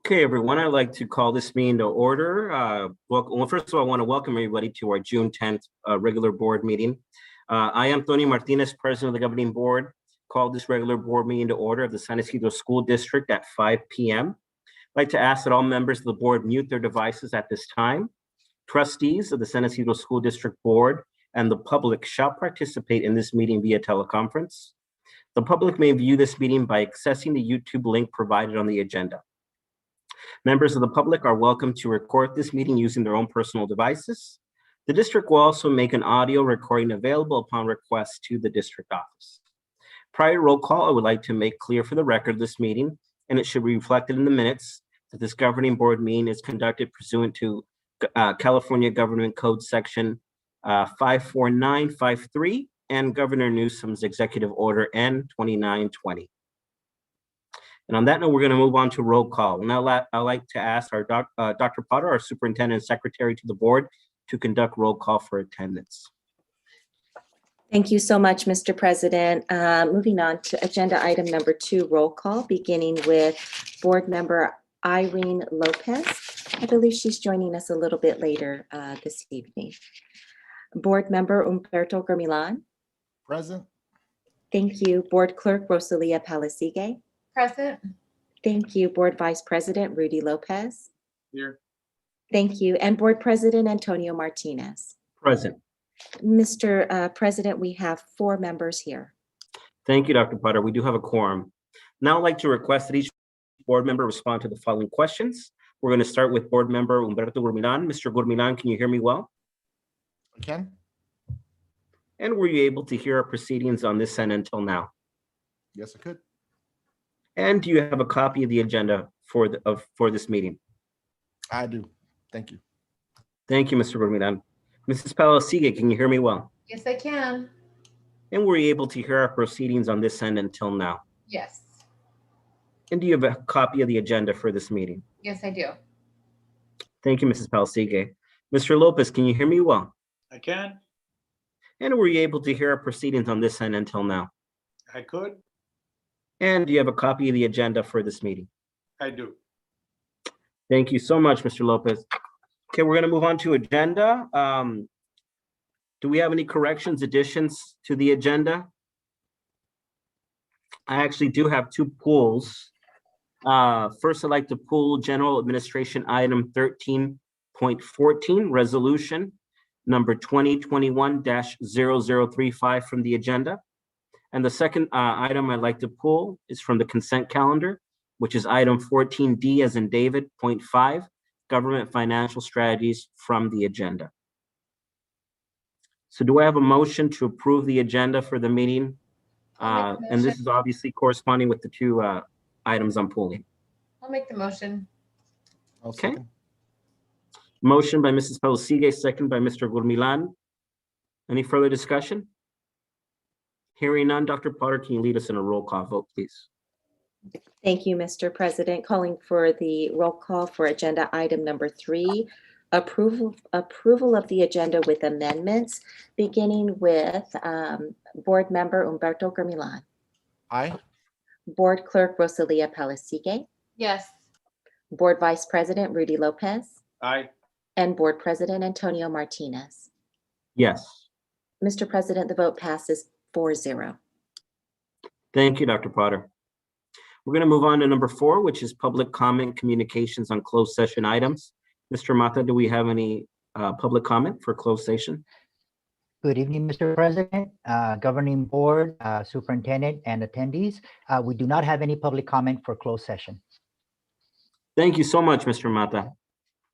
Okay, everyone, I'd like to call this meeting to order. Well, first of all, I want to welcome everybody to our June 10th regular board meeting. I am Tony Martinez, President of the Governing Board, called this regular board meeting to order of the San Ysidro School District at 5 p.m. I'd like to ask that all members of the board mute their devices at this time. Trustees of the San Ysidro School District Board and the public shall participate in this meeting via teleconference. The public may view this meeting by accessing the YouTube link provided on the agenda. Members of the public are welcome to record this meeting using their own personal devices. The district will also make an audio recording available upon request to the district office. Prior to roll call, I would like to make clear for the record this meeting, and it should be reflected in the minutes, that this governing board meeting is conducted pursuant to California Government Code Section 54953 and Governor Newsom's Executive Order N2920. And on that note, we're going to move on to roll call. Now, I'd like to ask our Dr. Potter, our superintendent and secretary to the board, to conduct roll call for attendance. Thank you so much, Mr. President. Moving on to agenda item number 2, roll call, beginning with board member Irene Lopez. I believe she's joining us a little bit later this evening. Board member Humberto Germilan. Present. Thank you. Board clerk Rosalia Palasigue. Present. Thank you. Board Vice President Rudy Lopez. Here. Thank you. And Board President Antonio Martinez. Present. Mr. President, we have 4 members here. Thank you, Dr. Potter. We do have a quorum. Now I'd like to request that each board member respond to the following questions. We're going to start with board member Humberto Germilan. Mr. Germilan, can you hear me well? I can. And were you able to hear our proceedings on this end until now? Yes, I could. And do you have a copy of the agenda for this meeting? I do. Thank you. Thank you, Mr. Germilan. Mrs. Palasigue, can you hear me well? Yes, I can. And were you able to hear our proceedings on this end until now? Yes. And do you have a copy of the agenda for this meeting? Yes, I do. Thank you, Mrs. Palasigue. Mr. Lopez, can you hear me well? I can. And were you able to hear our proceedings on this end until now? I could. And do you have a copy of the agenda for this meeting? I do. Thank you so much, Mr. Lopez. Okay, we're going to move on to agenda. Do we have any corrections, additions to the agenda? I actually do have 2 pulls. First, I'd like to pull General Administration Item 13.14, Resolution number 2021-0035 from the agenda. And the second item I'd like to pull is from the consent calendar, which is item 14D as in David, .5, Government Financial Strategies from the agenda. So do I have a motion to approve the agenda for the meeting? And this is obviously corresponding with the 2 items I'm pulling. I'll make the motion. I'll Okay. second. Motion by Mrs. Palasigue, second by Mr. Germilan. Any further discussion? Hearing none, Dr. Potter, can you lead us in a roll call vote, please? Thank you, Mr. President. Calling for the roll call for agenda item number 3, approval of the agenda with amendments, beginning with board member Humberto Germilan, Aye. board clerk Rosalia Palasigue, Yes. board vice president Rudy Lopez, Aye. and board president Antonio Martinez. Yes. Mr. President, the vote passes 4-0. Thank you, Dr. Potter. We're going to move on to number 4, which is public comment communications on closed session items. Mr. Mata, do we have any public comment for closed session? Good evening, Mr. President, Governing Board, Superintendent, and attendees. We do not have any public comment for closed session. Thank you so much, Mr. Mata.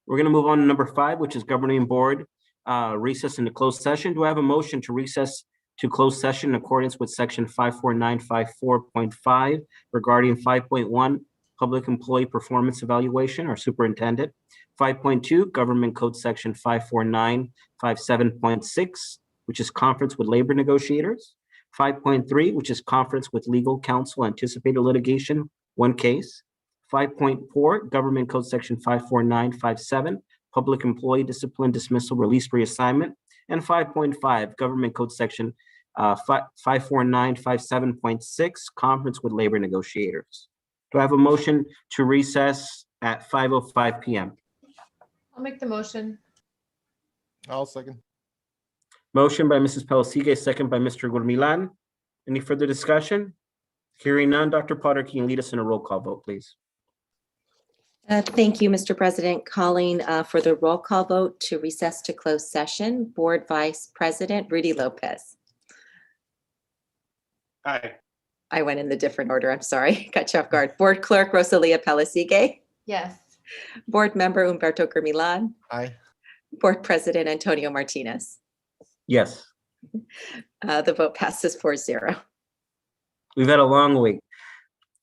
We're going to move on to number 5, which is Governing Board recess into closed session. Do I have a motion to recess to closed session in accordance with section 54954.5 regarding 5.1 Public Employee Performance Evaluation or Superintendent, 5.2 Government Code Section 54957.6, which is conference with labor negotiators, 5.3, which is conference with legal counsel anticipated litigation, 1 case, 5.4 Government Code Section 54957, Public Employee Discipline Dismissal Release Reassignment, and 5.5 Government Code Section 54957.6, conference with labor negotiators. Do I have a motion to recess at 5:05 PM. I'll make the motion. I'll second. Motion by Mrs. Pelisigue, second by Mr. Gurmilan. Any further discussion? Hearing none, Dr. Potter, can you lead us in a roll call vote, please? Thank you, Mr. President. Calling for the roll call vote to recess to closed session. Board Vice President Rudy Lopez. Aye. I went in the different order. I'm sorry. Got you off guard. Board Clerk Rosalia Pelisigue. Yes. Board Member Humberto Gurmilan. Aye. Board President Antonio Martinez. Yes, The vote passes 4-0. we've had a long week.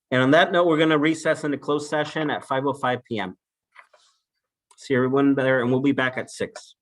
And on that note, we're going to recess into closed session at 5:05 PM. See everyone there, and we'll be back at 6.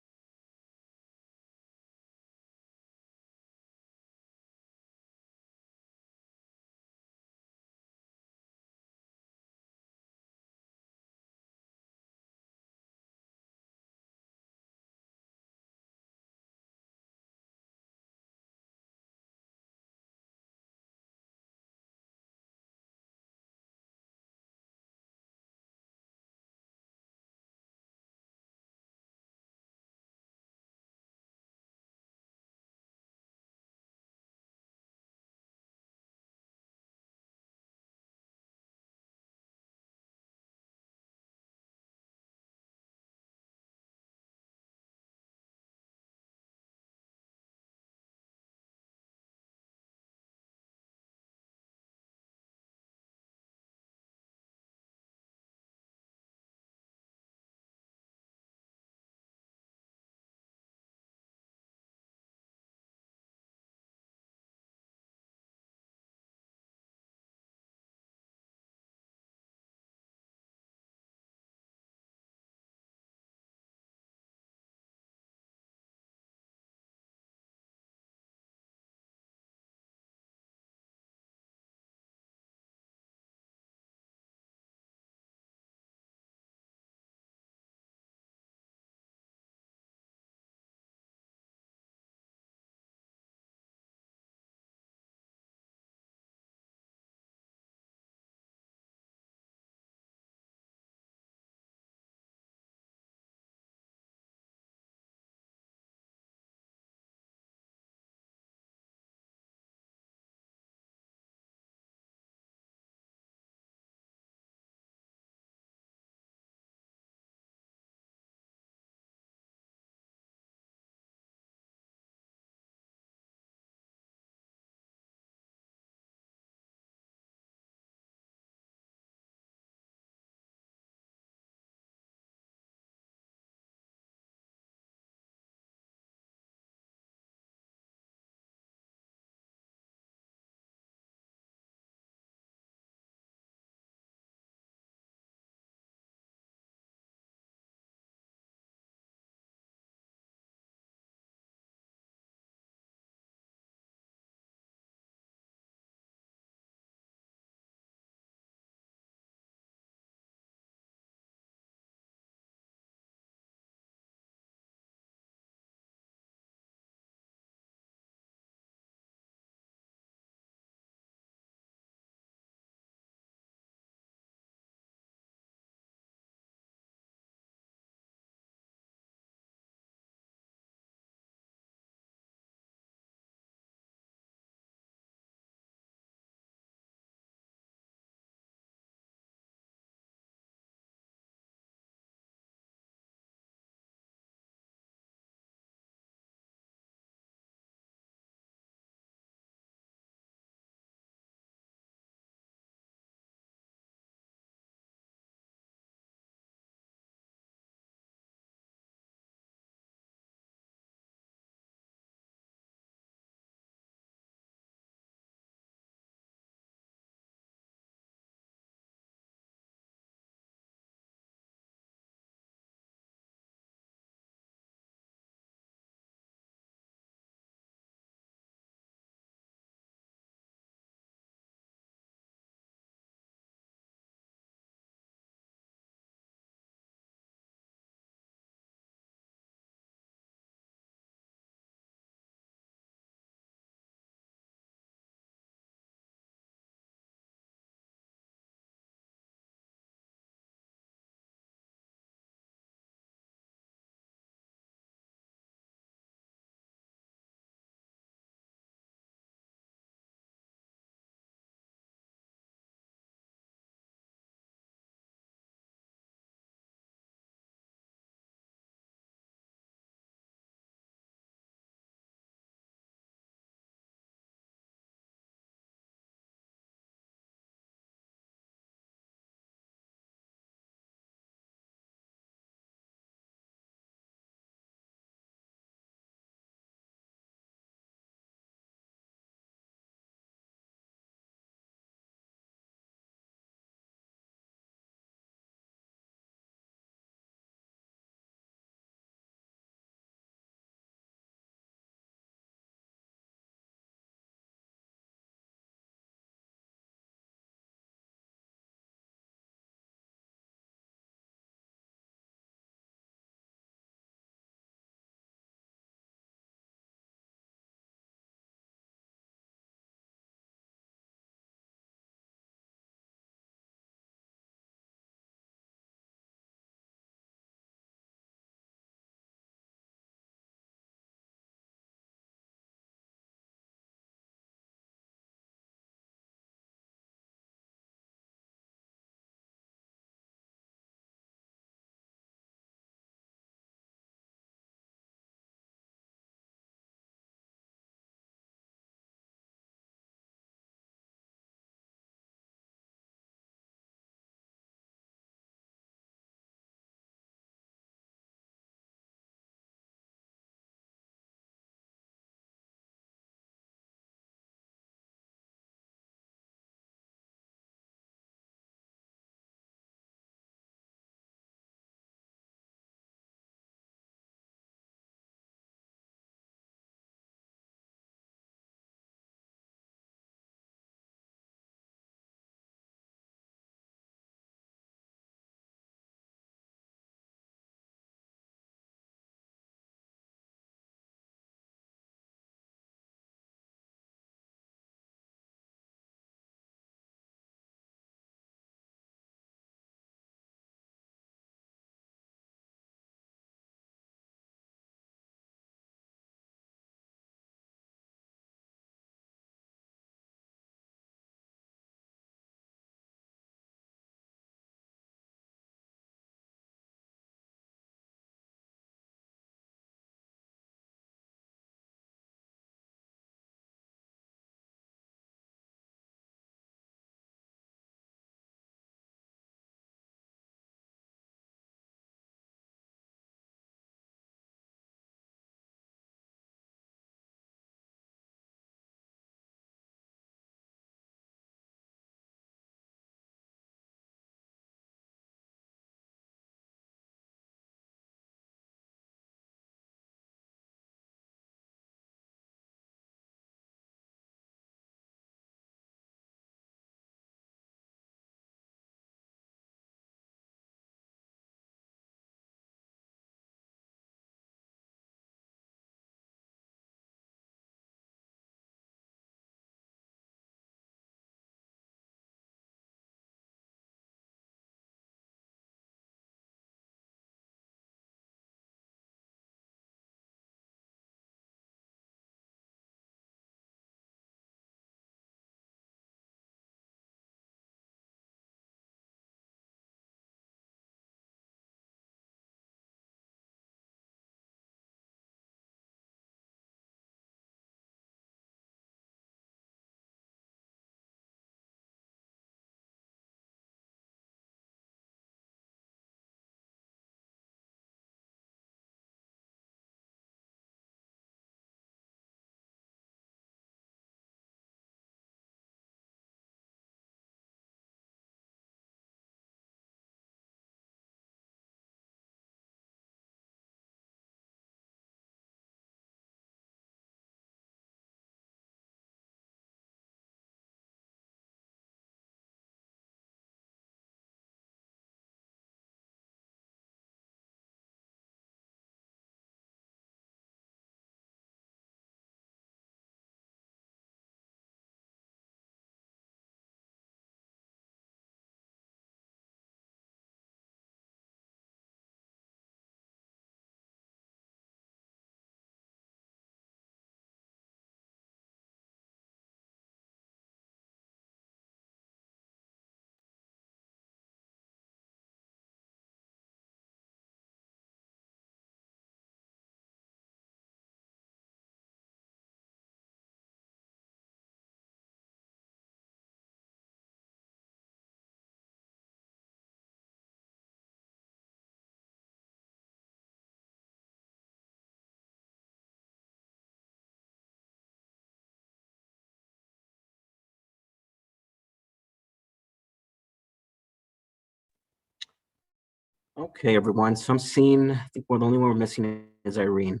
Okay, everyone. So I'm seeing, I think the only one we're missing is Irene.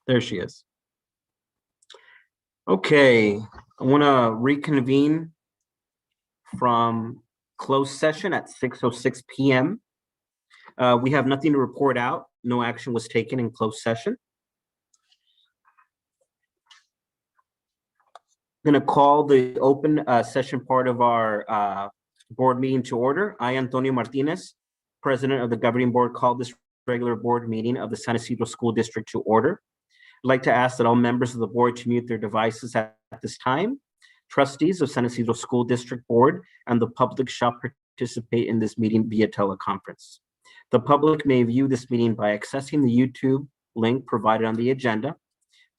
There she is. Okay, I want to reconvene from closed session at 6:06 p.m. We have nothing to report out. No action was taken in closed session. I'm going to call the open session part of our board meeting to order. I, Antonio Martinez, President of the Governing Board, call this regular board meeting of the San Isidro School District to order. I'd like to ask that all members of the board to mute their devices at this time. Trustees of San Isidro School District Board and the public shall participate in this meeting via teleconference. The public may view this meeting by accessing the YouTube link provided on the agenda.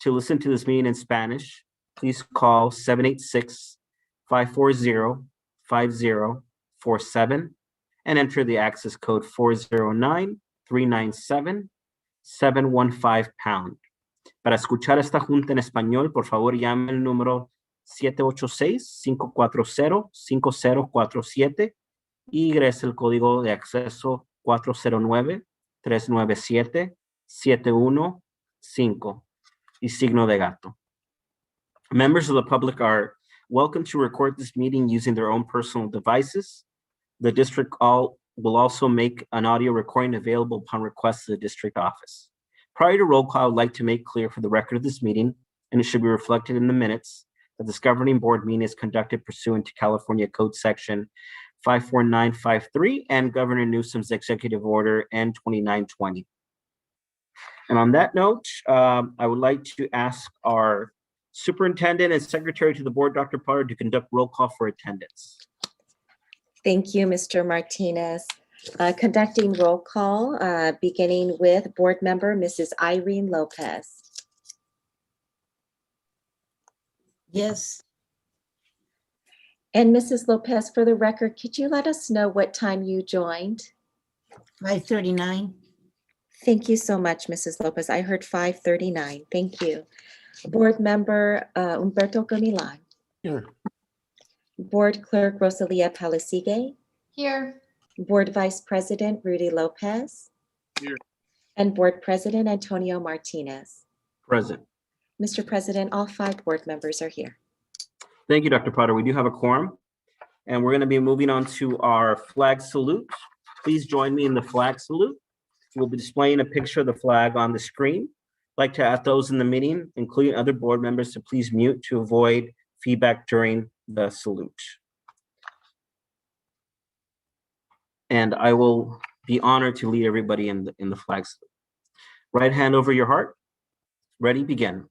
To listen to this meeting in Spanish, please call 786-540-5047 and enter the access code 409-397-715#. Para escuchar esta junta en español, por favor, llame el número 786-540-5047 y ingrese el código de acceso 409-397-715 y signo de gato. Members of the public are welcome to record this meeting using their own personal devices. The district will also make an audio recording available upon request to the district office. Prior to roll call, I would like to make clear for the record of this meeting, and it should be reflected in the minutes, that this governing board meeting is conducted pursuant to California Code Section 54953 and Governor Newsom's Executive Order N2920. And on that note, I would like to ask our Superintendent and Secretary to the Board, Dr. Potter, to conduct roll call for attendance. Thank you, Mr. Martinez. Conducting roll call, beginning with Board Member Mrs. Irene Lopez. Yes, And Mrs. Lopez, for the record, could you let us know what time you joined? 5:39. Thank you so much, Mrs. Lopez. I heard 5:39. Thank you. Board Member Humberto Gamilan. Here. Board Clerk Rosalia Palisigue. Here. Board Vice President Rudy Lopez. Here. And Board President Antonio Martinez. Present. Mr. President, all 5 board members are here. Thank you, Dr. Potter. We do have a quorum, and we're going to be moving on to our flag salute. Please join me in the flag salute. We'll be displaying a picture of the flag on the screen. I'd like to ask those in the meeting, including other board members, to please mute to avoid feedback during the salute. And I will be honored to lead everybody in the flag salute. Right hand over your heart. Ready, begin.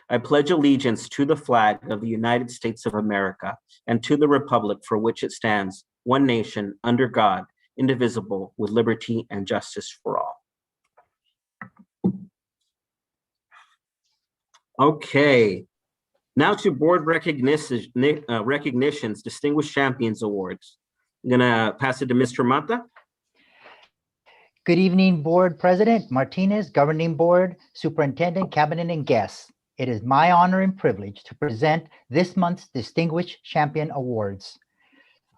I pledge allegiance to the flag of the United States of America and to the republic for which it stands, one nation, under God, indivisible, with liberty and justice for all. Okay, now to board recognitions, Distinguished Champions Awards. I'm gonna pass it to Mr. Mata. Good evening, Board President Martinez, Governing Board, Superintendent, Cabinet, and guests. It is my honor and privilege to present this month's Distinguished Champion Awards.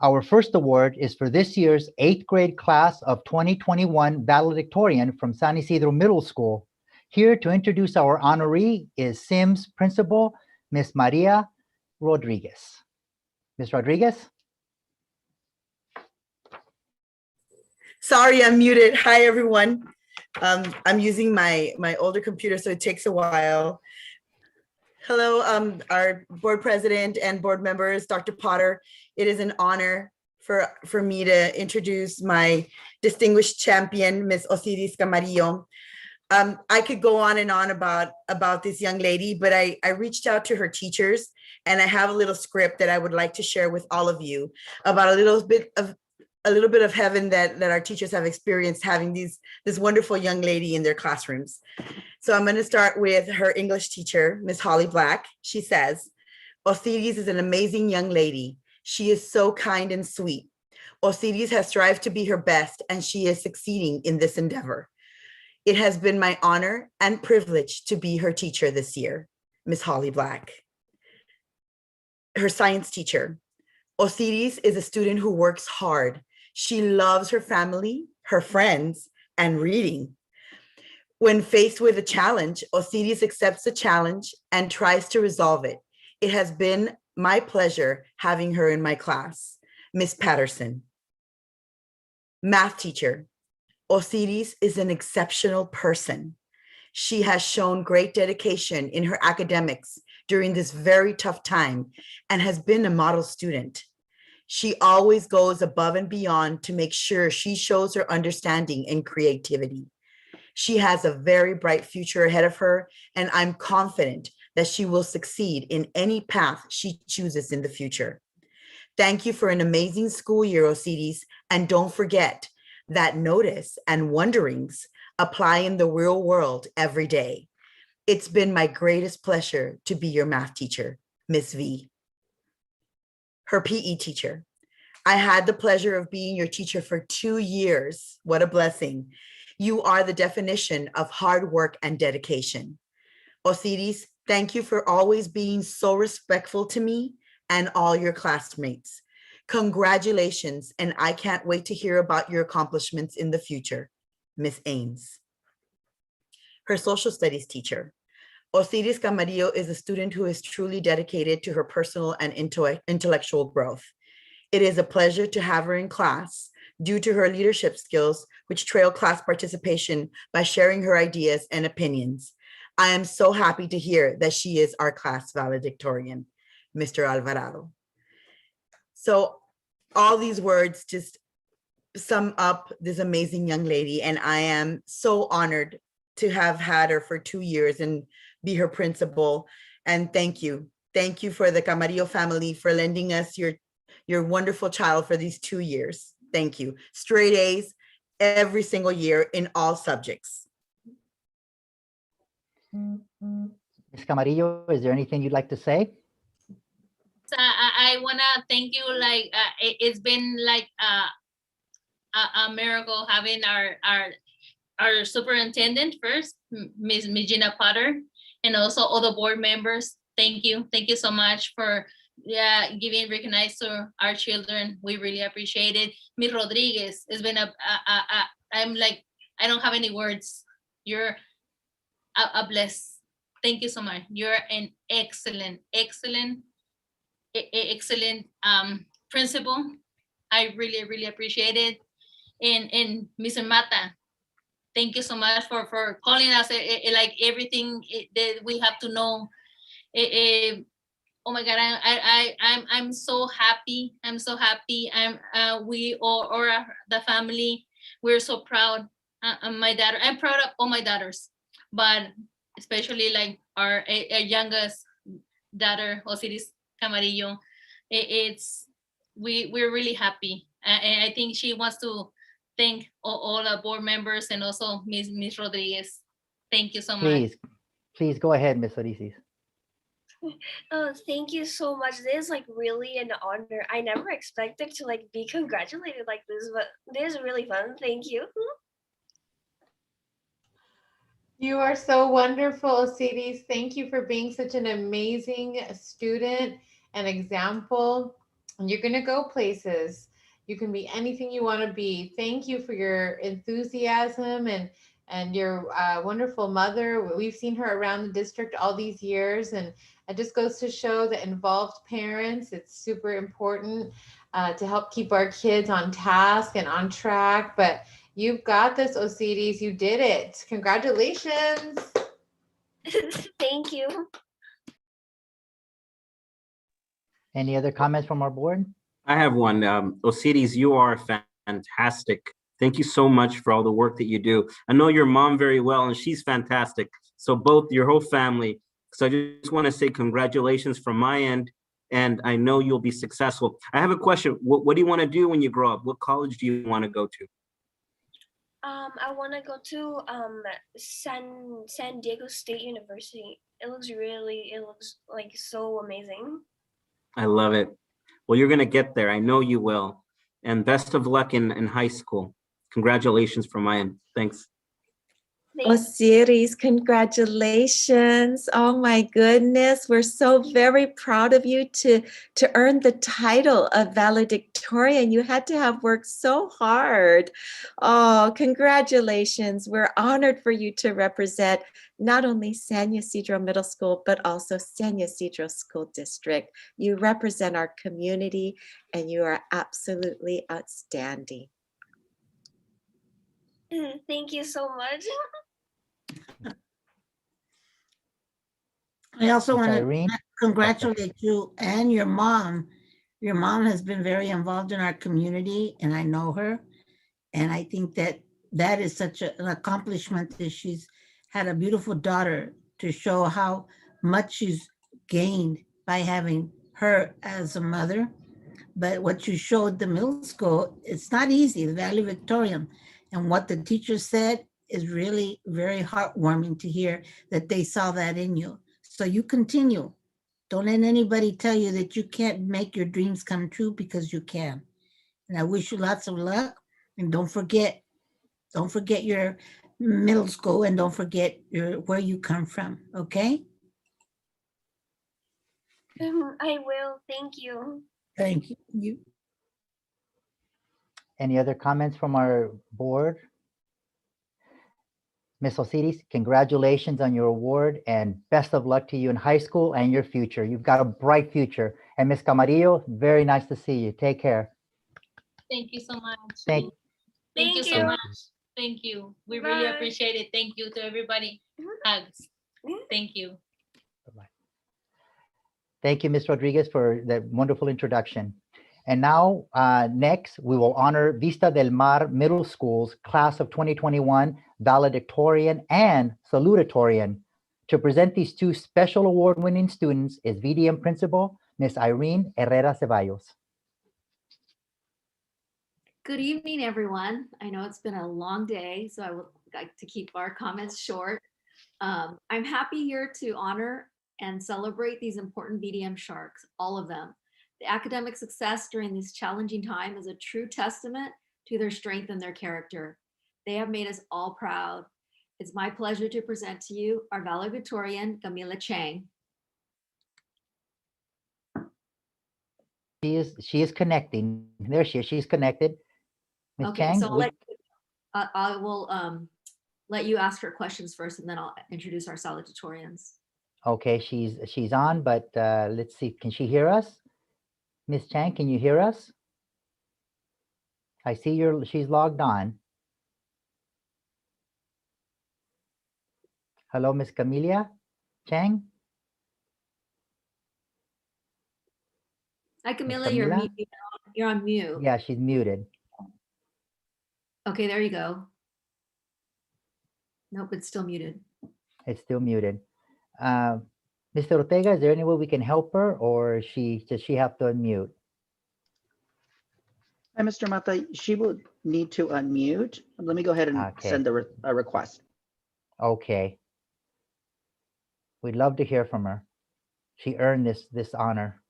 Our first award is for this year's 8th grade class of 2021 valedictorian from San Isidro Middle School. Here to introduce our honoree is Sims Principal, Miss Maria Rodriguez. Ms. Rodriguez? Sorry, I'm muted. Hi, everyone. I'm using my older computer, so it takes a while. Hello, our board president and board members, Dr. Potter. It is an honor for me to introduce my distinguished champion, Ms. Osiris Camarillo. I could go on and on about this young lady, but I reached out to her teachers, and I have a little script that I would like to share with all of you about a little bit of a little bit of heaven that our teachers have experienced having this wonderful young lady in their classrooms. So I'm going to start with her English teacher, Miss Holly Black. She says, Osiris is an amazing young lady. She is so kind and sweet. Osiris has strived to be her best, and she is succeeding in this endeavor. It has been my honor and privilege to be her teacher this year, Miss Holly Black. Her science teacher, Osiris is a student who works hard. She loves her family, her friends, and reading. When faced with a challenge, Osiris accepts the challenge and tries to resolve it. It has been my pleasure having her in my class, Miss Patterson. Math teacher, Osiris is an exceptional person. She has shown great dedication in her academics during this very tough time and has been a model student. She always goes above and beyond to make sure she shows her understanding and creativity. She has a very bright future ahead of her, and I'm confident that she will succeed in any path she chooses in the future. Thank you for an amazing school year, Osiris, and don't forget that notice and wonderings apply in the real world every day. It's been my greatest pleasure to be your math teacher, Miss V. Her PE teacher. I had the pleasure of being your teacher for 2 years. What a blessing. You are the definition of hard work and dedication. Osiris, thank you for always being so respectful to me and all your classmates. Congratulations, and I can't wait to hear about your accomplishments in the future, Miss Ames. Her social studies teacher. Osiris Camarillo is a student who is truly dedicated to her personal and intellectual growth. It is a pleasure to have her in class due to her leadership skills, which trail class participation by sharing her ideas and opinions. I am so happy to hear that she is our class valedictorian, Mr. Alvarado. So all these words just sum up this amazing young lady, and I am so honored to have had her for 2 years and be her principal. And thank you. Thank you for the Camarillo family for lending us your wonderful child for these 2 years. Thank you. Straight A's every single year in all subjects. Ms. Camarillo, is there anything you'd like to say? So I wanna thank you. Like it's been like a miracle having our superintendent first, Ms. Gina Potter, and also all the board members. Thank you so much for giving recognize to our children. We really appreciate it. Ms. Rodriguez, it's been I'm like, I don't have any words. You're a bless. Thank you so much. You're an excellent principal. I really appreciate it. And Mr. Mata, thank you so much for calling us like everything that we have to know. Oh my God, I'm so happy. We all the family, we're so proud. My daughter, I'm proud of all my daughters, but especially like our youngest daughter, Osiris Camarillo. We're really happy, and I think she wants to thank all the board members and also Ms. Rodriguez. Thank you so much. Please go ahead, Ms. Orisis. Oh, thank you so much. This is like really an honor. I never expected to like be congratulated like this, but this is really fun. Thank you. You are so wonderful, Osiris. Thank you for being such an amazing student and example. And you're gonna go places. You can be anything you want to be. Thank you for your enthusiasm and your wonderful mother. We've seen her around the district all these years, and it just goes to show that involved parents, it's super important to help keep our kids on task and on track. But you've got this, Osiris. You did it. Congratulations. Thank you. Any other comments from our board? I have one. Osiris, you are fantastic. Thank you so much for all the work that you do. I know your mom very well, and she's fantastic. So both your whole family. So I just want to say congratulations from my end. and I know you'll be successful. I have a question. What do you want to do when you grow up? What college do you want to go to? I want to go to San Diego State University. It looks like so amazing. I love it. Well, you're going to get there. I know you will. And best of luck in high school. Congratulations from my end. Thanks. Osiris, congratulations. Oh my goodness. We're so very proud of you to earn the title of valedictorian. You had to have worked so hard. Oh, congratulations. We're honored for you to represent not only San Ysidro Middle School, but also San Ysidro School District. You represent our community and you are absolutely outstanding. Thank you so much. I also Miss want to Irene? congratulate you and your mom. Your mom has been very involved in our community, and I know her. And I think that that is such an accomplishment that she's had a beautiful daughter to show how much she's gained by having her as a mother. But what you showed the middle school, it's not easy, the valedictorian. And what the teacher said is really very heartwarming to hear that they saw that in you. So you continue. Don't let anybody tell you that you can't make your dreams come true, because you can. And I wish you lots of luck. And don't forget your middle school, and don't forget where you come from, okay? I will. Thank you. Thank you. Any other comments from our board? Ms. Osiris, congratulations on your award and best of luck to you in high school and your future. You've got a bright future. And Ms. Camarillo, very nice to see you. Take care. Thank you so much. Thank Thank you so you. much. Thank you. We really Bye. appreciate it. Thank you to everybody. Hugs. Thank you. Thank you, Ms. Rodriguez, for that wonderful introduction. And now, next, we will honor Vista del Mar Middle School's class of 2021 valedictorian and salutatorian. To present these two special award-winning students is VDM Principal, Ms. Irene Herrera Ceballos. Good evening, everyone. I know it's been a long day, so I would like to keep our comments short. I'm happy here to honor and celebrate these important VDM Sharks, all of them. The academic success during this challenging time is a true testament to their strength and their character. They have made us all proud. It's my pleasure to present to you our valedictorian, Camila Chang. She is connecting. There she is. She's connected. Ms. Okay, Chang, so I will let you ask her questions first, and then I'll introduce our salutatorians. okay, she's on, but let's see. Can she hear us? Ms. Chang, can you hear us? I see she's logged on. Hello, Ms. Camelia Chang? Hi, Camila, you're Camila? muted. You're on mute. Yeah, she's muted. Okay, there you go. Nope, it's still muted. It's still muted. Mr. Ortega, is there any way we can help her, or does she have to unmute? Hi, Mr. Mata. She would need to unmute. Let me go ahead and Okay. send a request. Okay. We'd love to hear from her. She earned this honor.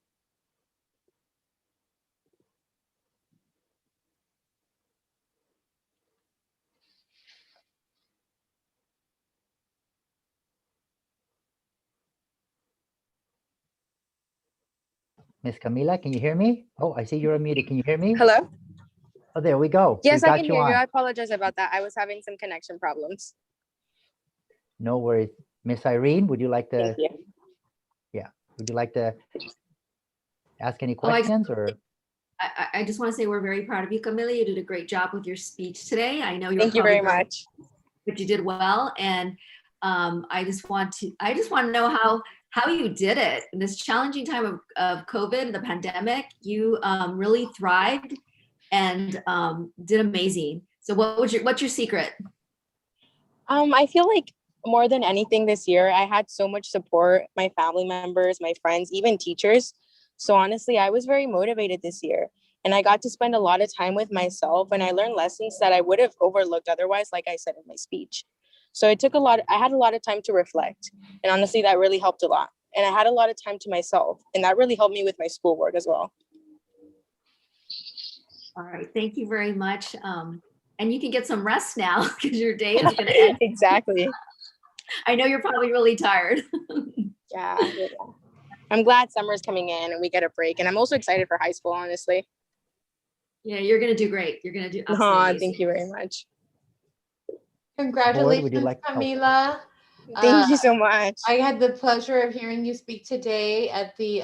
Miss Camila, can you hear me? Oh, I see you're unmuted. Can you hear me? Hello? Oh, there we go. Yes, We I got can you hear you. on. I apologize about that. I was having some connection problems. No worries. Miss Irene, would you like to? Thank you. Yeah. Would you like to ask any Oh, I- questions or? I just want to say we're very proud of you, Camila. You did a great job with your speech today. I know you're Thank you very probably much. but you did well. And I just want to know how you did it in this challenging time of COVID, the pandemic. You really thrived and did amazing. So what's your secret? I feel like more than anything this year, I had so much support, my family members, my friends, even teachers. So honestly, I was very motivated this year, and I got to spend a lot of time with myself, and I learned lessons that I would have overlooked otherwise, like I said in my speech. So it took I had a lot of time to reflect, and honestly, that really helped a lot. And I had a lot of time to myself, and that really helped me with my schoolwork as well. All right, thank you very much. And you can get some rest now because your day is going to end. Exactly. I know you're probably really tired. Yeah. I'm glad summer's coming in and we get a break. And I'm also excited for high school, honestly. Yeah, you're going to do great. You're going to do Oh, absolutely thank you very much. Congratulations, like- oh. Camila. Thank you so much. I had the pleasure of hearing you speak today at the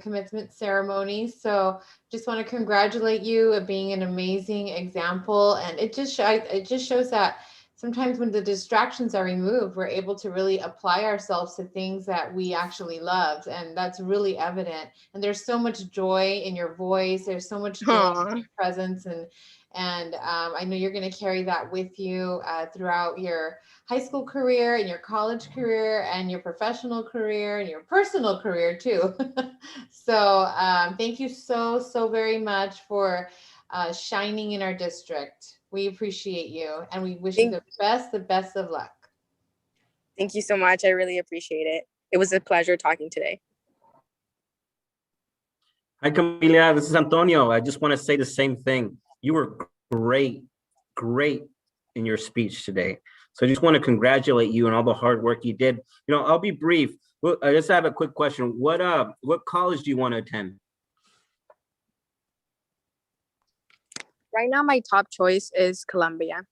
commencement ceremony. So just want to congratulate you at being an amazing example. And it just shows that sometimes when the distractions are removed, we're able to really apply ourselves to things that we actually love. And that's really evident. And there's so much joy in your voice. There's so much joy in your presence. And I know you're going to carry that with you throughout your high school career and your college career and your professional career and your personal career too. So thank you so very much for shining in our district. We appreciate you and we wish you the best of luck. Thank you so much. I really appreciate it. It was a pleasure talking today. Hi, Camila. This is Antonio. I just want to say the same thing. You were great in your speech today. So I just want to congratulate you on all the hard work you did. You know, I'll be brief. Well, I just have a quick question. What college do you want to attend? Right now, my top choice is Columbia.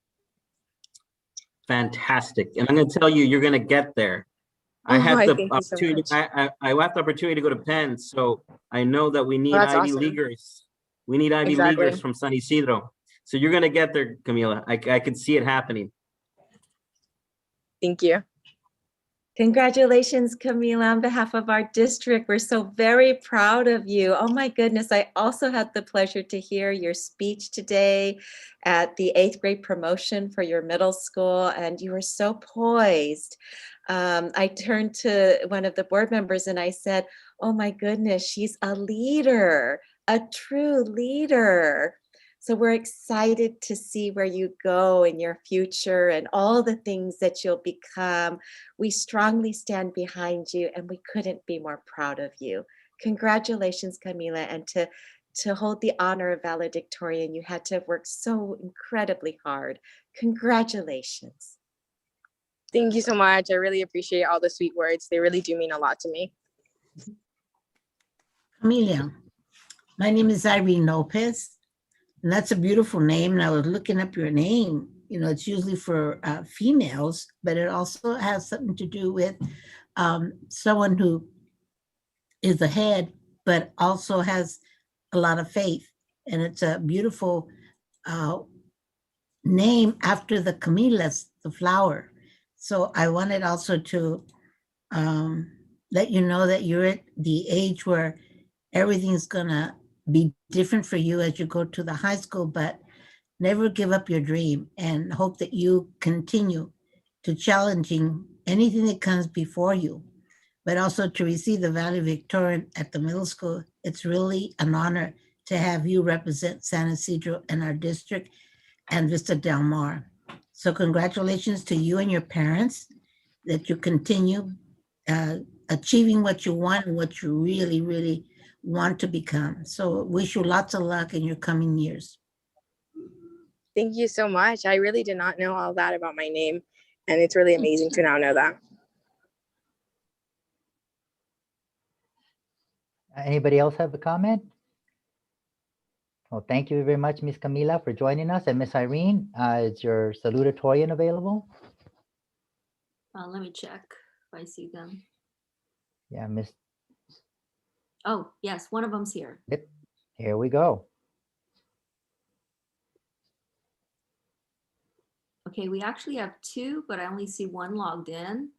Fantastic. And I'm going to tell you, you're going to get there. I had the opportunity. I had the opportunity to go to Penn, so I know that we need Ivy Leaguers. We need Ivy Leaguers from San Isidro. So you're going to get there, Camila. I can see it happening. Thank you. Congratulations, Camila, on behalf of our district. We're so very proud of you. Oh my goodness, I also had the pleasure to hear your speech today at the 8th grade promotion for your middle school, and you were so poised. I turned to one of the board members and I said, oh my goodness, she's a leader, a true leader. So we're excited to see where you go in your future and all the things that you'll become. We strongly stand behind you and we couldn't be more proud of you. Congratulations, Camila, and to hold the honor of valedictorian, you had to have worked so incredibly hard. Congratulations. Thank you so much. I really appreciate all the sweet words. They really do mean a lot to me. Amelia, my name is Irene Lopez. And that's a beautiful name. And I was looking up your name. You know, it's usually for females, but it also has something to do with someone who is ahead, but also has a lot of faith. And it's a beautiful name after the camellias, the flower. So I wanted also to let you know that you're at the age where everything's gonna be different for you as you go to the high school, but never give up your dream and hope that you continue to challenging anything that comes before you, but also to receive the valedictorian at the middle school. It's really an honor to have you represent San Isidro and our district and Vista Del Mar. So congratulations to you and your parents that you continue achieving what you want and what you really, really want to become. So wish you lots of luck in your coming years. Thank you so much. I really did not know all that about my name, and it's really amazing to now know that. Anybody else have a comment? Well, thank you very much, Miss Camila, for joining us. And Miss Irene, is your salutatorian available? Let me check if I see them. Yeah, Miss. Oh, yes, one of them's here. Yep. Here we go. Okay, we actually have two, but I only see one logged in.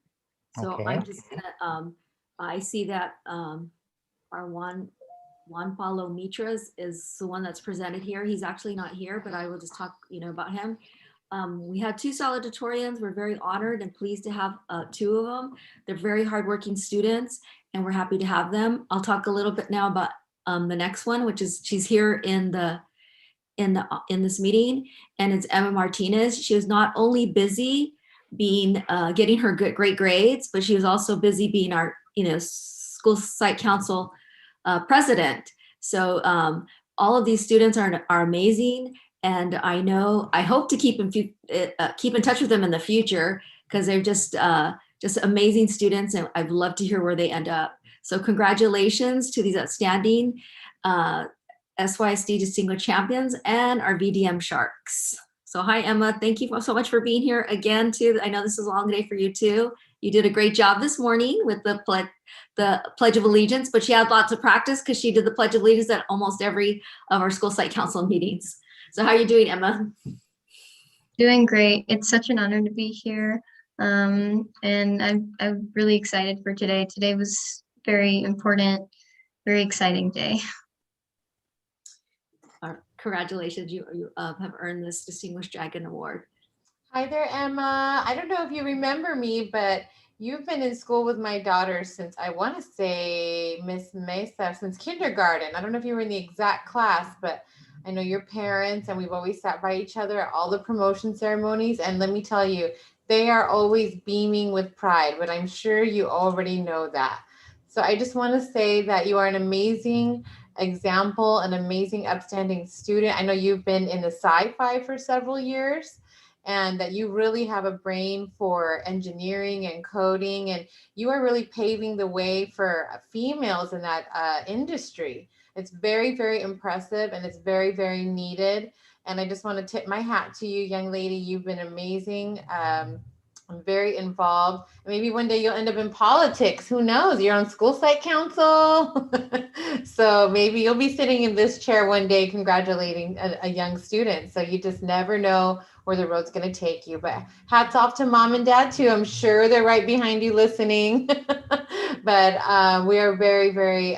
So Okay. I'm just gonna, I see that our Juan Paulo Mitras is the one that's presented here. He's actually not here, but I will just talk, about him. We had two salutatorians. We're very honored and pleased to have two of them. They're very hardworking students, and we're happy to have them. I'll talk a little bit now about the next one, which is she's here in this meeting, and it's Emma Martinez. She was not only busy being getting her great grades, but she was also busy being our school site council president. So all of these students are amazing, and I hope to keep in touch with them in the future, because they're just amazing students, and I'd love to hear where they end up. So congratulations to these outstanding SYSD Distinguished Champions and our VDM Sharks. So hi, Emma. Thank you so much for being here again, too. I know this is a long day for you, too. You did a great job this morning with the Pledge of Allegiance, but she had lots of practice because she did the Pledge of Allegiance at almost every of our school site council meetings. So how are you doing, Emma? Doing great. It's such an honor to be here. And I'm really excited for today. Today was very important, very exciting day. Congratulations, you have earned this Distinguished Dragon Award. Hi there, Emma. I don't know if you remember me, but you've been in school with my daughter since, I want to say, Miss Mesa, since kindergarten. I don't know if you were in the exact class, but I know your parents, and we've always sat by each other at all the promotion ceremonies. And let me tell you, they are always beaming with pride, but I'm sure you already know that. So I just want to say that you are an amazing example, an amazing, upstanding student. I know you've been in the sci-fi for several years, and that you really have a brain for engineering and coding, and you are really paving the way for females in that industry. It's very, very impressive, and it's very, very needed. And I just want to tip my hat to you, young lady. You've been amazing. I'm very involved. Maybe one day you'll end up in politics. Who knows? You're on school site council. So maybe you'll be sitting in this chair one day congratulating a young student. So you just never know where the road's going to take you. But hats off to mom and dad too. I'm sure they're right behind you listening. But we are very, very,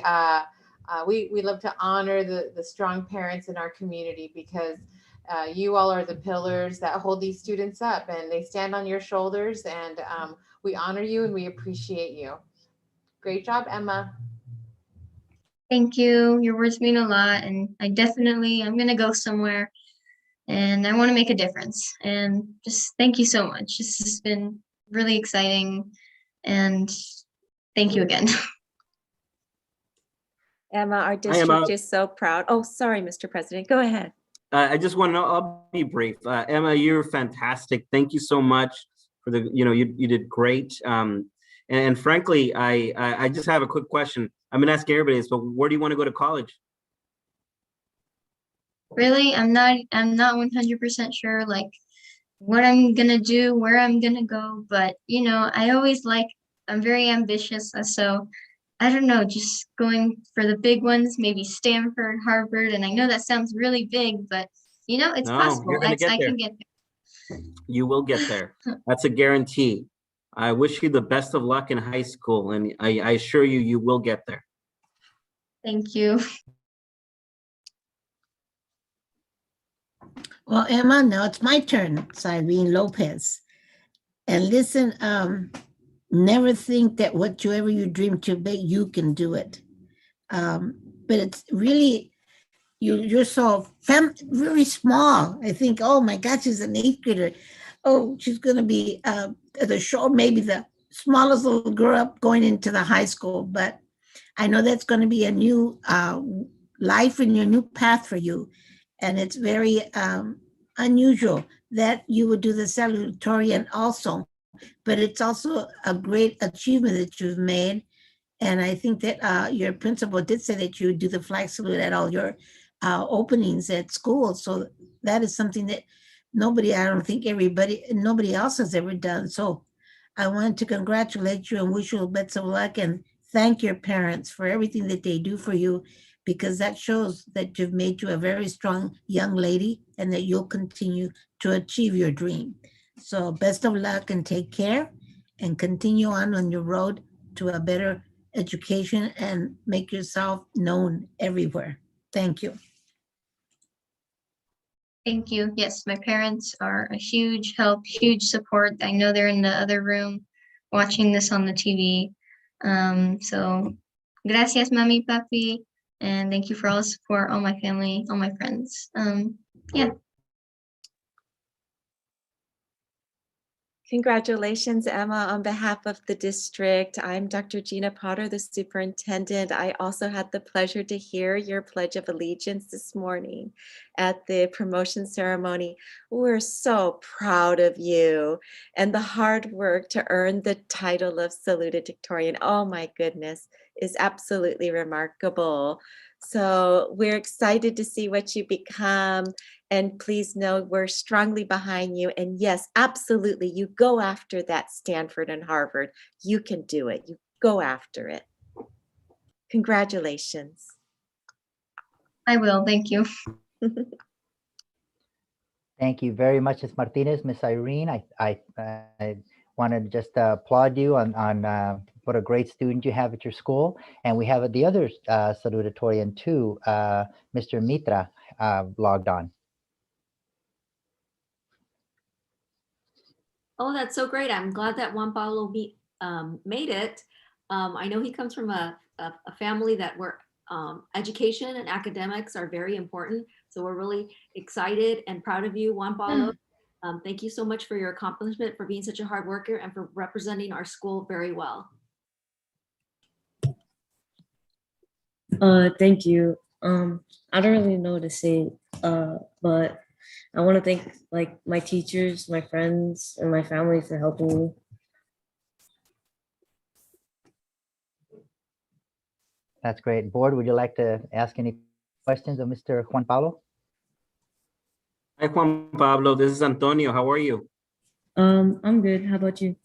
we love to honor the strong parents in our community, because you all are the pillars that hold these students up, and they stand on your shoulders, and we honor you and we appreciate you. Great job, Emma. Thank you. Your words mean a lot, and I'm going to go somewhere, and I want to make a difference. And just thank you so much. This has been really exciting, and thank you again. Emma, our district is so proud. Oh, sorry, Mr. President. Go ahead. I just want to know, I'll be brief. Emma, you're fantastic. Thank you so much for you did great. And frankly, I just have a quick question. I'm gonna ask everybody this, but where do you want to go to college? Really, I'm not 100% sure like what I'm gonna do, where I'm gonna go, but I'm very ambitious, so I don't know, just going for the big ones, maybe Stanford, Harvard, and I know that sounds really big, but it's possible. You're gonna get there. I can get there. You will get there. That's a guarantee. I wish you the best of luck in high school, and I assure you, you will get there. Thank you. Well, Emma, now it's my turn, Cyrene Lopez. And listen, never think that whatever you dream to be, you can do it. But it's really, you're so really small. I think, oh my God, she's an 8th grader. Oh, she's going to be maybe the smallest little girl up going into the high school. But I know that's going to be a new life and your new path for you. And it's very unusual that you would do the salutatorian also. But it's also a great achievement that you've made. And I think that your principal did say that you would do the flag salute at all your openings at school. So that is something that nobody else has ever done. So I want to congratulate you and wish you the best of luck, and thank your parents for everything that they do for you, because that shows that you've made you a very strong young lady and that you'll continue to achieve your dream. So best of luck and take care, and continue on your road to a better education and make yourself known everywhere. Thank you. Thank you. Yes, my parents are a huge help, huge support. I know they're in the other room watching this on the TV. So gracias, mami, papi, and thank you for all the support, all my family, all my friends. Yeah. Congratulations, Emma, on behalf of the district. I'm Dr. Gina Potter, the superintendent. I also had the pleasure to hear your Pledge of Allegiance this morning at the promotion ceremony. We're so proud of you and the hard work to earn the title of salutatorian. Oh my goodness, is absolutely remarkable. So we're excited to see what you become. And please know we're strongly behind you. And yes, absolutely, you go after that Stanford and Harvard. You can do it. You go after it. Congratulations. I will. Thank you. Thank you very much, Ms. Martinez. Ms. Irene, I want to just applaud you on what a great student you have at your school. And we have the other salutatorian too, Mr. Mitra, logged on. Oh, that's so great. I'm glad that Juan Pablo made it. I know he comes from a family that where education and academics are very important. So we're really excited and proud of you, Juan Pablo. Thank you so much for your accomplishment, for being such a hard worker, and for representing our school very well. Thank you. I don't really know what to say, but I want to thank like my teachers, my friends, and my family for helping me. That's great. Board, would you like to ask any questions of Mr. Juan Pablo? Hi, Juan Pablo. This is Antonio. How are you? I'm good. How about you?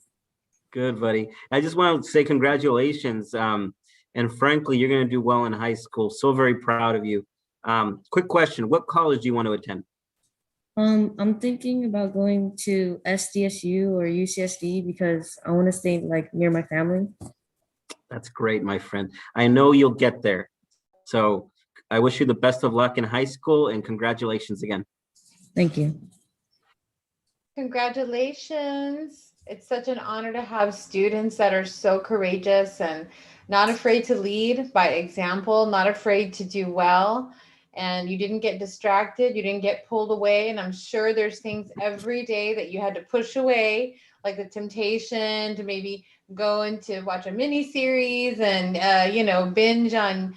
Good, buddy. I just want to say congratulations. And frankly, you're going to do well in high school. So very proud of you. Quick question. What college do you want to attend? I'm thinking about going to SDSU or UCSD because I want to stay like near my family. That's great, my friend. I know you'll get there. So I wish you the best of luck in high school and congratulations again. Thank you. Congratulations. It's such an honor to have students that are so courageous and not afraid to lead by example, not afraid to do well. And you didn't get distracted, you didn't get pulled away. And I'm sure there's things every day that you had to push away, like the temptation to maybe go into watch a mini series and binge on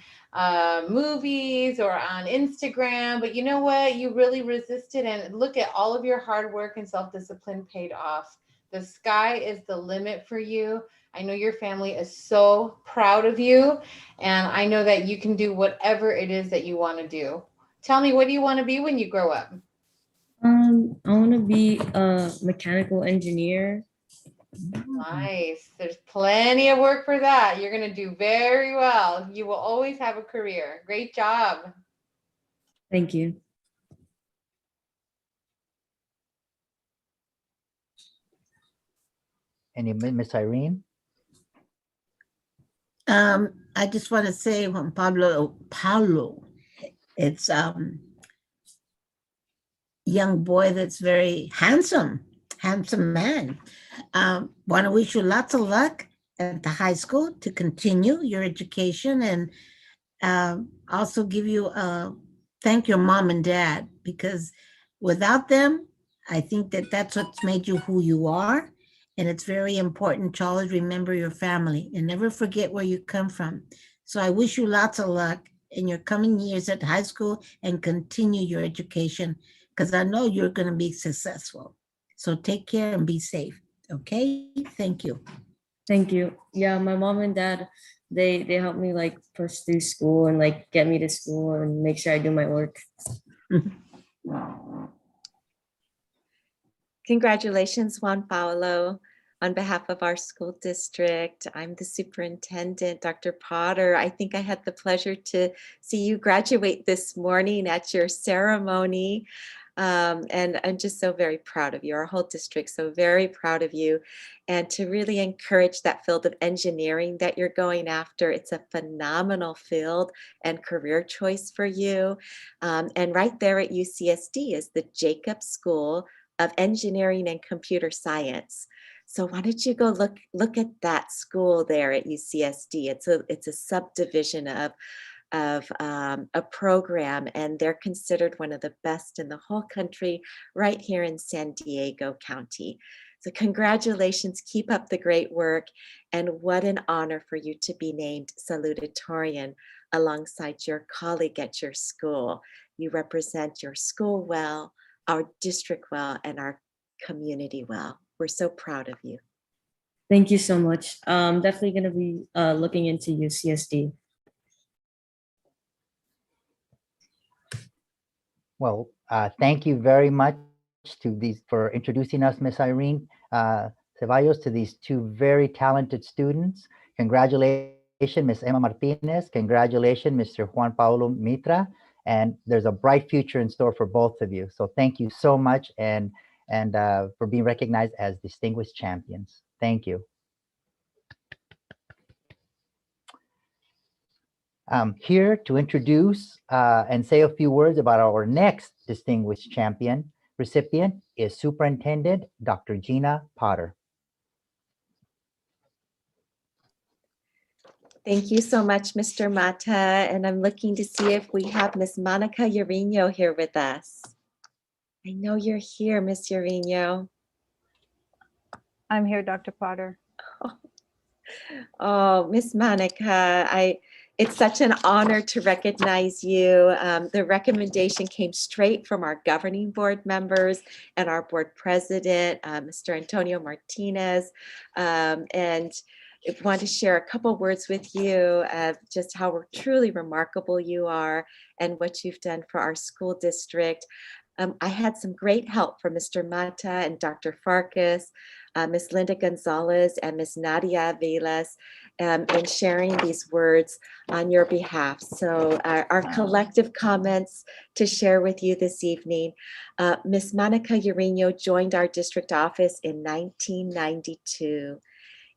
movies or on Instagram. But you know what? You really resisted, and look at all of your hard work and self-discipline paid off. The sky is the limit for you. I know your family is so proud of you, and I know that you can do whatever it is that you want to do. Tell me, what do you want to be when you grow up? I want to be a mechanical engineer. Nice. There's plenty of work for that. You're going to do very well. You will always have a career. Great job. Thank you. Any Miss Irene? I just want to say, Juan Paulo, it's young boy that's very handsome man. Want to wish you lots of luck at the high school to continue your education, and also give you thank your mom and dad, because without them, I think that's what's made you who you are. And it's very important to always remember your family and never forget where you come from. So I wish you lots of luck in your coming years at high school and continue your education, because I know you're going to be successful. So take care and be safe. Okay, thank you. Thank you. Yeah, my mom and dad, they help me like push through school and like get me to school and make sure I do my work. Congratulations, Juan Paulo. On behalf of our school district, I'm the superintendent, Dr. Potter. I think I had the pleasure to see you graduate this morning at your ceremony. And I'm just so very proud of you, our whole district, so very proud of you. And to really encourage that field of engineering that you're going after, it's a phenomenal field and career choice for you. And right there at UCSD is the Jacob School of Engineering and Computer Science. So why don't you go look at that school there at UCSD? It's a subdivision of a program, and they're considered one of the best in the whole country right here in San Diego County. So congratulations, keep up the great work, and what an honor for you to be named salutatorian alongside your colleague at your school. You represent your school well, our district well, and our community well. We're so proud of you. Thank you so much. Definitely going to be looking into UCSD. Well, thank you very much for introducing us, Miss Irene Ceballos, to these two very talented students. Congratulations, Miss Emma Martinez. Congratulations, Mr. Juan Paulo Mitra. And there's a bright future in store for both of you. So thank you so much and for being recognized as distinguished champions. Thank you. Here to introduce and say a few words about our next distinguished champion recipient is Superintendent Dr. Gina Potter. Thank you so much, Mr. Mata. And I'm looking to see if we have Miss Monica Urino here with us. I know you're here, Miss Urino. I'm here, Dr. Potter. Oh, Miss Monica, it's such an honor to recognize you. The recommendation came straight from our governing board members and our board president, Mr. Antonio Martinez. And I want to share a couple words with you of just how truly remarkable you are and what you've done for our school district. I had some great help from Mr. Mata and Dr. Farkas, Ms. Linda Gonzalez and Ms. Nadia Vilas in sharing these words on your behalf. So our collective comments to share with you this evening. Ms. Monica Urino joined our district office in 1992.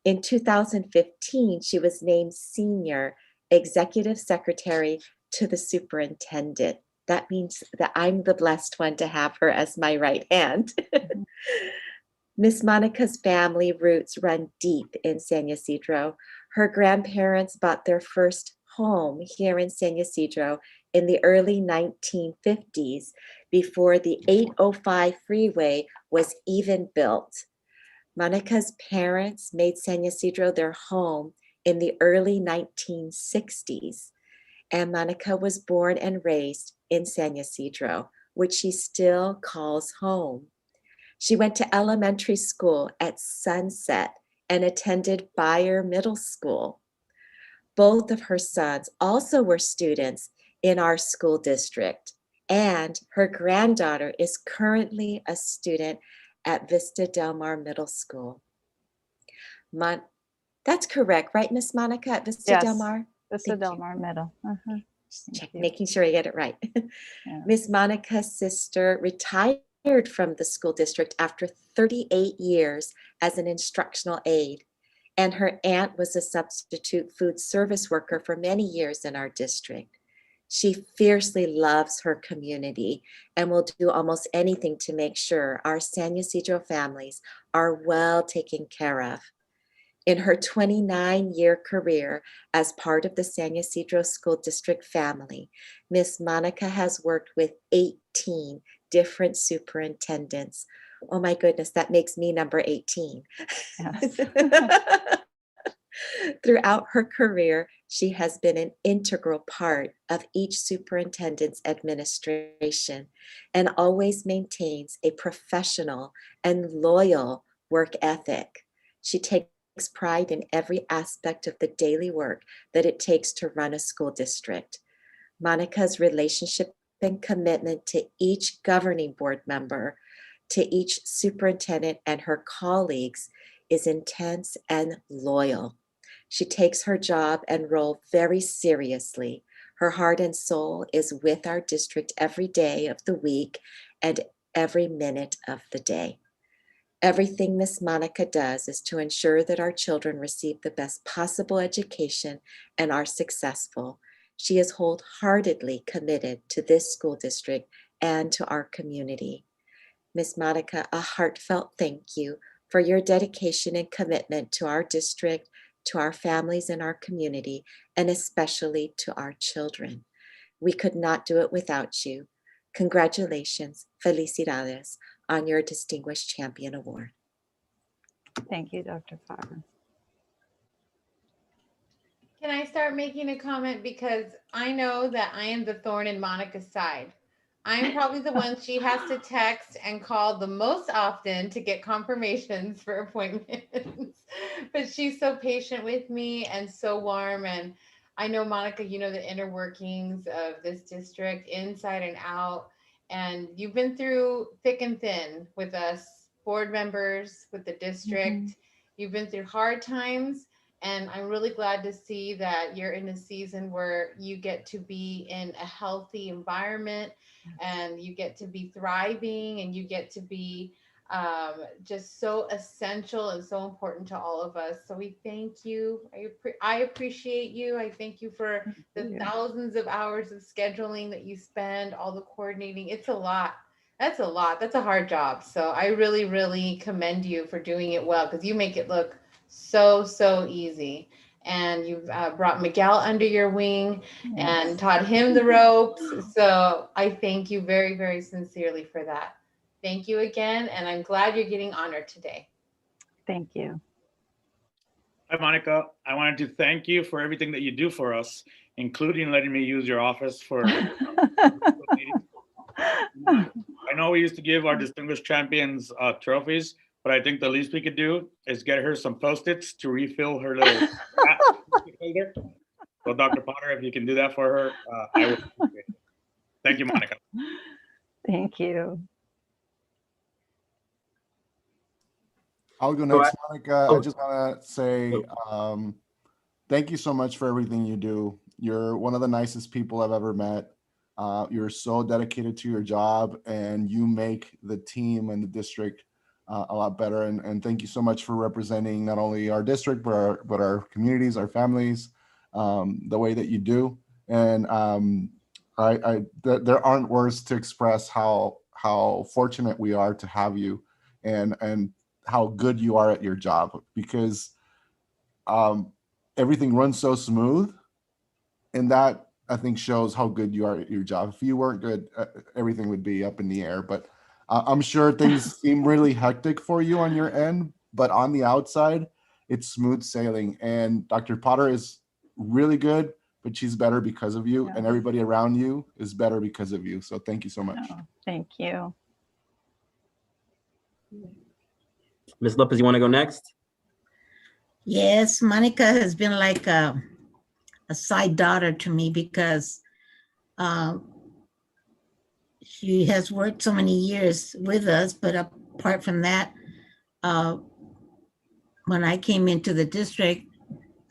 In 2015, she was named Senior Executive Secretary to the Superintendent. That means that I'm the blessed one to have her as my right hand. Miss Monica's family roots run deep in San Ysidro. Her grandparents bought their first home here in San Ysidro in the early 1950s, before the 805 freeway was even built. Monica's parents made San Ysidro their home in the early 1960s, and Monica was born and raised in San Ysidro, which she still calls home. She went to elementary school at Sunset and attended Bayer Middle School. Both of her sons also were students in our school district, and her granddaughter is currently a student at Vista Del Mar Middle School. That's correct, right, Miss Monica, at Vista Del Mar? Vista Del Mar Middle. Making sure I get it right. Yeah. Miss Monica's sister retired from the school district after 38 years as an instructional aide, and her aunt was a substitute food service worker for many years in our district. She fiercely loves her community and will do almost anything to make sure our San Ysidro families are well taken care of. In her 29-year career as part of the San Ysidro School District family, Miss Monica has worked with 18 different superintendents. Oh my goodness, that makes me number 18. Yes. Throughout her career, she has been an integral part of each superintendent's administration and always maintains a professional and loyal work ethic. She takes pride in every aspect of the daily work that it takes to run a school district. Monica's relationship and commitment to each governing board member, to each superintendent and her colleagues is intense and loyal. She takes her job and role very seriously. Her heart and soul is with our district every day of the week and every minute of the day. Everything Miss Monica does is to ensure that our children receive the best possible education and are successful. She is wholeheartedly committed to this school district and to our community. Miss Monica, a heartfelt thank you for your dedication and commitment to our district, to our families and our community, and especially to our children. We could not do it without you. Congratulations, felicidades, on your Distinguished Champion Award. Thank you, Dr. Potter. Can I start making a comment? Because I know that I am the thorn in Monica's side. I'm probably the one she has to text and call the most often to get confirmations for appointments. But she's so patient with me and so warm. And I know, Monica, you know the inner workings of this district inside and out. And you've been through thick and thin with us board members, with the district. You've been through hard times. And I'm really glad to see that you're in a season where you get to be in a healthy environment and you get to be thriving and you get to be just so essential and so important to all of us. So we thank you. I appreciate you. I thank you for the thousands of hours of scheduling that you spend, all the coordinating. It's a lot. That's a lot. That's a hard job. So I really, really commend you for doing it well, because you make it look so easy. And you've brought Miguel under your wing and taught him the ropes. So I thank you very, very sincerely for that. Thank you again. And I'm glad you're getting honored today. Thank you. Hi, Monica. I wanted to thank you for everything that you do for us, including letting me use your office for meetings. I know we used to give our distinguished champions trophies, but I think the least we could do is get her some Post-its to refill her little folder. So Dr. Potter, if you can do that for her, I would appreciate it. Thank you, Monica. Thank you. I'll go next, Monica. I just want to say thank you so much for everything you do. You're one of the nicest people I've ever met. You're so dedicated to your job, and you make the team and the district a lot better. And thank you so much for representing not only our district, but our communities, our families, the way that you do. And there aren't words to express how fortunate we are to have you, and how good you are at your job, because everything runs so smooth, and that, I think, shows how good you are at your job. If you weren't good, everything would be up in the air. But I'm sure things seem really hectic for you on your end, but on the outside, it's smooth sailing. And Dr. Potter is really good, but she's better because of you, and everybody around you is better because of you. So thank you so much. Oh, thank you. Ms. Lopez, you want to go next? Yes, Monica has been like a side daughter to me, because she has worked so many years with us. But apart from that, when I came into the district,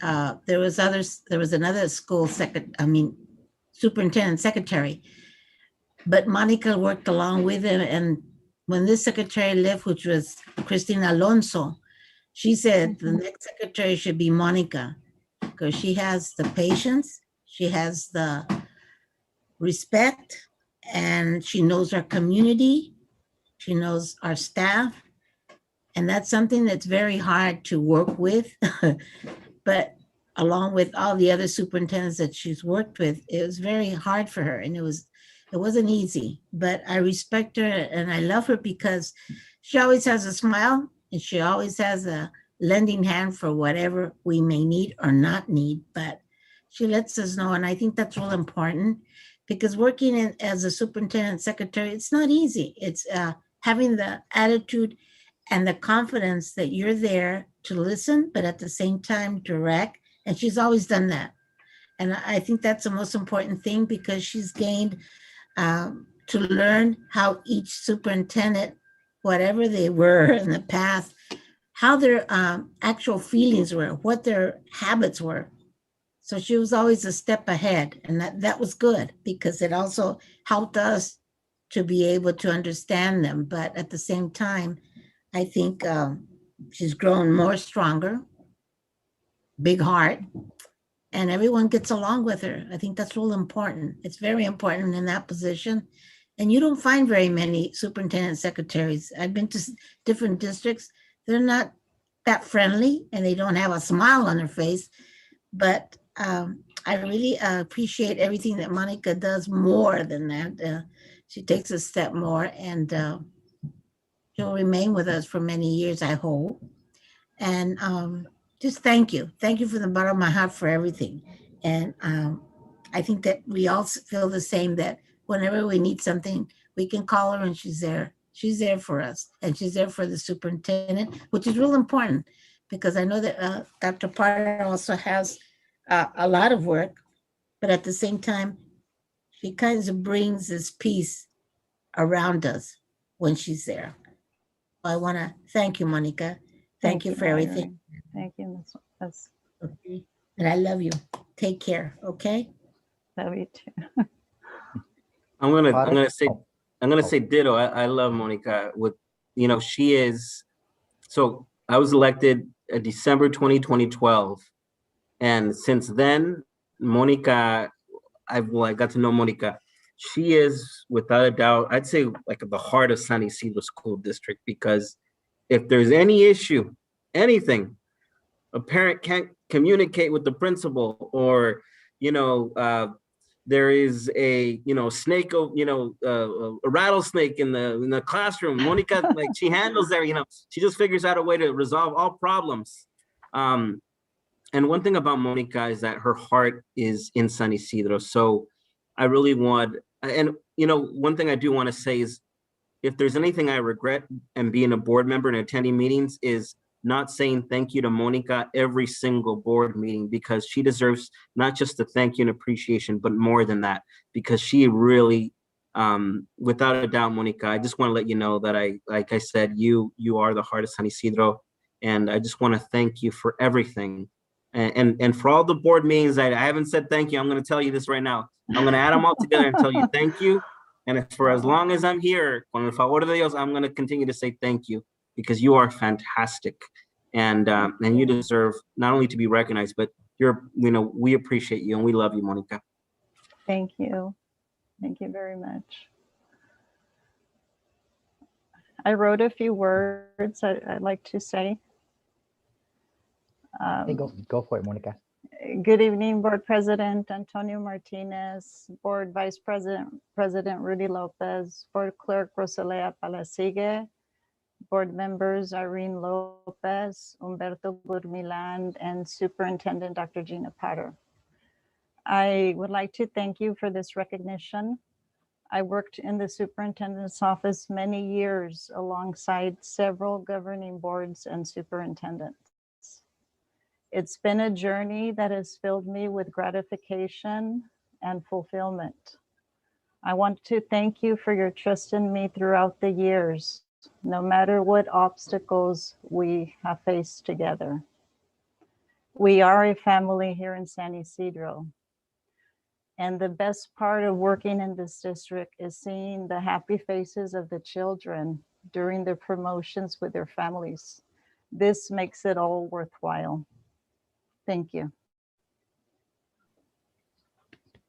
there was another school superintendent secretary, but Monica worked along with him. And when this secretary left, which was Christina Alonso, she said the next secretary should be Monica, because she has the patience, she has the respect, and she knows our community, she knows our staff. And that's something that's very hard to work with. But along with all the other superintendents that she's worked with, it was very hard for her, and it wasn't easy. But I respect her and I love her, because she always has a smile, and she always has a lending hand for whatever we may need or not need. But she lets us know, and I think that's real important, because working as a superintendent secretary, it's not easy. It's having the attitude and the confidence that you're there to listen, but at the same time direct. And she's always done that. And I think that's the most important thing, because she's gained to learn how each superintendent, whatever they were in the past, how their actual feelings were, what their habits were. So she was always a step ahead, and that was good, because it also helped us to be able to understand them. But at the same time, I think she's grown more stronger, big heart, and everyone gets along with her. I think that's real important. It's very important in that position. And you don't find very many superintendent secretaries. I've been to different districts. they're not that friendly and they don't have a smile on their face. But I really appreciate everything that Monica does more than that. She takes a step more, and she'll remain with us for many years, I hope. And just thank you. Thank you from the bottom of my heart for everything. And I think that we all feel the same, that whenever we need something, we can call her and she's there. She's there for us, and she's there for the superintendent, which is real important, because I know that Dr. Potter also has a lot of work, but at the same time, she kind of brings this peace around us when she's there. I want to thank you, Monica. Thank you for everything. Thank you, Ms. Okay. And I love you. Take care. Okay. Love you too. I'm gonna say ditto. I love Monica. With she is. So I was elected December 2012, and since then, Monica, I got to know Monica. She is without a doubt, I'd say, like the heart of San Isidro School District, because if there's any issue, anything, a parent can't communicate with the principal, or there is a snake, a rattlesnake in the classroom. Monica, like, she handles there. She just figures out a way to resolve all problems. And one thing about Monica is that her heart is in San Isidro. So I really want, and one thing I do want to say is, if there's anything I regret and being a board member and attending meetings, is not saying thank you to Monica every single board meeting, because she deserves not just the thank you and appreciation, but more than that, because she really, without a doubt, Monica, I just want to let you know that like I said, you are the heart of San Isidro, and I just want to thank you for everything. And for all the board meetings, I haven't said thank you. I'm going to tell you this right now. I'm going to add them all together and tell you thank you. And for as long as I'm here, con el favor de Dios, I'm going to continue to say thank you, because you are fantastic, and you deserve not only to be recognized, but we appreciate you and we love you, Monica. Thank you. Thank you very much. I wrote a few words I'd like to say. Hey, go for it, Monica. Good evening, Board President Antonio Martinez, Board Vice President Rudy Lopez, Board Clerk Rosalea Palacigue, Board Members Irene Lopez, Humberto Gurmilan, and Superintendent Dr. Gina Potter. I would like to thank you for this recognition. I worked in the superintendent's office many years alongside several governing boards and superintendents. It's been a journey that has filled me with gratification and fulfillment. I want to thank you for your trust in me throughout the years, no matter what obstacles we have faced together. We are a family here in San Isidro. And the best part of working in this district is seeing the happy faces of the children during their promotions with their families. This makes it all worthwhile. Thank you.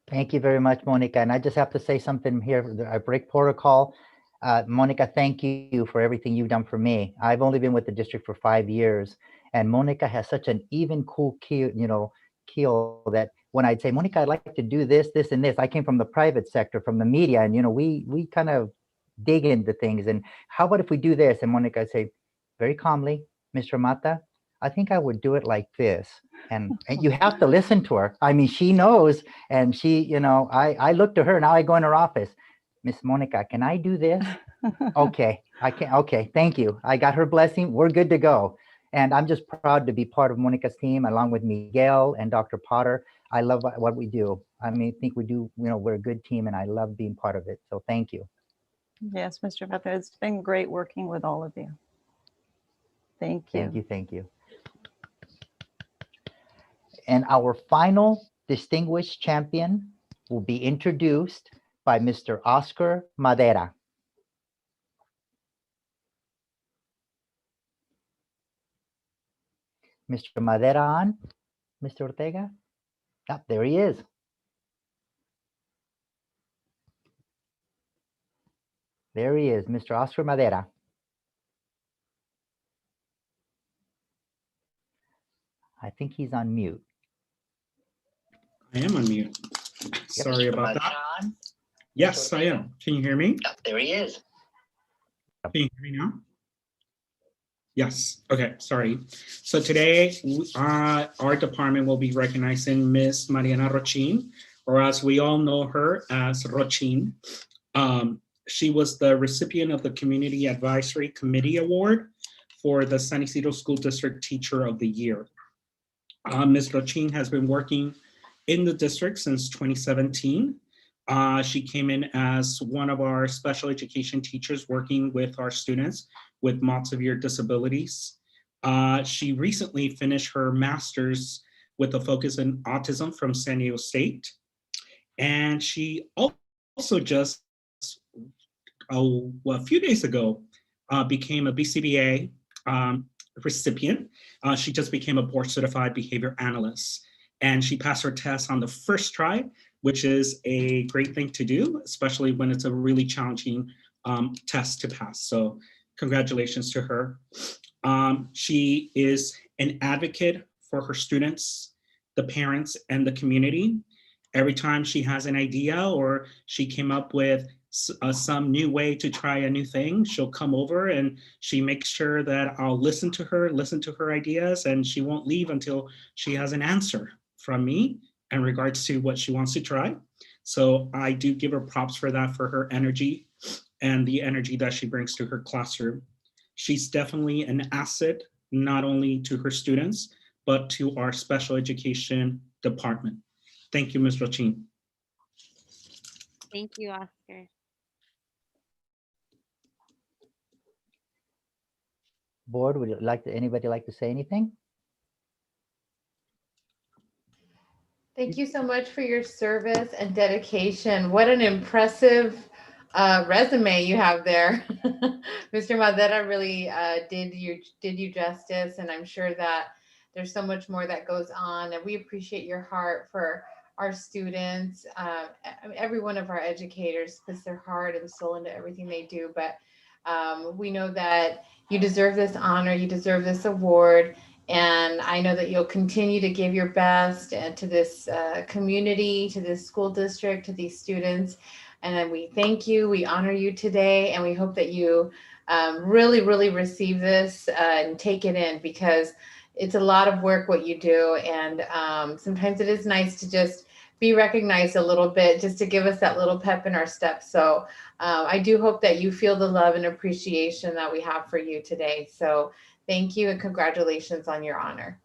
Thank you very much, Monica. And I just have to say something here. I break protocol. Monica, thank you for everything you've done for me. I've only been with the district for 5 years, and Monica has such an even cool keel that when I'd say, Monica, I'd like to do this, this, and this. I came from the private sector, from the media, and we kind of dig into things. And how about if we do this? And Monica would say, very calmly, Mr. Mata, I think I would do it like this. And you have to listen to her. I mean, she knows, and she, I look to her, now I go in her office. Miss Monica, can I do this? Okay, I can. Okay, thank you. I got her blessing. We're good to go. And I'm just proud to be part of Monica's team, along with Miguel and Dr. Potter. I love what we do. I mean, I think we do, we're a good team, and I love being part of it. So thank you. Yes, Mr. Butler, it's been great working with all of you. Thank you. Thank you, thank you. And our final distinguished champion will be introduced by Mr. Oscar Madera. Mr. Madera on? Mr. Ortega? Ah, there he is. There he is, Mr. Oscar Madera. I think he's on mute. I am on mute. Sorry about that. Yes, I am. Can you hear me? There he is. Can you hear me now? Yes. Okay. Sorry. So today, our department will be recognizing Miss Mariana Rochin, or as we all know her as Rochin. She was the recipient of the Community Advisory Committee Award for the San Isidro School District Teacher of the Year. Ms. Rochin has been working in the district since 2017. She came in as one of our special education teachers working with our students with mild severe disabilities. She recently finished her master's with a focus in autism from San Diego State. And she also just, a few days ago, became a BCBA recipient. She just became a board certified behavior analyst. And she passed her test on the first try, which is a great thing to do, especially when it's a really challenging test to pass. So congratulations to her. She is an advocate for her students, the parents, and the community. Every time she has an idea or she came up with some new way to try a new thing, she'll come over and she makes sure that I'll listen to her ideas, and she won't leave until she has an answer from me in regards to what she wants to try. So I do give her props for that, for her energy and the energy that she brings to her classroom. She's definitely an asset, not only to her students, but to our special education department. Thank you, Ms. Rochin. Thank you, Oscar. Board, would you like to, anybody like to say anything? Thank you so much for your service and dedication. What an impressive resume you have there. Mr. Madera really did you justice, and I'm sure that there's so much more that goes on, and we appreciate your heart for our students. Every one of our educators puts their heart and soul into everything they do, but we know that you deserve this honor, you deserve this award, and I know that you'll continue to give your best and to this community, to this school district, to these students. And then we thank you, we honor you today, and we hope that you really receive this and take it in, because it's a lot of work what you do. And sometimes it is nice to just be recognized a little bit, just to give us that little pep in our step. So I do hope that you feel the love and appreciation that we have for you today. So thank you and congratulations on your honor.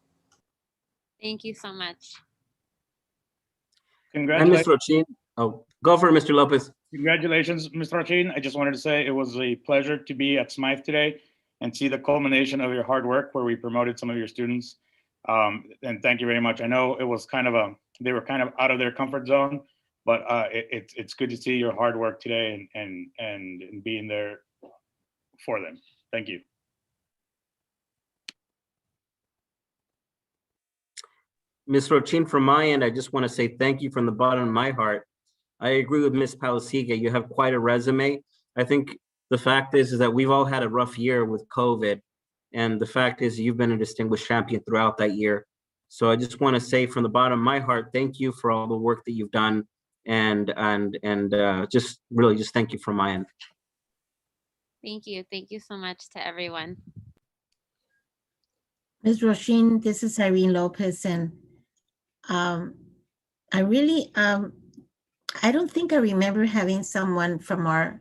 Thank you so much. And Ms. Rochin, oh, go for it, Mr. Lopez. Congratulations, Ms. Rochin. I just wanted to say it was a pleasure to be at Smythe today and see the culmination of your hard work where we promoted some of your students. And thank you very much. I know it was kind of they were kind of out of their comfort zone, but it's good to see your hard work today and being there for them. Thank you. Ms. Rochin, from my end, I just want to say thank you from the bottom of my heart. I agree with Ms. Palasiga. You have quite a resume. I think the fact is that we've all had a rough year with COVID. And the fact is you've been a distinguished champion throughout that year. So I just want to say from the bottom of my heart, thank you for all the work that you've done. And just really just thank you from my end. Thank you. Thank you so much to everyone. Ms. Rochin, this is Irene Lopez, and I really, I don't think I remember having someone from our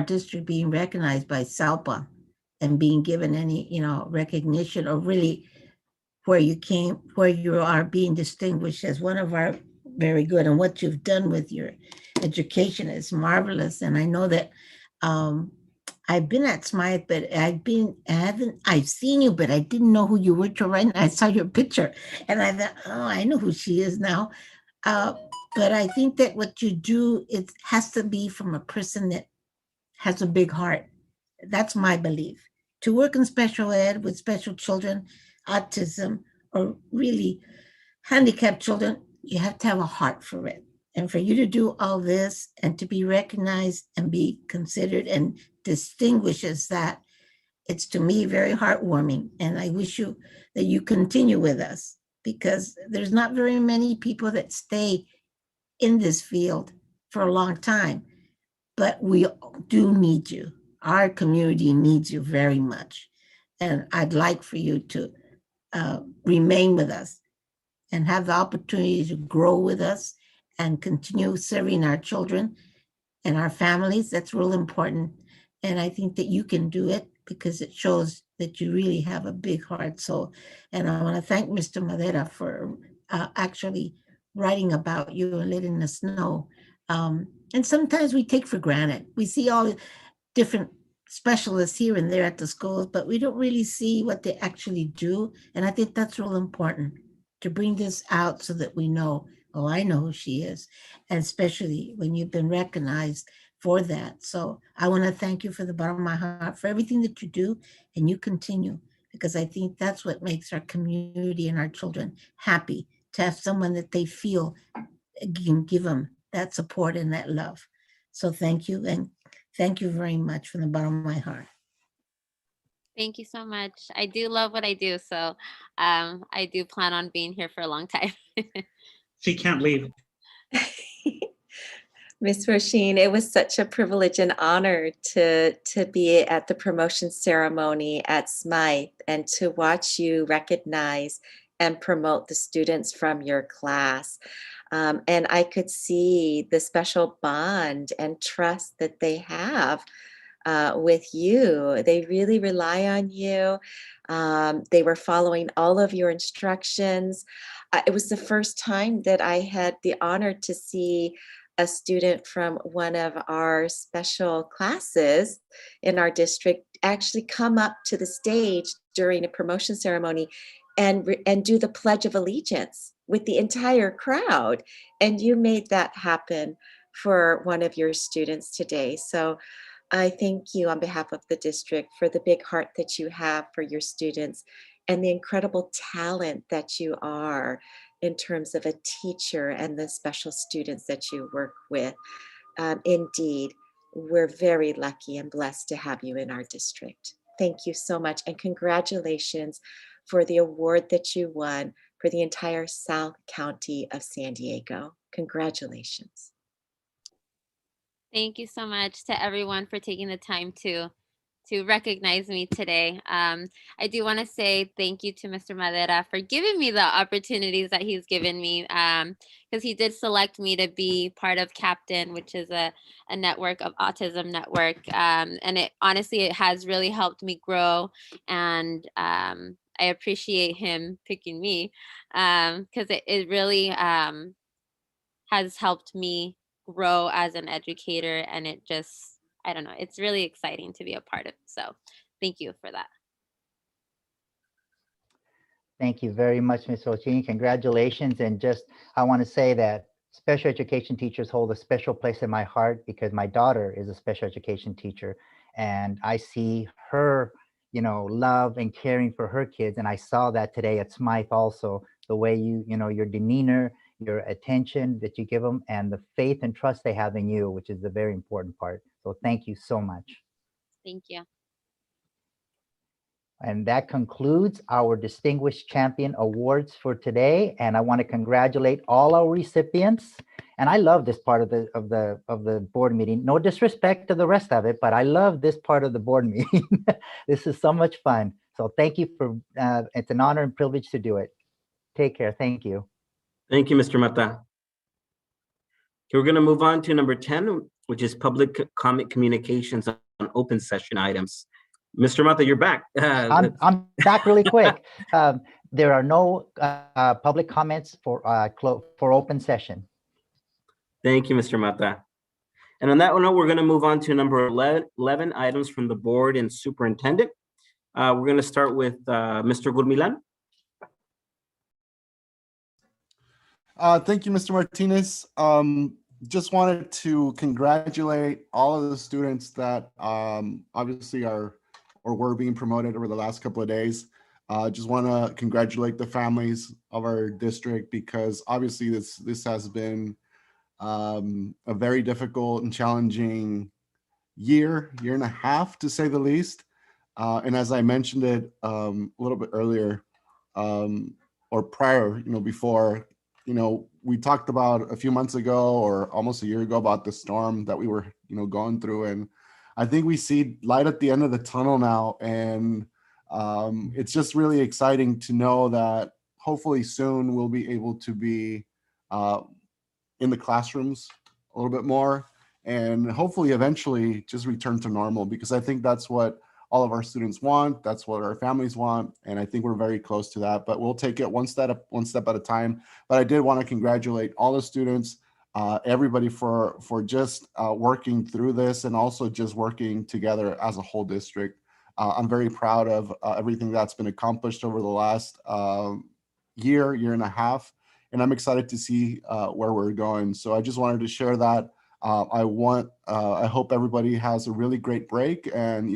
district being recognized by SALPA and being given any, recognition, or really where you are being distinguished as one of our very good. And what you've done with your education is marvelous. And I know that I've been at Smythe, but I've seen you, but I didn't know who you were till right now. I saw your picture and I thought, oh, I know who she is now. But I think that what you do, it has to be from a person that has a big heart. That's my belief. To work in special ed with special children, autism, or really handicapped children, you have to have a heart for it. And for you to do all this and to be recognized and be considered and distinguished as that, it's to me very heartwarming. And I wish you that you continue with us, because there's not very many people that stay in this field for a long time, but we do need you. Our community needs you very much. And I'd like for you to remain with us and have the opportunity to grow with us and continue serving our children and our families. That's real important. And I think that you can do it because it shows that you really have a big heart. So, and I want to thank Mr. Madera for actually writing about you and letting us know. And sometimes we take for granted. We see all different specialists here and there at the schools, but we don't really see what they actually do. And I think that's real important to bring this out so that we know, oh, I know who she is, and especially when you've been recognized for that. So I want to thank you for the bottom of my heart for everything that you do, and you continue, because I think that's what makes our community and our children happy, to have someone that they feel can give them that support and that love. So thank you, and thank you very much from the bottom of my heart. Thank you so much. I do love what I do, so I do plan on being here for a long time. She can't leave. Ms. Roisin, it was such a privilege and honor to be at the promotion ceremony at Smythe and to watch you recognize and promote the students from your class. And I could see the special bond and trust that they have with you. They really rely on you. They were following all of your instructions. It was the first time that I had the honor to see a student from one of our special classes in our district actually come up to the stage during a promotion ceremony and do the Pledge of Allegiance with the entire crowd. And you made that happen for one of your students today. So I thank you on behalf of the district for the big heart that you have for your students and the incredible talent that you are in terms of a teacher and the special students that you work with. Indeed, we're very lucky and blessed to have you in our district. Thank you so much, and congratulations for the award that you won for the entire South County of San Diego. Congratulations. Thank you so much to everyone for taking the time to recognize me today. I do want to say thank you to Mr. Madera for giving me the opportunities that he's given me, because he did select me to be part of Captain, which is a network of autism network. And it honestly, it has really helped me grow, and I appreciate him picking me, because it really has helped me grow as an educator, and it just, I don't know, it's really exciting to be a part of. So thank you for that. Thank you very much, Ms. Roisin. Congratulations. And just, I want to say that special education teachers hold a special place in my heart, because my daughter is a special education teacher, and I see her, love and caring for her kids. And I saw that today at Smythe also, the way your demeanor, your attention that you give them, and the faith and trust they have in you, which is the very important part. So thank you so much. Thank you. And that concludes our Distinguished Champion Awards for today. And I want to congratulate all our recipients. And I love this part of the board meeting. No disrespect to the rest of it, but I love this part of the board meeting. This is so much fun. So thank you for, it's an honor and privilege to do it. Take care. Thank you. Thank you, Mr. Mata. Okay, we're going to move on to number 10, which is public comment communications on open session items. Mr. Mata, you're back. I'm back really quick. There are no public comments for open session. Thank you, Mr. Mata. And on that note, we're going to move on to number 11 items from the board and superintendent. We're going to start with Mr. Gurmilan. Thank you, Mr. Martinez. Just wanted to congratulate all of the students that obviously are or were being promoted over the last couple of days. Just want to congratulate the families of our district, because obviously this has been a very difficult and challenging year and a half, to say the least. And as I mentioned it a little bit earlier, or prior, before, we talked about a few months ago or almost a year ago about the storm that we were, going through. And I think we see light at the end of the tunnel now. And it's just really exciting to know that hopefully soon we'll be able to be in the classrooms a little bit more, and hopefully eventually just return to normal, because I think that's what all of our students want. That's what our families want. And I think we're very close to that, but we'll take it one step at a time. But I did want to congratulate all the students, everybody for just working through this, and also just working together as a whole district. I'm very proud of everything that's been accomplished over the last year and a half. And I'm excited to see where we're going. So I just wanted to share that. I hope everybody has a really great break, and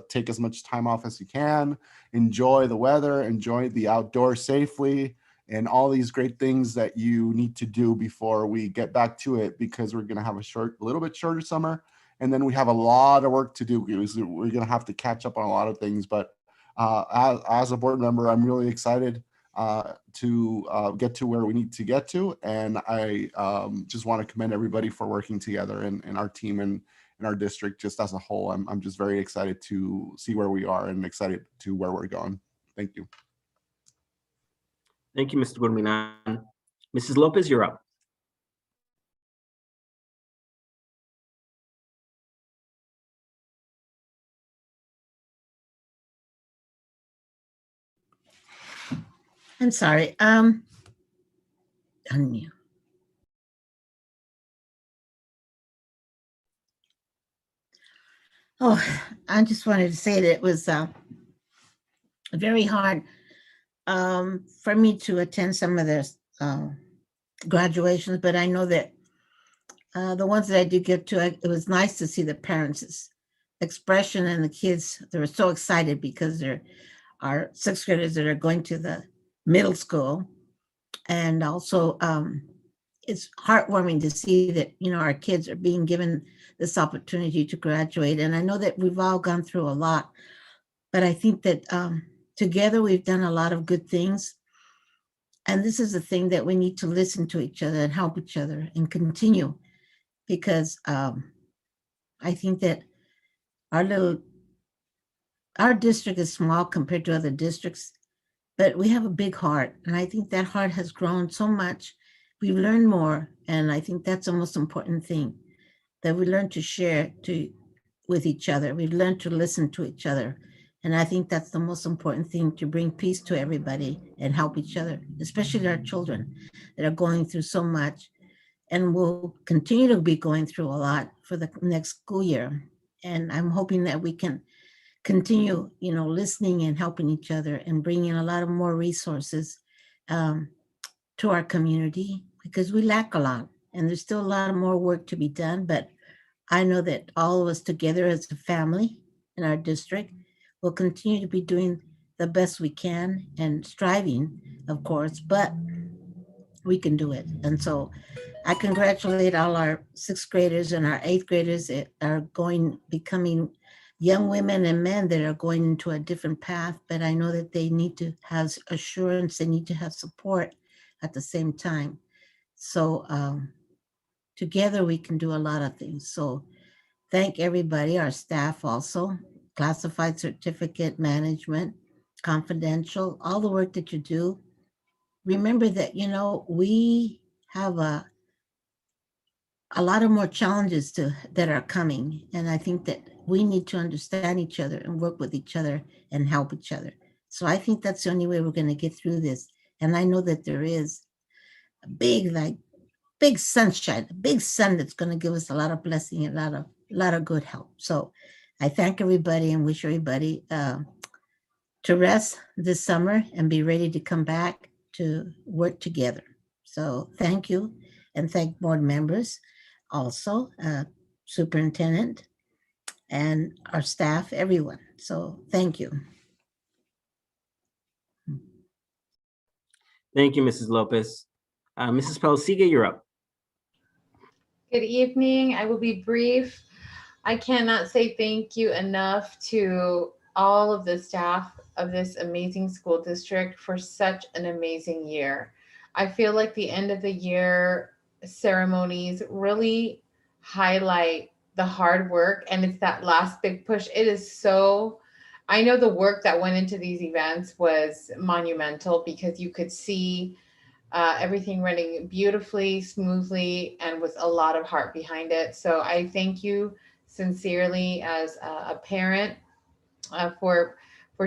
take as much time off as you can. Enjoy the weather, enjoy the outdoors safely, and all these great things that you need to do before we get back to it, because we're going to have a little bit shorter summer, and then we have a lot of work to do, because we're going to have to catch up on a lot of things. But as a board member, I'm really excited to get to where we need to get to. And I just want to commend everybody for working together, and our team and our district just as a whole. I'm just very excited to see where we are and excited to where we're going. Thank you. Thank you, Mr. Gurminan. Mrs. Lopez, you're up. I'm sorry. Unmute. Oh, I just wanted to say that it was very hard for me to attend some of the graduations, but I know that the ones that I did get to, it was nice to see the parents' expression, and the kids, they were so excited because they're our sixth graders that are going to the middle school. And also it's heartwarming to see that, our kids are being given this opportunity to graduate. And I know that we've all gone through a lot, but I think that together we've done a lot of good things. And this is the thing, that we need to listen to each other and help each other and continue, because I think that our district is small compared to other districts, but we have a big heart. And I think that heart has grown so much. We've learned more. And I think that's the most important thing, that we learn to share with each other. We've learned to listen to each other. And I think that's the most important thing, to bring peace to everybody and help each other, especially our children that are going through so much and will continue to be going through a lot for the next school year. And I'm hoping that we can continue, listening and helping each other, and bringing a lot of more resources to our community, because we lack a lot and there's still a lot of more work to be done. But I know that all of us together as a family in our district will continue to be doing the best we can, and striving, of course, but we can do it. And so I congratulate all our sixth graders and our eighth graders that are becoming young women and men that are going into a different path. But I know that they need to have assurance, they need to have support at the same time. So together we can do a lot of things. So thank everybody, our staff also, classified certificate management, confidential, all the work that you do. Remember that, we have a lot of more challenges that are coming. And I think that we need to understand each other and work with each other and help each other. So I think that's the only way we're going to get through this. And I know that there is a big sunshine, a big sun that's going to give us a lot of blessing and a lot of good help. So I thank everybody and wish everybody to rest this summer and be ready to come back to work together. So thank you, and thank board members, also superintendent and our staff, everyone. So thank you. Thank you, Mrs. Lopez. Mrs. Pelosiga, you're up. Good evening. I will be brief. I cannot say thank you enough to all of the staff of this amazing school district for such an amazing year. I feel like the end of the year ceremonies really highlight the hard work, and it's that last big push. It is so, I know the work that went into these events was monumental because you could see everything running beautifully, smoothly, and with a lot of heart behind it. So I thank you sincerely as a parent for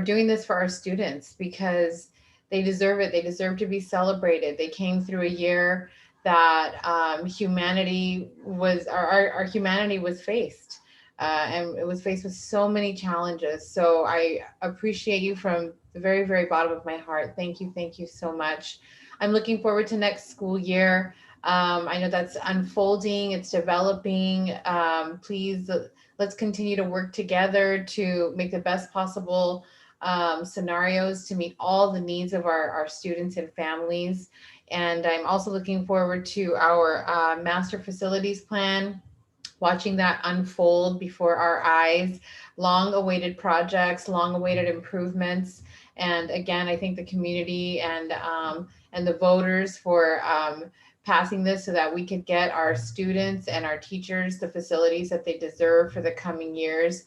doing this for our students because they deserve it. They deserve to be celebrated. They came through a year that humanity was our humanity was faced. And it was faced with so many challenges. So I appreciate you from the very, very bottom of my heart. Thank you so much. I'm looking forward to next school year. I know that's unfolding, it's developing. Please let's continue to work together to make the best possible scenarios to meet all the needs of our students and families. And I'm also looking forward to our master facilities plan, watching that unfold before our eyes, long awaited projects, long awaited improvements. And again, I thank the community and the voters for passing this so that we could get our students and our teachers the facilities that they deserve for the coming years.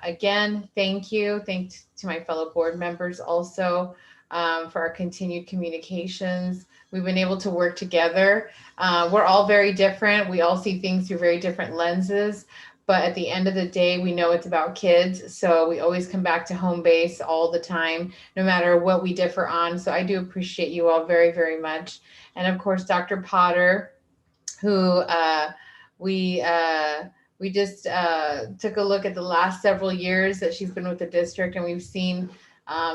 Again, thank you. Thanks to my fellow board members also for our continued communications. We've been able to work together. We're all very different. We all see things through very different lenses. But at the end of the day, we know it's about kids. So we always come back to home base all the time, no matter what we differ on. So I do appreciate you all very, very much. And of course, Dr. Potter, who we just took a look at the last several years that she's been with the district, and we've seen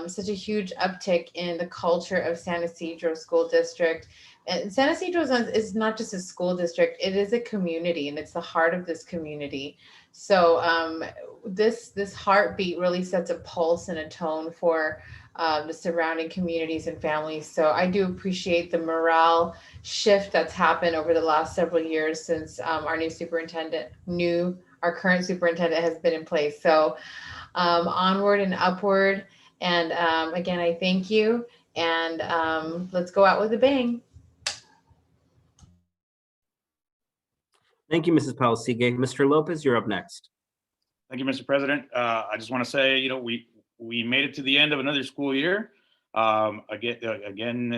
such a huge uptick in the culture of San Ysidro School District. And San Ysidro is not just a school district, it is a community, and it's the heart of this community. So this heartbeat really sets a pulse and a tone for the surrounding communities and families. So I do appreciate the morale shift that's happened over the last several years since our current superintendent has been in place. So onward and upward. And again, I thank you. And let's go out with a bang. Thank you, Mrs. Palasigue. Mr. Lopez, you're up next. Thank you, Mr. President. I just want to say, we made it to the end of another school year. Again,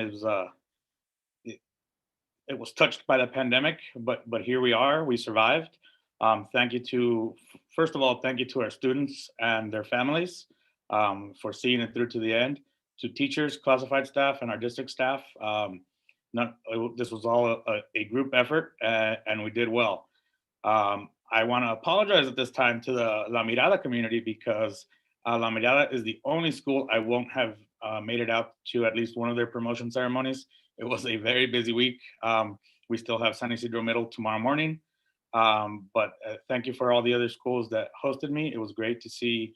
it was touched by the pandemic, but here we are. We survived. First of all, thank you to our students and their families for seeing it through to the end. To teachers, classified staff, and our district staff. This was all a group effort, and we did well. I want to apologize at this time to the La Mirada community because La Mirada is the only school I won't have made it out to at least one of their promotion ceremonies. It was a very busy week. We still have San Ysidro Middle tomorrow morning. But thank you for all the other schools that hosted me. It was great to see,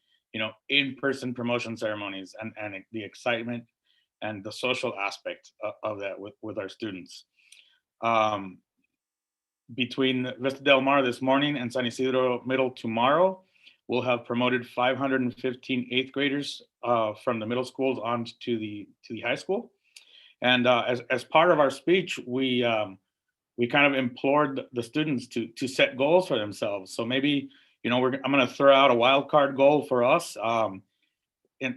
in-person promotion ceremonies and the excitement and the social aspect of that with our students. Between Vista Del Mar this morning and San Ysidro Middle tomorrow, we'll have promoted 515 eighth graders from the middle schools on to the high school. And as part of our speech, we kind of implored the students to set goals for themselves. So maybe, I'm going to throw out a wild card goal for us.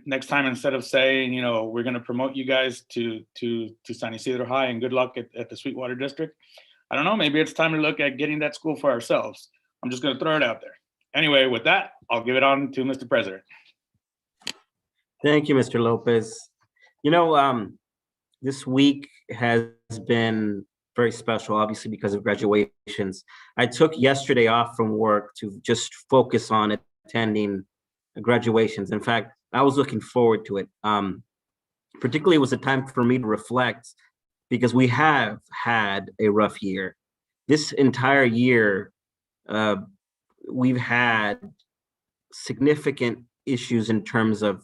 Next time, instead of saying, we're going to promote you guys to San Ysidro High and good luck at the Sweetwater District, I don't know, maybe it's time to look at getting that school for ourselves. I'm just going to throw it out there. Anyway, with that, I'll give it on to Mr. President. Thank you, Mr. Lopez. This week has been very special, obviously, because of graduations. I took yesterday off from work to just focus on attending graduations. In fact, I was looking forward to it. Particularly, it was a time for me to reflect because we have had a rough year. This entire year, we've had significant issues in terms of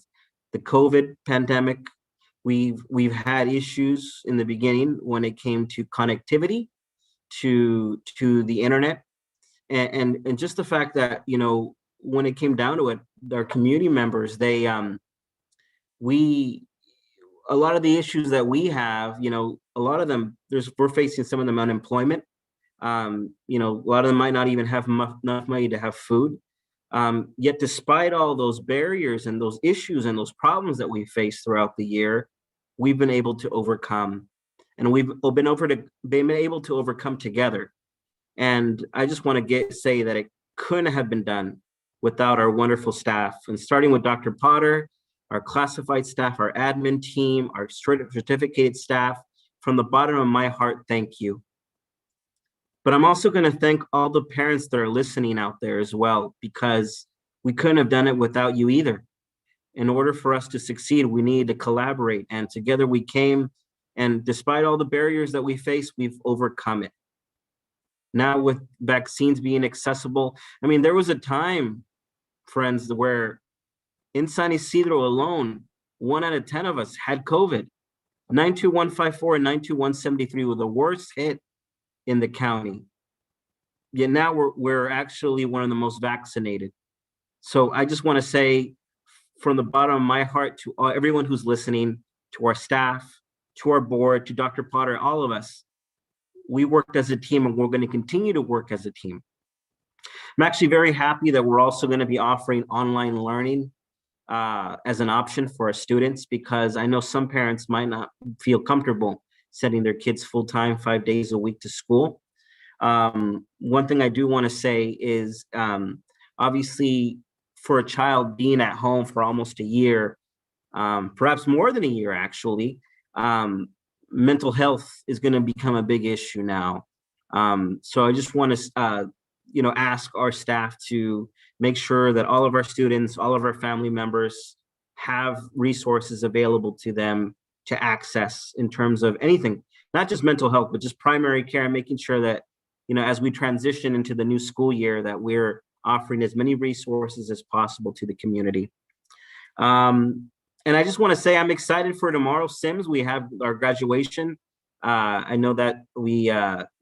the COVID pandemic. We've had issues in the beginning when it came to connectivity to the internet, and just the fact that when it came down to it, our community members, they, a lot of the issues that we have, a lot of them, we're facing some of them unemployment. A lot of them might not even have enough money to have food. Yet despite all those barriers and those issues and those problems that we face throughout the year, we've been able to overcome, and we've been able to overcome together. And I just want to say that it couldn't have been done without our wonderful staff, and starting with Dr. Potter, our classified staff, our admin team, our certificated staff. From the bottom of my heart, thank you. But I'm also going to thank all the parents that are listening out there as well, because we couldn't have done it without you either. In order for us to succeed, we need to collaborate, and together we came, and despite all the barriers that we face, we've overcome it. Now with vaccines being accessible, I mean, there was a time, friends, where in San Isidro alone, 1 out of 10 of us had COVID. 92154 and 92173 were the worst hit in the county. Yet now we're actually one of the most vaccinated. So I just want to say from the bottom of my heart to everyone who's listening, to our staff, to our board, to Dr. Potter, all of us, we worked as a team, and we're going to continue to work as a team. I'm actually very happy that we're also going to be offering online learning as an option for our students, because I know some parents might not feel comfortable sending their kids full-time 5 days a week to school. One thing I do want to say is obviously for a child being at home for almost a year, perhaps more than a year actually, mental health is going to become a big issue now. So I just want to ask our staff to make sure that all of our students, all of our family members have resources available to them to access in terms of anything, not just mental health, but just primary care, and making sure that, as we transition into the new school year, that we're offering as many resources as possible to the community. And I just want to say I'm excited for tomorrow. Sims, we have our graduation. I know that we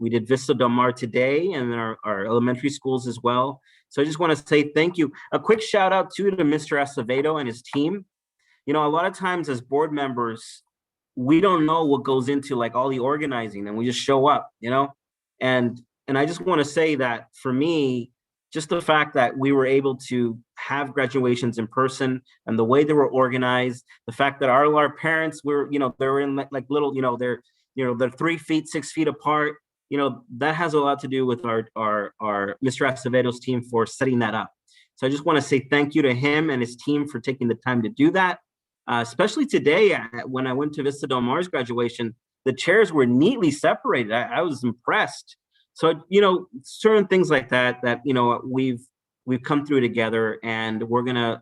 did Vista Del Mar today, and our elementary schools as well. So I just want to say thank you. A quick shout out to Mr. Acevedo and his team. A lot of times as board members, we don't know what goes into like all the organizing, and we just show up, and I just want to say that for me, just the fact that we were able to have graduations in person and the way they were organized, the fact that our parents were, they're in like little, they're 3 feet, 6 feet apart, that has a lot to do with our Mr. Acevedo's team for setting that up. So I just want to say thank you to him and his team for taking the time to do that. Especially today, when I went to Vista Del Mar's graduation, the chairs were neatly separated. I was impressed. So, certain things like that, we've come through together, and we're going to,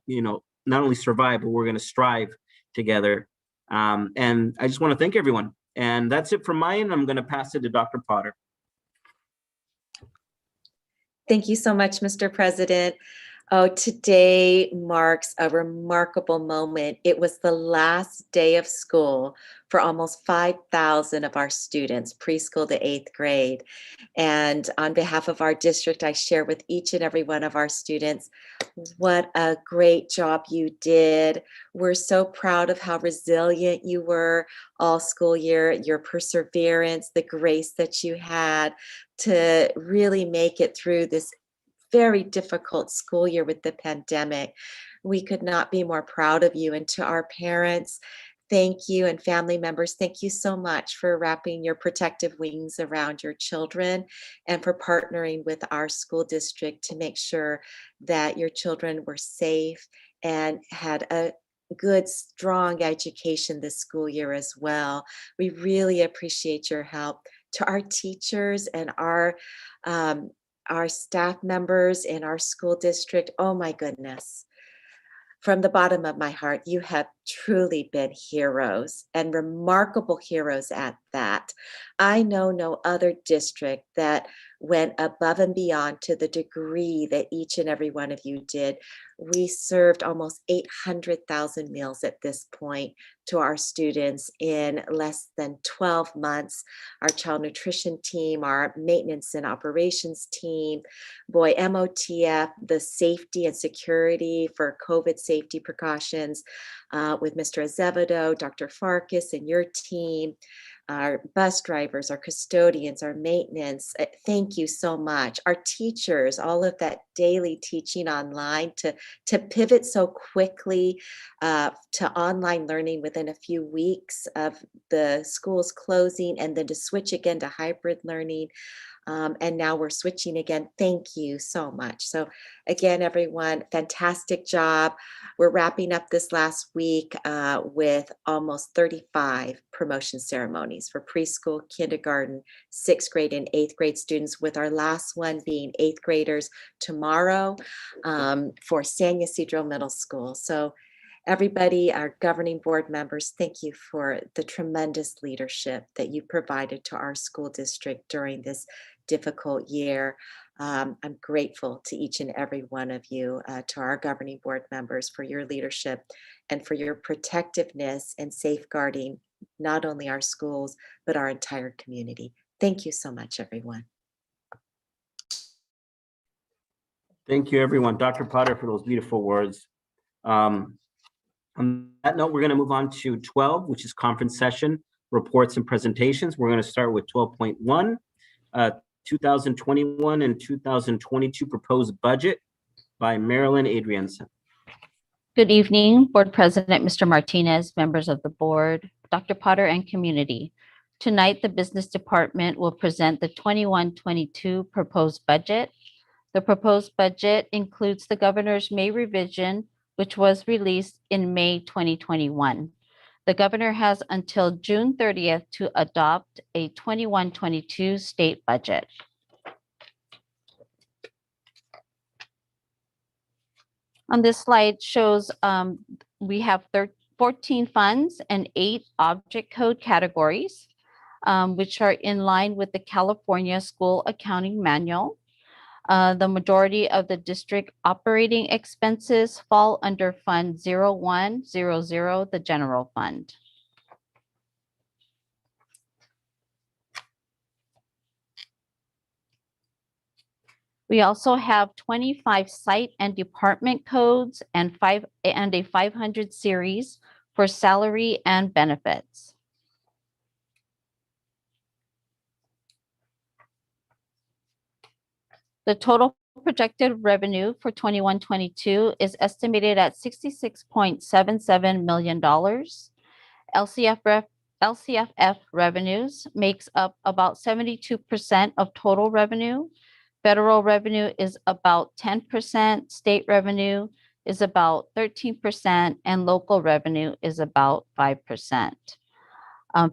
not only survive, but we're going to strive together. And I just want to thank everyone. And that's it from my end. I'm going to pass it to Dr. Potter. Thank you so much, Mr. President. Oh, today marks a remarkable moment. It was the last day of school for almost 5,000 of our students, preschool to 8th grade. And on behalf of our district, I share with each and every one of our students what a great job you did. We're so proud of how resilient you were all school year, your perseverance, the grace that you had to really make it through this very difficult school year with the pandemic. We could not be more proud of you. And to our parents, thank you, and family members, thank you so much for wrapping your protective wings around your children and for partnering with our school district to make sure that your children were safe and had a good, strong education this school year as well. We really appreciate your help. To our teachers and our staff members in our school district, oh my goodness. From the bottom of my heart, you have truly been heroes, and remarkable heroes at that. I know no other district that went above and beyond to the degree that each and every one of you did. We served almost 800,000 meals at this point to our students in less than 12 months. Our child nutrition team, our maintenance and operations team, boy, MOTF, the safety and security for COVID safety precautions with Mr. Azevedo, Dr. Farkas, and your team, our bus drivers, our custodians, our maintenance. Thank you so much. Our teachers, all of that daily teaching online to pivot so quickly to online learning within a few weeks of the schools closing, and then to switch again to hybrid learning. And now we're switching again. Thank you so much. So again, everyone, fantastic job. We're wrapping up this last week with almost 35 promotion ceremonies for preschool, kindergarten, 6th grade, and 8th grade students, with our last one being 8th graders tomorrow for San Ysidro Middle School. So everybody, our governing board members, thank you for the tremendous leadership that you provided to our school district during this difficult year. I'm grateful to each and every one of you, to our governing board members, for your leadership and for your protectiveness and safeguarding not only our schools, but our entire community. Thank you so much, everyone. Thank you, everyone. Dr. Potter, for those beautiful words. On that note, we're going to move on to 12, which is conference session reports and presentations. We're going to start with 12.1, 2021 and 2022 proposed budget by Marilyn Adrianson. Good evening, Board President, Mr. Martinez, members of the board, Dr. Potter, and community. Tonight, the Business Department will present the 21-22 proposed budget. The proposed budget includes the governor's May revision, which was released in May 2021. The governor has until June 30th to adopt a 21-22 state budget. On this slide shows we have 14 funds and 8 object code categories, which are in line with the California School Accounting Manual. The majority of the district operating expenses fall under Fund 0100, the general fund. We also have 25 site and department codes and a 500 series for salary and benefits. The total projected revenue for 21-22 is estimated at $66.77 million. LCFF revenues makes up about 72% of total revenue. Federal revenue is about 10%, state revenue is about 13%, and local revenue is about 5%.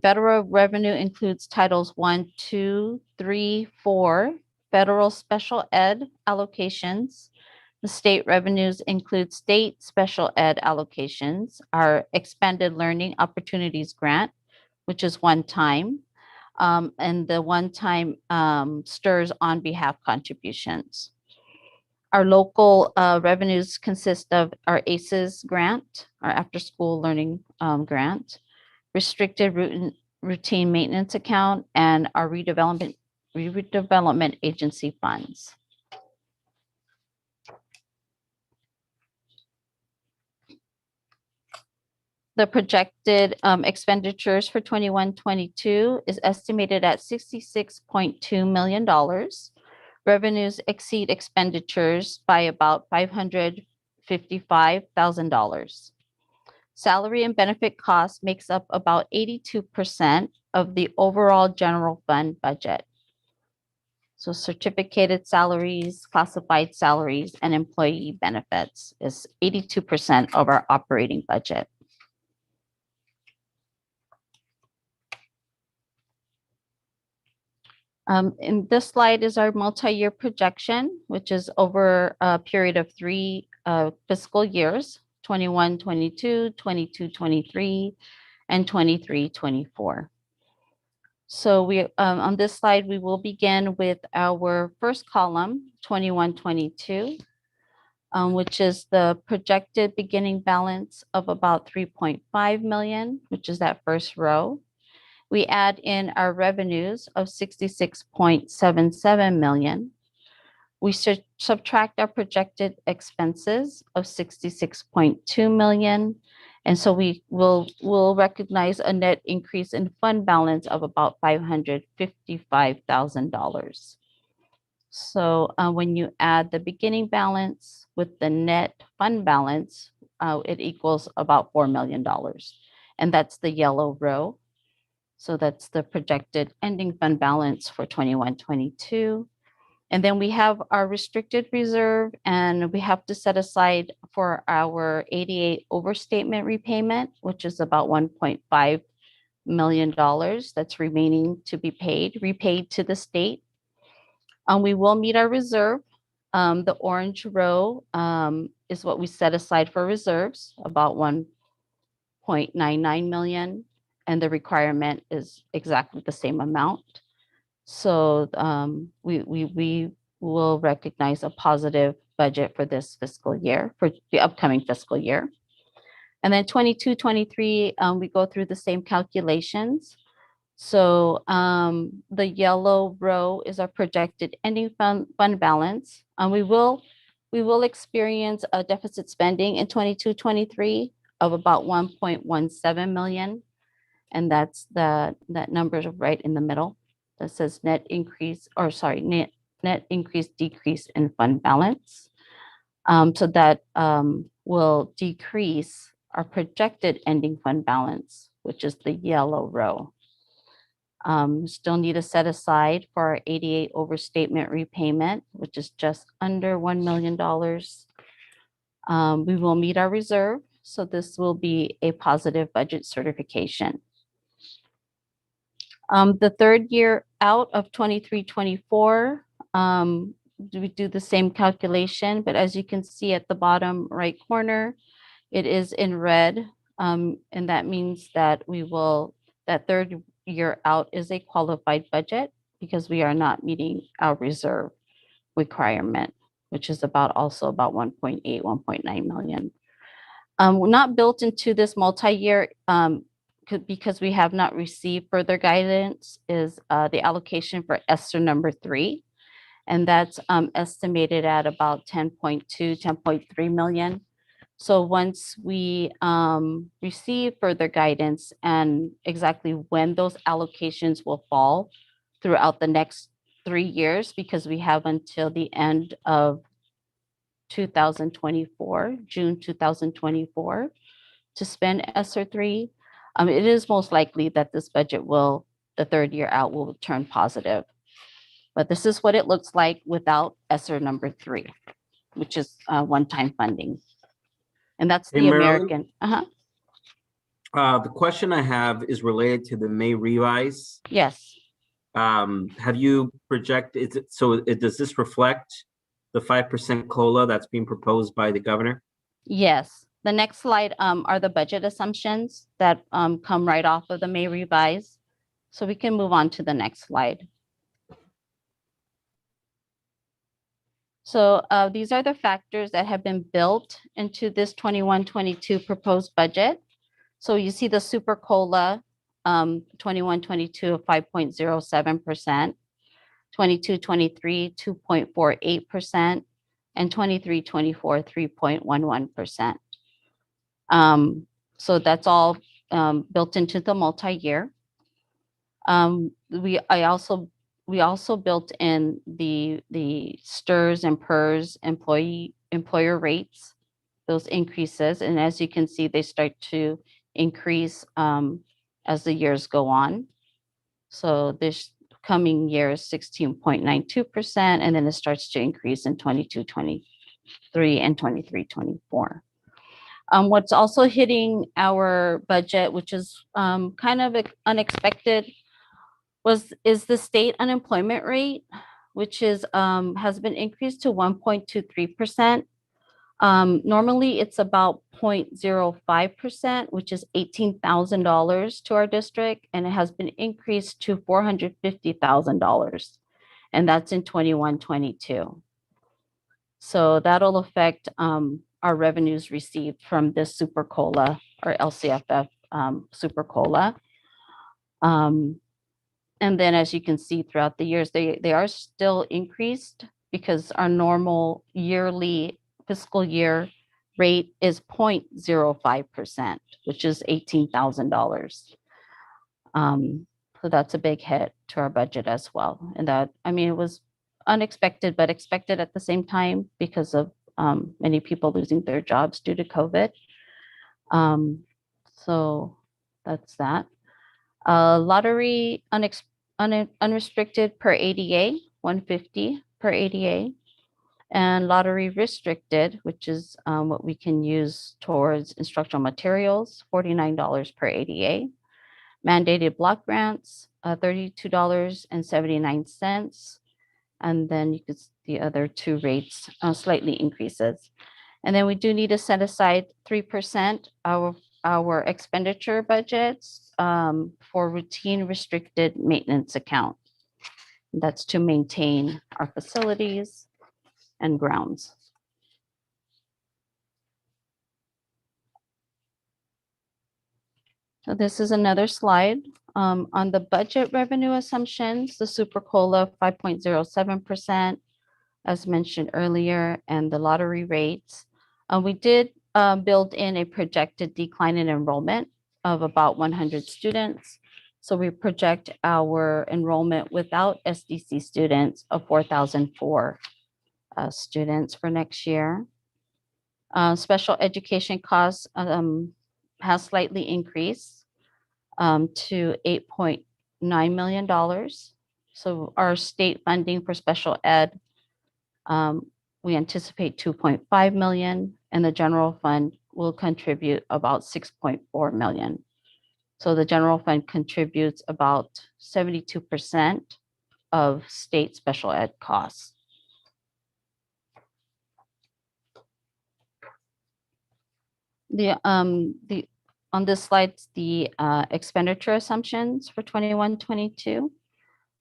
Federal revenue includes Titles 1, 2, 3, 4, federal special ed allocations. The state revenues include state special ed allocations, our Expanded Learning Opportunities Grant, which is one time, and the one-time STRS on behalf contributions. Our local revenues consist of our ACES grant, our after-school learning grant, restricted routine maintenance account, and our redevelopment agency funds. The projected expenditures for 21-22 is estimated at $66.2 million. Revenues exceed expenditures by about $555,000. Salary and benefit costs makes up about 82% of the overall general fund budget. So certificated salaries, classified salaries, and employee benefits is 82% of our operating budget. In this slide is our multi-year projection, which is over a period of 3 fiscal years, 21-22, 22-23, and 23-24. So we on this slide, we will begin with our first column, 21-22, which is the projected beginning balance of about 3.5 million, which is that first row. We add in our revenues of 66.77 million. We subtract our projected expenses of 66.2 million. And so we'll recognize a net increase in fund balance of about $555,000. So when you add the beginning balance with the net fund balance, it equals about $4 million. And that's the yellow row. So that's the projected ending fund balance for 21-22. And then we have our restricted reserve, and we have to set aside for our 88 overstatement repayment, which is about $1.5 million that's remaining to be repaid to the state. We will meet our reserve. The orange row is what we set aside for reserves, about 1.99 million, and the requirement is exactly the same amount. So we will recognize a positive budget for this fiscal year, for the upcoming fiscal year. And then 22-23, we go through the same calculations. So the yellow row is our projected ending fund balance. We will experience a deficit spending in 22-23 of about 1.17 million. And that's that number is right in the middle. That says net increase decrease in fund balance. So that will decrease our projected ending fund balance, which is the yellow row. Still need to set aside for our 88 overstatement repayment, which is just under $1 million. We will meet our reserve, so this will be a positive budget certification. The third year out of 23-24, we do the same calculation, but as you can see at the bottom right corner, it is in red, and that means that that third year out is a qualified budget because we are not meeting our reserve requirement, which is also about 1.9 million. Not built into this multi-year because we have not received further guidance is the allocation for ESSER number 3. And that's estimated at about 10.3 million. So once we receive further guidance and exactly when those allocations will fall throughout the next 3 years, because we have until the end of 2024, June 2024, to spend ESSER 3, it is most likely that this budget the third year out will turn positive. But this is what it looks like without ESSER number 3, which is one-time funding. And that's the American. The question I have is related to the May revise. Yes. Have you projected, does this reflect the 5% COLA that's being proposed by the governor? Yes. The next slide are the budget assumptions that come right off of the May revise. So we can move on to the next slide. So these are the factors that have been built into this 21-22 proposed budget. So you see the super COLA 21-22 of 5.07%, 22-23 2.48%, and 23-24 3.11%. So that's all built into the multi-year. We also built in the STRS and PERS employer rates, those increases, and as you can see, they start to increase as the years go on. So this coming year is 16.92%, and then it starts to increase in 22-23 and 23-24. What's also hitting our budget, which is kind of unexpected, is the state unemployment rate, which is has been increased to 1.23%. Normally, it's about 0.05%, which is $18,000 to our district, and it has been increased to $450,000, and that's in 21-22. So that'll affect our revenues received from this Super COLA or LCFF Super COLA. And then as you can see throughout the years, they are still increased because our normal yearly fiscal year rate is 0.05%, which is $18,000. So that's a big hit to our budget as well. And that, I mean, it was unexpected, but expected at the same time because of many people losing their jobs due to COVID. So that's that. Lottery unrestricted per ADA, 150 per ADA. And lottery restricted, which is what we can use towards instructional materials, $49 per ADA. Mandated block grants, $32.79. And then you could see the other two rates slightly increases. And then we do need to set aside 3% of our expenditure budgets for routine restricted maintenance account. That's to maintain our facilities and grounds. So this is another slide on the budget revenue assumptions, the Super COLA 5.07%, as mentioned earlier, and the lottery rates. We did build in a projected decline in enrollment of about 100 students. So we project our enrollment without SDC students of 4,004 students for next year. Special education costs has slightly increased to $8.9 million. So our state funding for special ed, we anticipate 2.5 million, and the general fund will contribute about 6.4 million. So the general fund contributes about 72% of state special ed costs. On this slide, the expenditure assumptions for 21-22.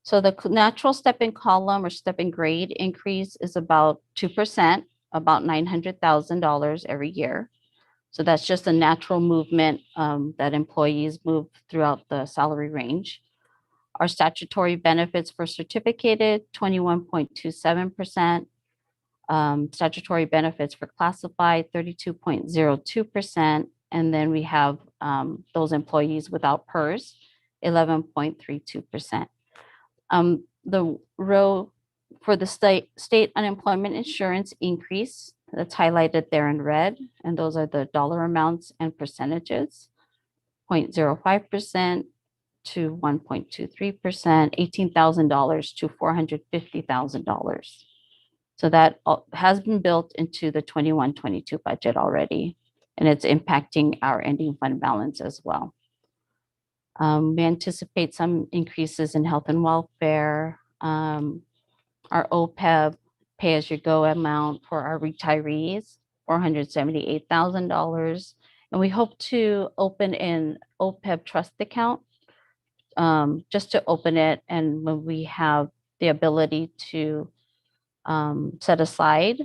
So the natural step-in column or step-in grade increase is about 2%, about $900,000 every year. So that's just a natural movement that employees move throughout the salary range. Our statutory benefits for certificated, 21.27%. Statutory benefits for classified, 32.02%. And then we have those employees without PERS, 11.32%. The row for the state unemployment insurance increase, that's highlighted there in red, and those are the dollar amounts and percentages, 0.05% to 1.23%, $18,000 to $450,000. So that has been built into the 21-22 budget already, and it's impacting our ending fund balance as well. We anticipate some increases in health and welfare, our OPEB pay-as-you-go amount for our retirees, $478,000. And we hope to open an OPEB trust account, just to open it. And when we have the ability to set aside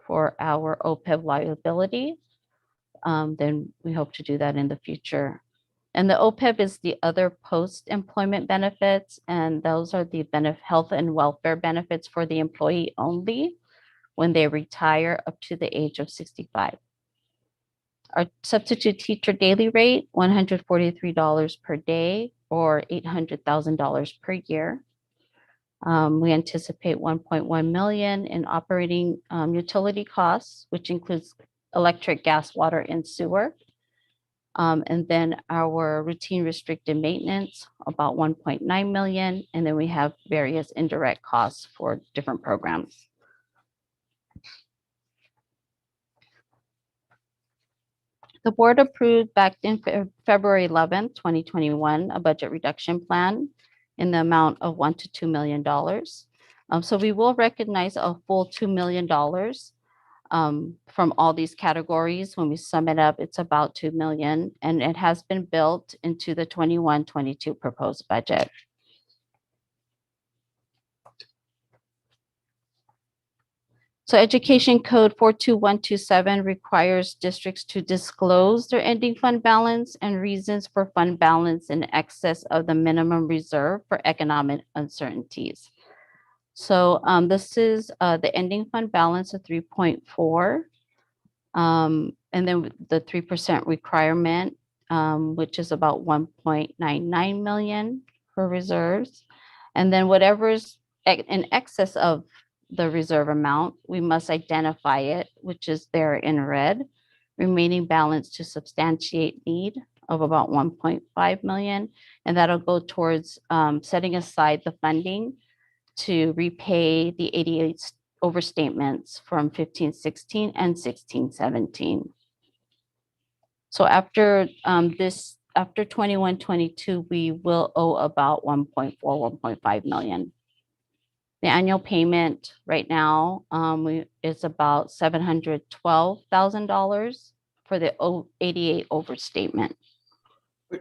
for our OPEB liability, then we hope to do that in the future. And the OPEB is the other post-employment benefits, and those are the health and welfare benefits for the employee only when they retire up to the age of 65. Our substitute teacher daily rate, $143 per day or $800,000 per year. We anticipate 1.1 million in operating utility costs, which includes electric, gas, water, and sewer. And then our routine restricted maintenance, about 1.9 million. And then we have various indirect costs for different programs. The board approved back in February 11th, 2021, a budget reduction plan in the amount of $1 to $2 million. So we will recognize a full $2 million from all these categories. When we sum it up, it's about 2 million, and it has been built into the 21-22 proposed budget. So Education Code 42127 requires districts to disclose their ending fund balance and reasons for fund balance in excess of the minimum reserve for economic uncertainties. So this is the ending fund balance of 3.4, and then the 3% requirement, which is about 1.99 million for reserves. And then whatever's in excess of the reserve amount, we must identify it, which is there in red. Remaining balance to substantiate need of about 1.5 million. And that'll go towards setting aside the funding to repay the 88 overstatements from 15-16 and 16-17. So after after 21-22, we will owe about 1.4, 1.5 million. The annual payment right now is about $712,000 for the 88 overstatement.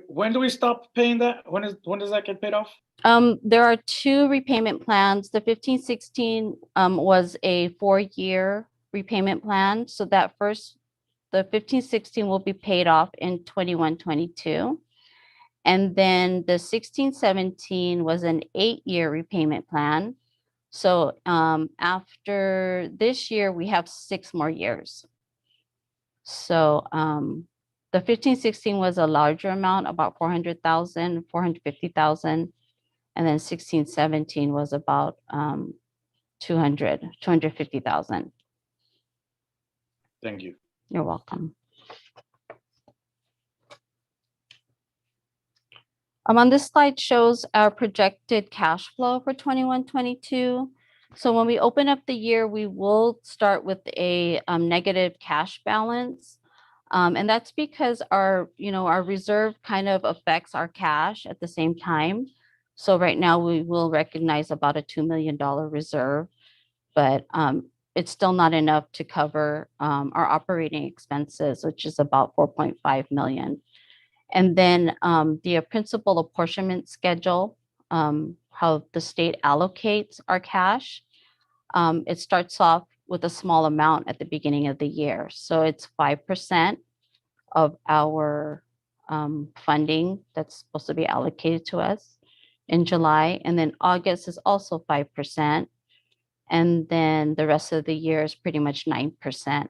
When do we stop paying that? When does that get paid off? There are two repayment plans. The 15-16 was a 4-year repayment plan. So that the 15-16 will be paid off in 21-22. And then the 16-17 was an 8-year repayment plan. So after this year, we have 6 more years. So the 15-16 was a larger amount, about 400,000, 450,000. And then 16-17 was about 250,000. Thank you. You're welcome. On this slide shows our projected cash flow for 21-22. So when we open up the year, we will start with a negative cash balance. And that's because our reserve kind of affects our cash at the same time. So right now we will recognize about a $2 million reserve, but it's still not enough to cover our operating expenses, which is about 4.5 million. And then the principal apportionment schedule, how the state allocates our cash, it starts off with a small amount at the beginning of the year. So it's 5% of our funding that's supposed to be allocated to us in July. And then August is also 5%. And then the rest of the year is pretty much 9%.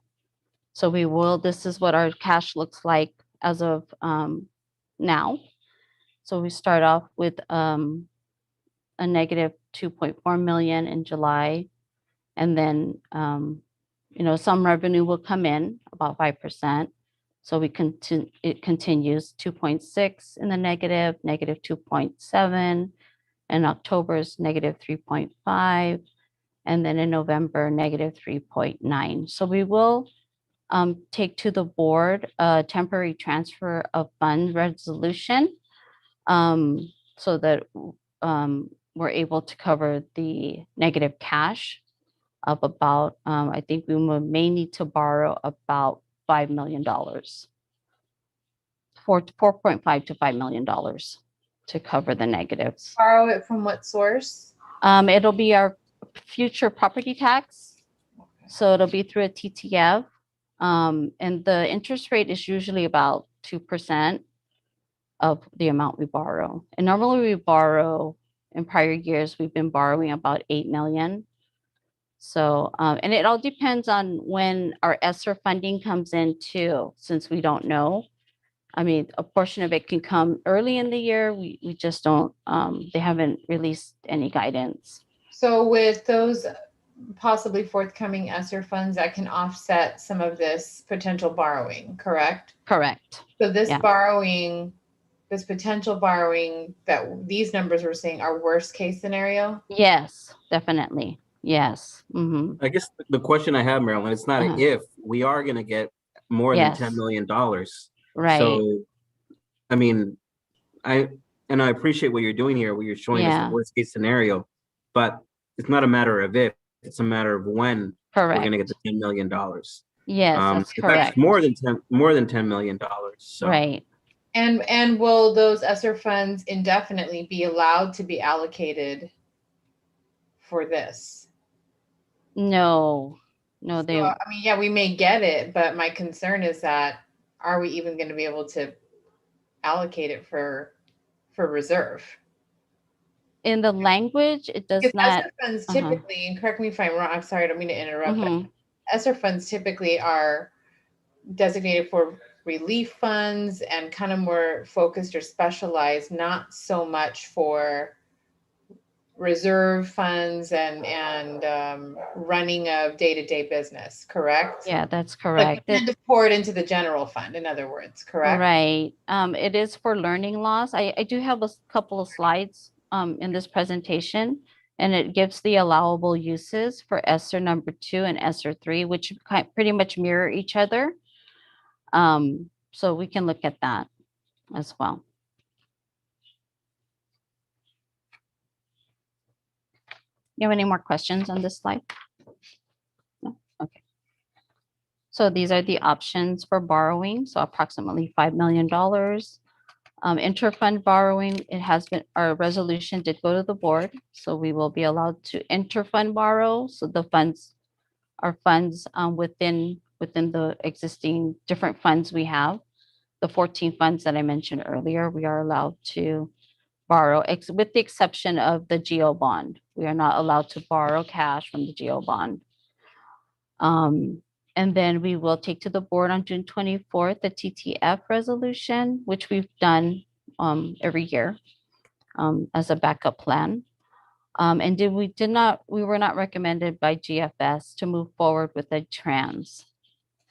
So this is what our cash looks like as of now. So we start off with a negative 2.4 million in July. And then, some revenue will come in about 5%. So it continues 2.6 in the negative, negative 2.7. In October is negative 3.5. And then in November, negative 3.9. So we will take to the board a temporary transfer of fund resolution so that we're able to cover the negative cash of about, I think we may need to borrow about $5 million, $4.5 to $5 million to cover the negatives. Borrow it from what source? It'll be our future property tax. So it'll be through a TTF. And the interest rate is usually about 2% of the amount we borrow. And normally we borrow, in prior years, we've been borrowing about 8 million. So, and it all depends on when our ESSER funding comes in too, since we don't know. I mean, a portion of it can come early in the year. We just don't, they haven't released any guidance. So with those possibly forthcoming ESSER funds, that can offset some of this potential borrowing, correct? Correct. So this borrowing, this potential borrowing that these numbers we're seeing are worst case scenario? Yes, definitely. Yes. Mm-hmm. I guess the question I have, Marilyn, it's not an if, we are going to get more than $10 million. Right. So, I mean, I appreciate what you're doing here, where you're showing us the worst case scenario, but it's not a matter of if, It's a matter of when we're Correct. gonna get the $10 million. Yes, that's That's correct. more than $10 million. So. Right. And will those ESSER funds indefinitely be allowed to be allocated for this? No, no, So, they, I mean, yeah, we may get it, but my concern is that, are we even going to be able to allocate it for reserve? in the language, it does Because not. ESSER funds Uh-huh. typically, and correct me if I'm wrong, I'm sorry, I don't mean to interrupt, but Mhm. ESSER funds typically are designated for relief funds and kind of more focused or specialized, not so much for reserve funds and running of day-to-day business, correct? Yeah, that's Like correct. we tend to pour it into the general fund, in other words, correct? Right. It is for learning loss. I do have a couple of slides in this presentation, and it gives the allowable uses for ESSER number 2 and ESSER 3, which pretty much mirror each other. So we can look at that as well. You have any more questions on this slide? No? Okay. So these are the options for borrowing. So approximately $5 million. Interfund borrowing, it has been, our resolution did go to the board, so we will be allowed to interfund borrow. So the funds are funds within the existing different funds we have. The 14 funds that I mentioned earlier, we are allowed to borrow, with the exception of the GO bond. We are not allowed to borrow cash from the GO bond. And then we will take to the board on June 24th, the TTF resolution, which we've done every year as a backup plan. And we were not recommended by GFS to move forward with a trans,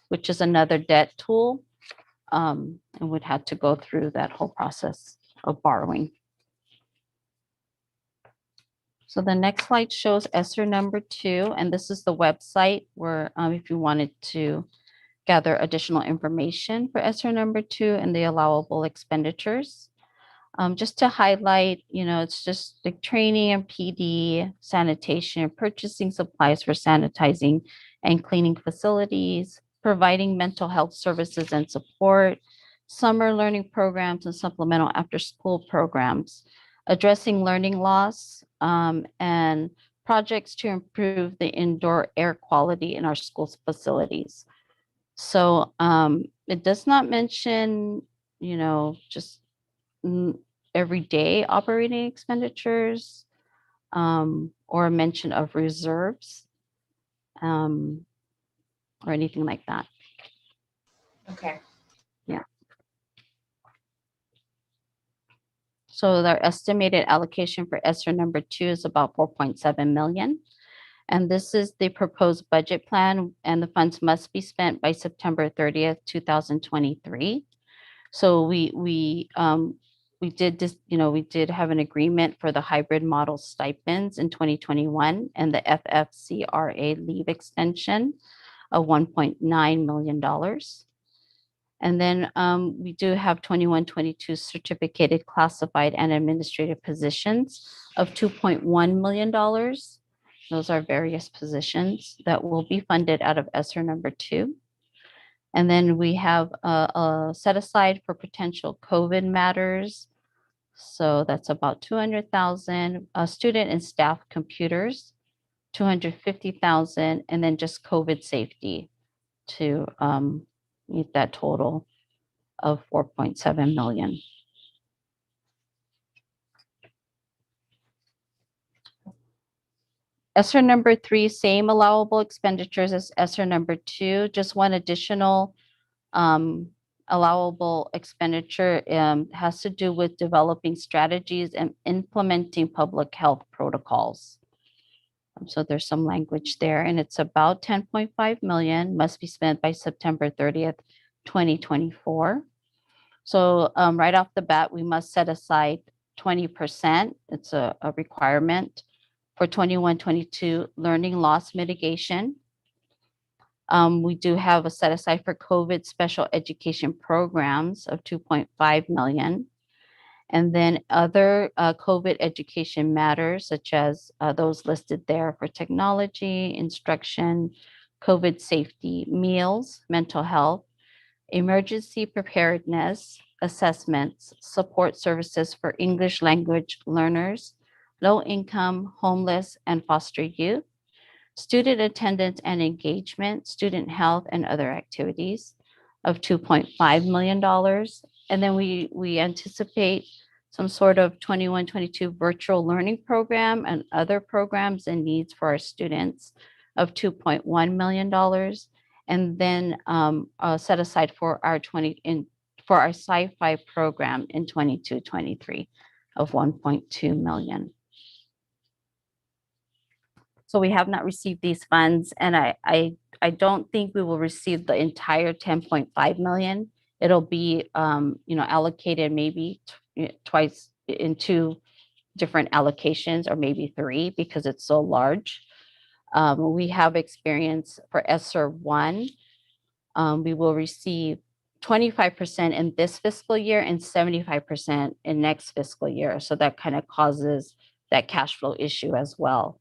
which is another debt tool, and would have to go through that whole process of borrowing. So the next slide shows ESSER number 2, and this is the website where if you wanted to gather additional information for ESSER number 2 and the allowable expenditures. Just to highlight, it's just like training and PD, sanitation, purchasing supplies for sanitizing and cleaning facilities, providing mental health services and support, summer learning programs and supplemental after-school programs, addressing learning loss, and projects to improve the indoor air quality in our schools facilities. So it does not mention, just everyday operating expenditures or a mention of reserves or anything like that. Okay. Yeah. So their estimated allocation for ESSER number 2 is about 4.7 million. And this is the proposed budget plan, and the funds must be spent by September 30th, 2023. So we did this, we did have an agreement for the hybrid model stipends in 2021 and the FFCRA leave extension of $1.9 million. And then we do have 21-22 certificated classified and administrative positions of $2.1 million. Those are various positions that will be funded out of ESSER number 2. And then we have a set aside for potential COVID matters. So that's about 200,000, student and staff computers, 250,000, and then just COVID safety to meet that total of 4.7 million. ESSER number 3, same allowable expenditures as ESSER number 2, just one additional allowable expenditure has to do with developing strategies and implementing public health protocols. So there's some language there, and it's about 10.5 million, must be spent by September 30th, 2024. So right off the bat, we must set aside 20%. It's a requirement for 21-22 learning loss mitigation. We do have a set aside for COVID special education programs of 2.5 million. And then other COVID education matters, such as those listed there for technology, instruction, COVID safety, meals, mental health, emergency preparedness, assessments, support services for English language learners, low income, homeless, and foster youth, student attendance and engagement, student health, and other activities of $2.5 million. And then we anticipate some sort of 21-22 virtual learning program and other programs and needs for our students of $2.1 million. And then set aside for our for our sci-fi program in 22-23 of 1.2 million. So we have not received these funds, and I don't think we will receive the entire 10.5 million. It'll be allocated maybe twice in 2 different allocations, or maybe 3 because it's so large. We have experience for ESSER 1. We will receive 25% in this fiscal year and 75% in next fiscal year. So that kind of causes that cash flow issue as well.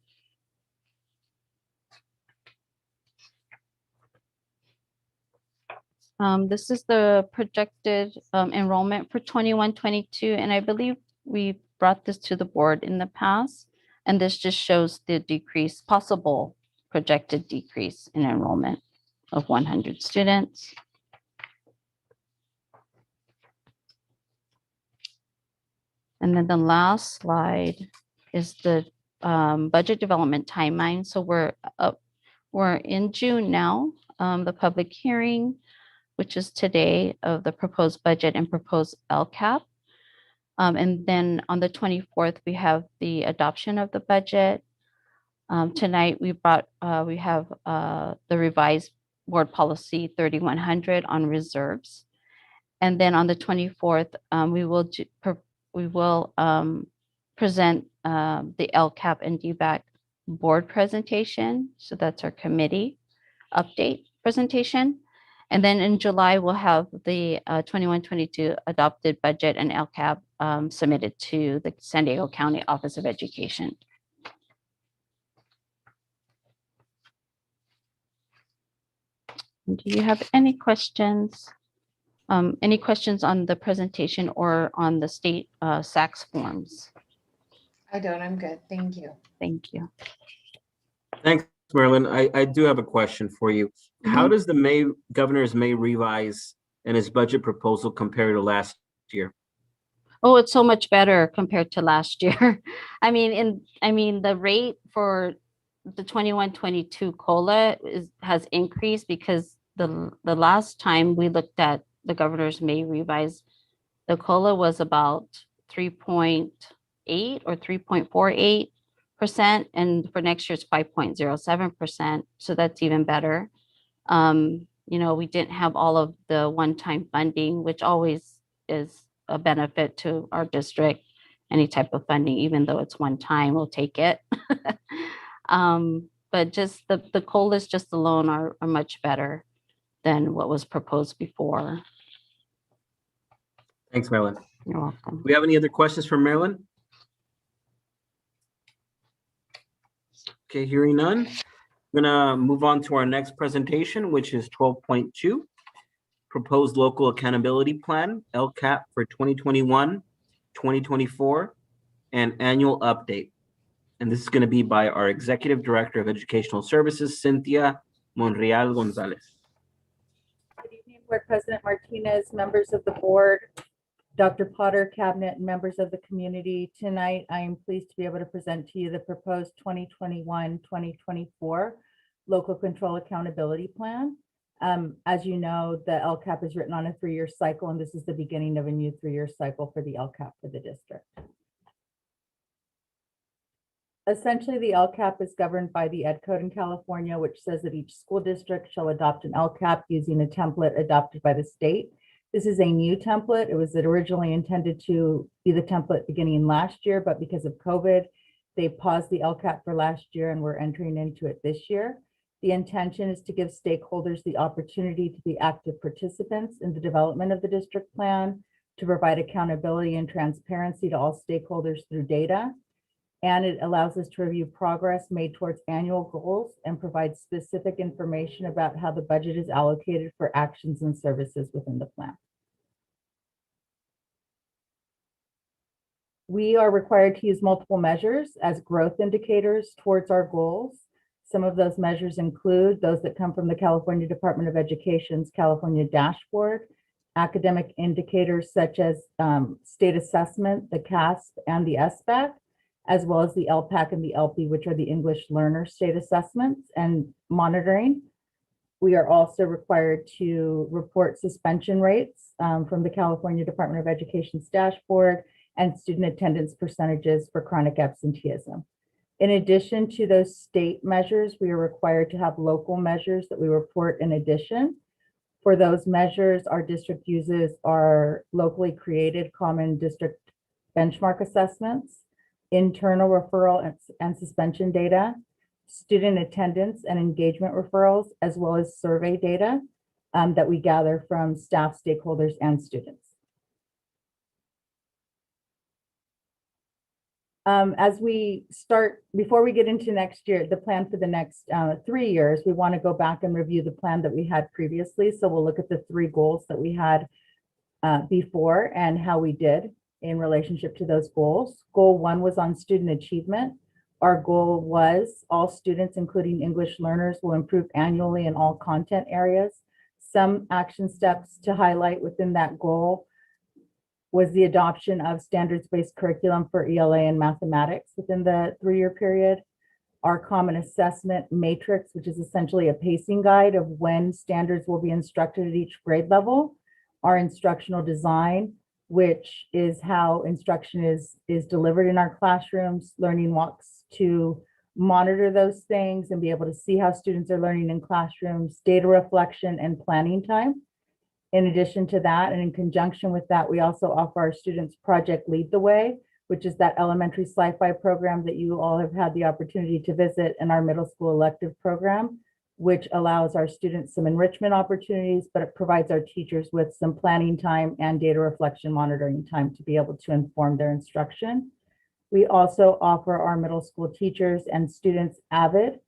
This is the projected enrollment for 21-22, and I believe we brought this to the board in the past, and this just shows the decrease, possible projected decrease in enrollment of 100 students. And then the last slide is the budget development timeline. So we're in June now, the public hearing, which is today, of the proposed budget and proposed LCAP. And then on the 24th, we have the adoption of the budget. Tonight, we have the revised board policy 3100 on reserves. And then on the 24th, we will present the LCAP and DBAC board presentation. So that's our committee update presentation. And then in July, we'll have the 21-22 adopted budget and LCAP submitted to the San Diego County Office of Education. Do you have any questions? Any questions on the presentation or on the state SACS forms? I don't, I'm good. Thank you. Thank you. Thanks, Marilyn. I do have a question for you. How does the governor's May revise and his budget proposal compare to last year? Oh, it's so much better compared to last year. I mean, the rate for the 21-22 COLA has increased because the last time we looked at the governor's May revise, the COLA was about 3.8 or 3.48%, and for next year's 5.07%. So that's even better. We didn't have all of the one-time funding, which always is a benefit to our district. Any type of funding, even though it's one time, we'll take it. But just the COLAs just alone are much better than what was proposed before. Thanks, Marilyn. You're welcome. Do we have any other questions for Marilyn? Okay, hearing none. I'm gonna move on to our next presentation, which is 12.2, Proposed Local Accountability Plan, LCAP for 2021, 2024, and Annual Update. And this is gonna be by our Executive Director of Educational Services, Cynthia Monreal Gonzalez. Good evening, Board President Martinez, members of the board, Dr. Potter, cabinet, and members of the community. Tonight, I am pleased to be able to present to you the proposed 2021-2024 Local Control Accountability Plan. As you know, the LCAP is written on a 3-year cycle, and this is the beginning of a new 3-year cycle for the LCAP for the district. Essentially, the LCAP is governed by the Ed Code in California, which says that each school district shall adopt an LCAP using a template adopted by the state. This is a new template. It was originally intended to be the template beginning last year, but because of COVID, they paused the LCAP for last year and we're entering into it this year. The intention is to give stakeholders the opportunity to be active participants in the development of the district plan, to provide accountability and transparency to all stakeholders through data. And it allows us to review progress made towards annual goals and provide specific information about how the budget is allocated for actions and services within the plan. We are required to use multiple measures as growth indicators towards our goals. Some of those measures include those that come from the California Department of Education's California Dashboard, academic indicators such as state assessment, the CASP, and the SBAC, as well as the LPAC and the LP, which are the English learner state assessments and monitoring. We are also required to report suspension rates from the California Department of Education's dashboard and student attendance percentages for chronic absenteeism. In addition to those state measures, we are required to have local measures that we report in addition. For those measures, our district uses our locally created common district benchmark assessments, internal referral and suspension data, student attendance and engagement referrals, as well as survey data that we gather from staff, stakeholders, and students. As we start, before we get into next year, the plan for the next 3 years, we want to go back and review the plan that we had previously. So we'll look at the 3 goals that we had before and how we did in relationship to those goals. Goal 1 was on student achievement. Our goal was all students, including English learners, will improve annually in all content areas. Some action steps to highlight within that goal was the adoption of standards-based curriculum for ELA and mathematics within the 3-year period. Our common assessment matrix, which is essentially a pacing guide of when standards will be instructed at each grade level. Our instructional design, which is how instruction is delivered in our classrooms, learning walks to monitor those things and be able to see how students are learning in classrooms, data reflection, and planning time. In addition to that, and in conjunction with that, we also offer our students Project Lead the Way, which is that elementary sci-fi program that you all have had the opportunity to visit, in our middle school elective program, which allows our students some enrichment opportunities, but it provides our teachers with some planning time and data reflection monitoring time to be able to inform their instruction. We also offer our middle school teachers and students AVID,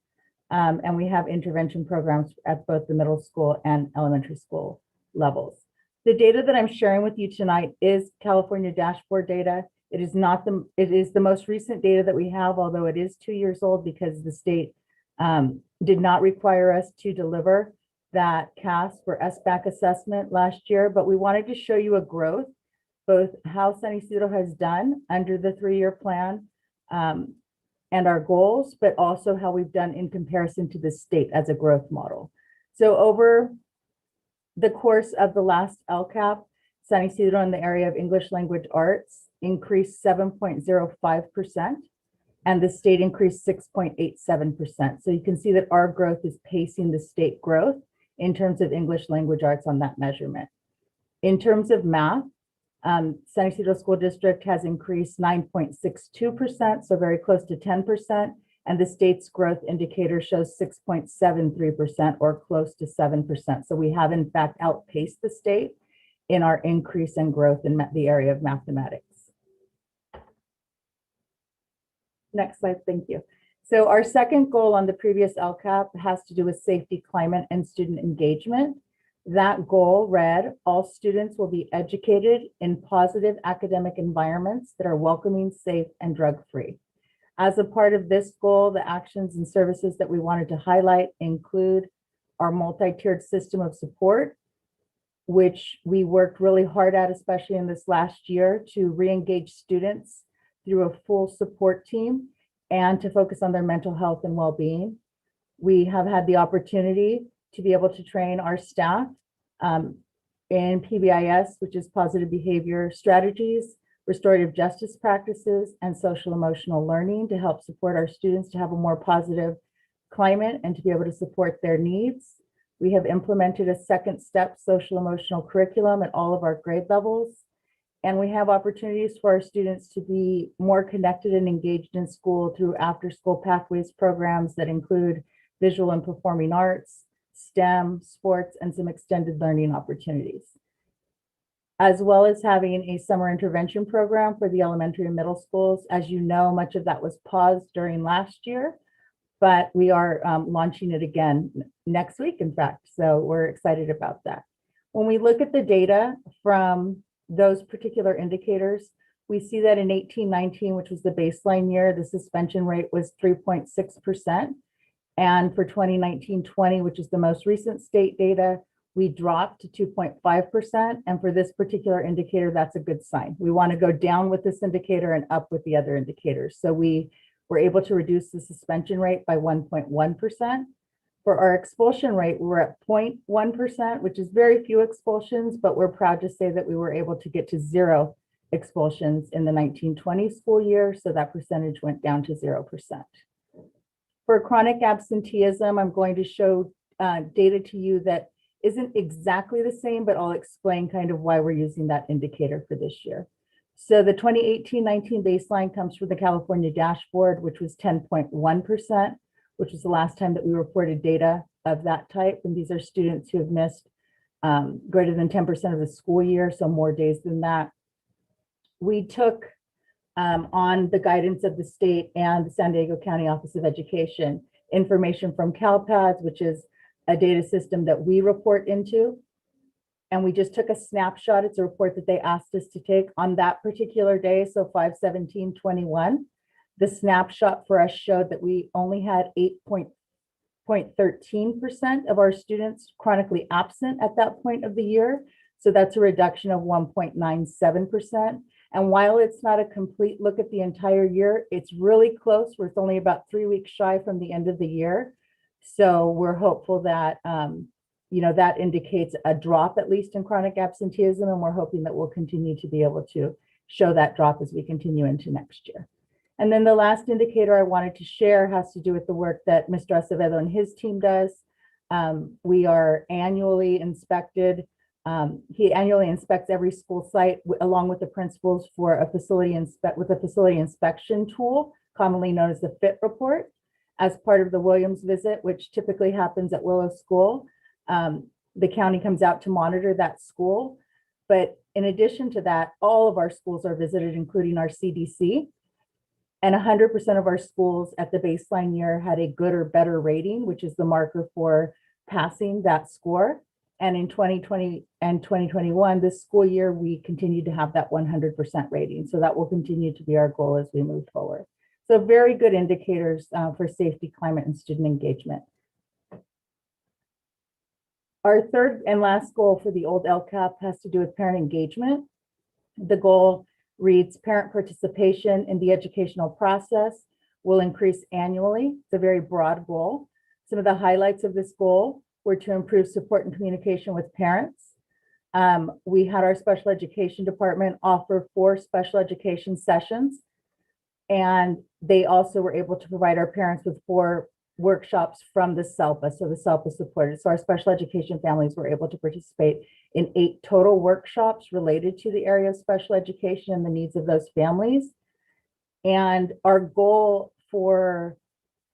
and we have intervention programs at both the middle school and elementary school levels. The data that I'm sharing with you tonight is California dashboard data. It is the most recent data that we have, although it is 2 years old because the state did not require us to deliver that CASP or SBAC assessment last year, but we wanted to show you a growth, both how San Ysidro has done under the 3-year plan and our goals, but also how we've done in comparison to the state as a growth model. So over the course of the last LCAP, San Ysidro in the area of English language arts increased 7.05%, and the state increased 6.87%. So you can see that our growth is pacing the state growth in terms of English language arts on that measurement. In terms of math, San Ysidro School District has increased 9.62%, so very close to 10%. And the state's growth indicator shows 6.73% or close to 7%. So we have in fact outpaced the state in our increase in growth in the area of mathematics. Next slide, thank you. So our second goal on the previous LCAP has to do with safety, climate, and student engagement. That goal read, all students will be educated in positive academic environments that are welcoming, safe, and drug-free. As a part of this goal, the actions and services that we wanted to highlight include our multi-tiered system of support, which we worked really hard at, especially in this last year, to re-engage students through a full support team and to focus on their mental health and well-being. We have had the opportunity to be able to train our staff in PBIS, which is positive behavior strategies, restorative justice practices, and social emotional learning to help support our students to have a more positive climate and to be able to support their needs. We have implemented a second step social emotional curriculum at all of our grade levels. And we have opportunities for our students to be more connected and engaged in school through after school pathways programs that include visual and performing arts, STEM, sports, and some extended learning opportunities. as well as having a summer intervention program for the elementary and middle schools. As you know, much of that was paused during last year, but we are launching it again next week, in fact. So we're excited about that. When we look at the data from those particular indicators, we see that in 18-19, which was the baseline year, the suspension rate was 3.6%. And for 2019-20, which is the most recent state data, we dropped to 2.5%. And for this particular indicator, that's a good sign. We want to go down with this indicator and up with the other indicators. So we were able to reduce the suspension rate by 1.1%. For our expulsion rate, we're at 0.1%, which is very few expulsions, but we're proud to say that we were able to get to 0 expulsions in the 19-20 school year. So that percentage went down to 0%. For chronic absenteeism, I'm going to show data to you that isn't exactly the same, but I'll explain kind of why we're using that indicator for this year. So the 2018-19 baseline comes from the California dashboard, which was 10.1%, which was the last time that we reported data of that type. And these are students who have missed greater than 10% of the school year, so more days than that. We took on the guidance of the state and the San Diego County Office of Education, information from CalPADS, which is a data system that we report into. And we just took a snapshot. It's a report that they asked us to take on that particular day, so 5/17/21. The snapshot for us showed that we only had 8.13% of our students chronically absent at that point of the year. So that's a reduction of 1.97%. And while it's not a complete look at the entire year, it's really close. We're only about 3 weeks shy from the end of the year. So we're hopeful that, that indicates a drop, at least in chronic absenteeism. And we're hoping that we'll continue to be able to show that drop as we continue into next year. And then the last indicator I wanted to share has to do with the work that Mr. Acevedo and his team does. We are annually inspected. He annually inspects every school site along with the principals for a facility inspection tool, commonly known as the FIT report, as part of the Williams visit, which typically happens at Willow School. The county comes out to monitor that school. But in addition to that, all of our schools are visited, including our CDC. And 100% of our schools at the baseline year had a good or better rating, which is the marker for passing that score. And in 2020 and 2021, this school year, we continued to have that 100% rating. So that will continue to be our goal as we move forward. So very good indicators for safety, climate, and student engagement. Our third and last goal for the old LCAP has to do with parent engagement. The goal reads, parent participation in the educational process will increase annually. It's a very broad goal. Some of the highlights of this goal were to improve support and communication with parents. We had our special education department offer 4 special education sessions, and they also were able to provide our parents with 4 workshops from the SELPA. So the SELPA supported. So our special education families were able to participate in 8 total workshops related to the area of special education and the needs of those families. And our goal for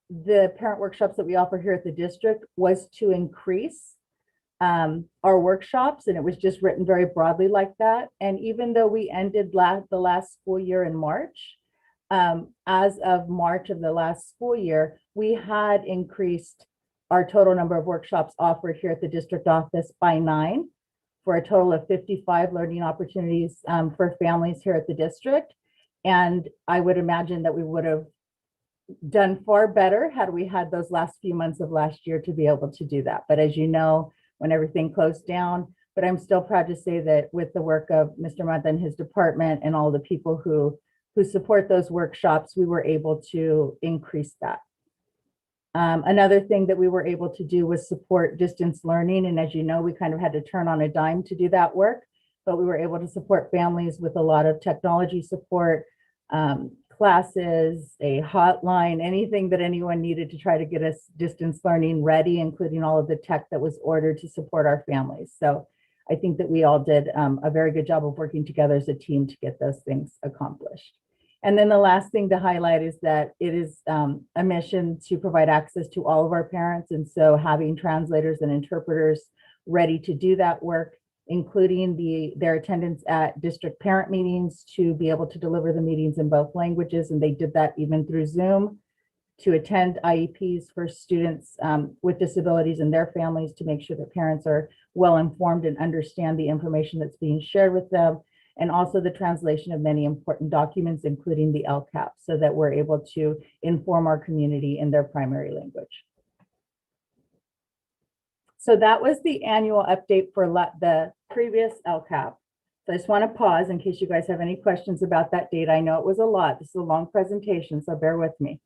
the parent workshops that we offer here at the district was to increase our workshops, and it was just written very broadly like that. And even though we ended the last school year in March, as of March of the last school year, we had increased our total number of workshops offered here at the district office by 9 for a total of 55 learning opportunities for families here at the district. And I would imagine that we would have done far better had we had those last few months of last year to be able to do that. But as you know, when everything closed down, but I'm still proud to say that with the work of Mr. Mata and his department and all the people who support those workshops, we were able to increase that. Another thing that we were able to do was support distance learning. And as you know, we kind of had to turn on a dime to do that work, but we were able to support families with a lot of technology support, classes, a hotline, anything that anyone needed to try to get us distance learning ready, including all of the tech that was ordered to support our families. So I think that we all did a very good job of working together as a team to get those things accomplished. And then the last thing to highlight is that it is a mission to provide access to all of our parents. And so having translators and interpreters ready to do that work including their attendance at district parent meetings to be able to deliver the meetings in both languages. And they did that even through Zoom, to attend IEPs for students with disabilities and their families, to make sure that parents are well informed and understand the information that's being shared with them, and also the translation of many important documents, including the LCAP, so that we're able to inform our community in their primary language. So that was the annual update for the previous LCAP. So I just want to pause in case you guys have any questions about that data. I know it was a lot. This is a long presentation, so bear with me.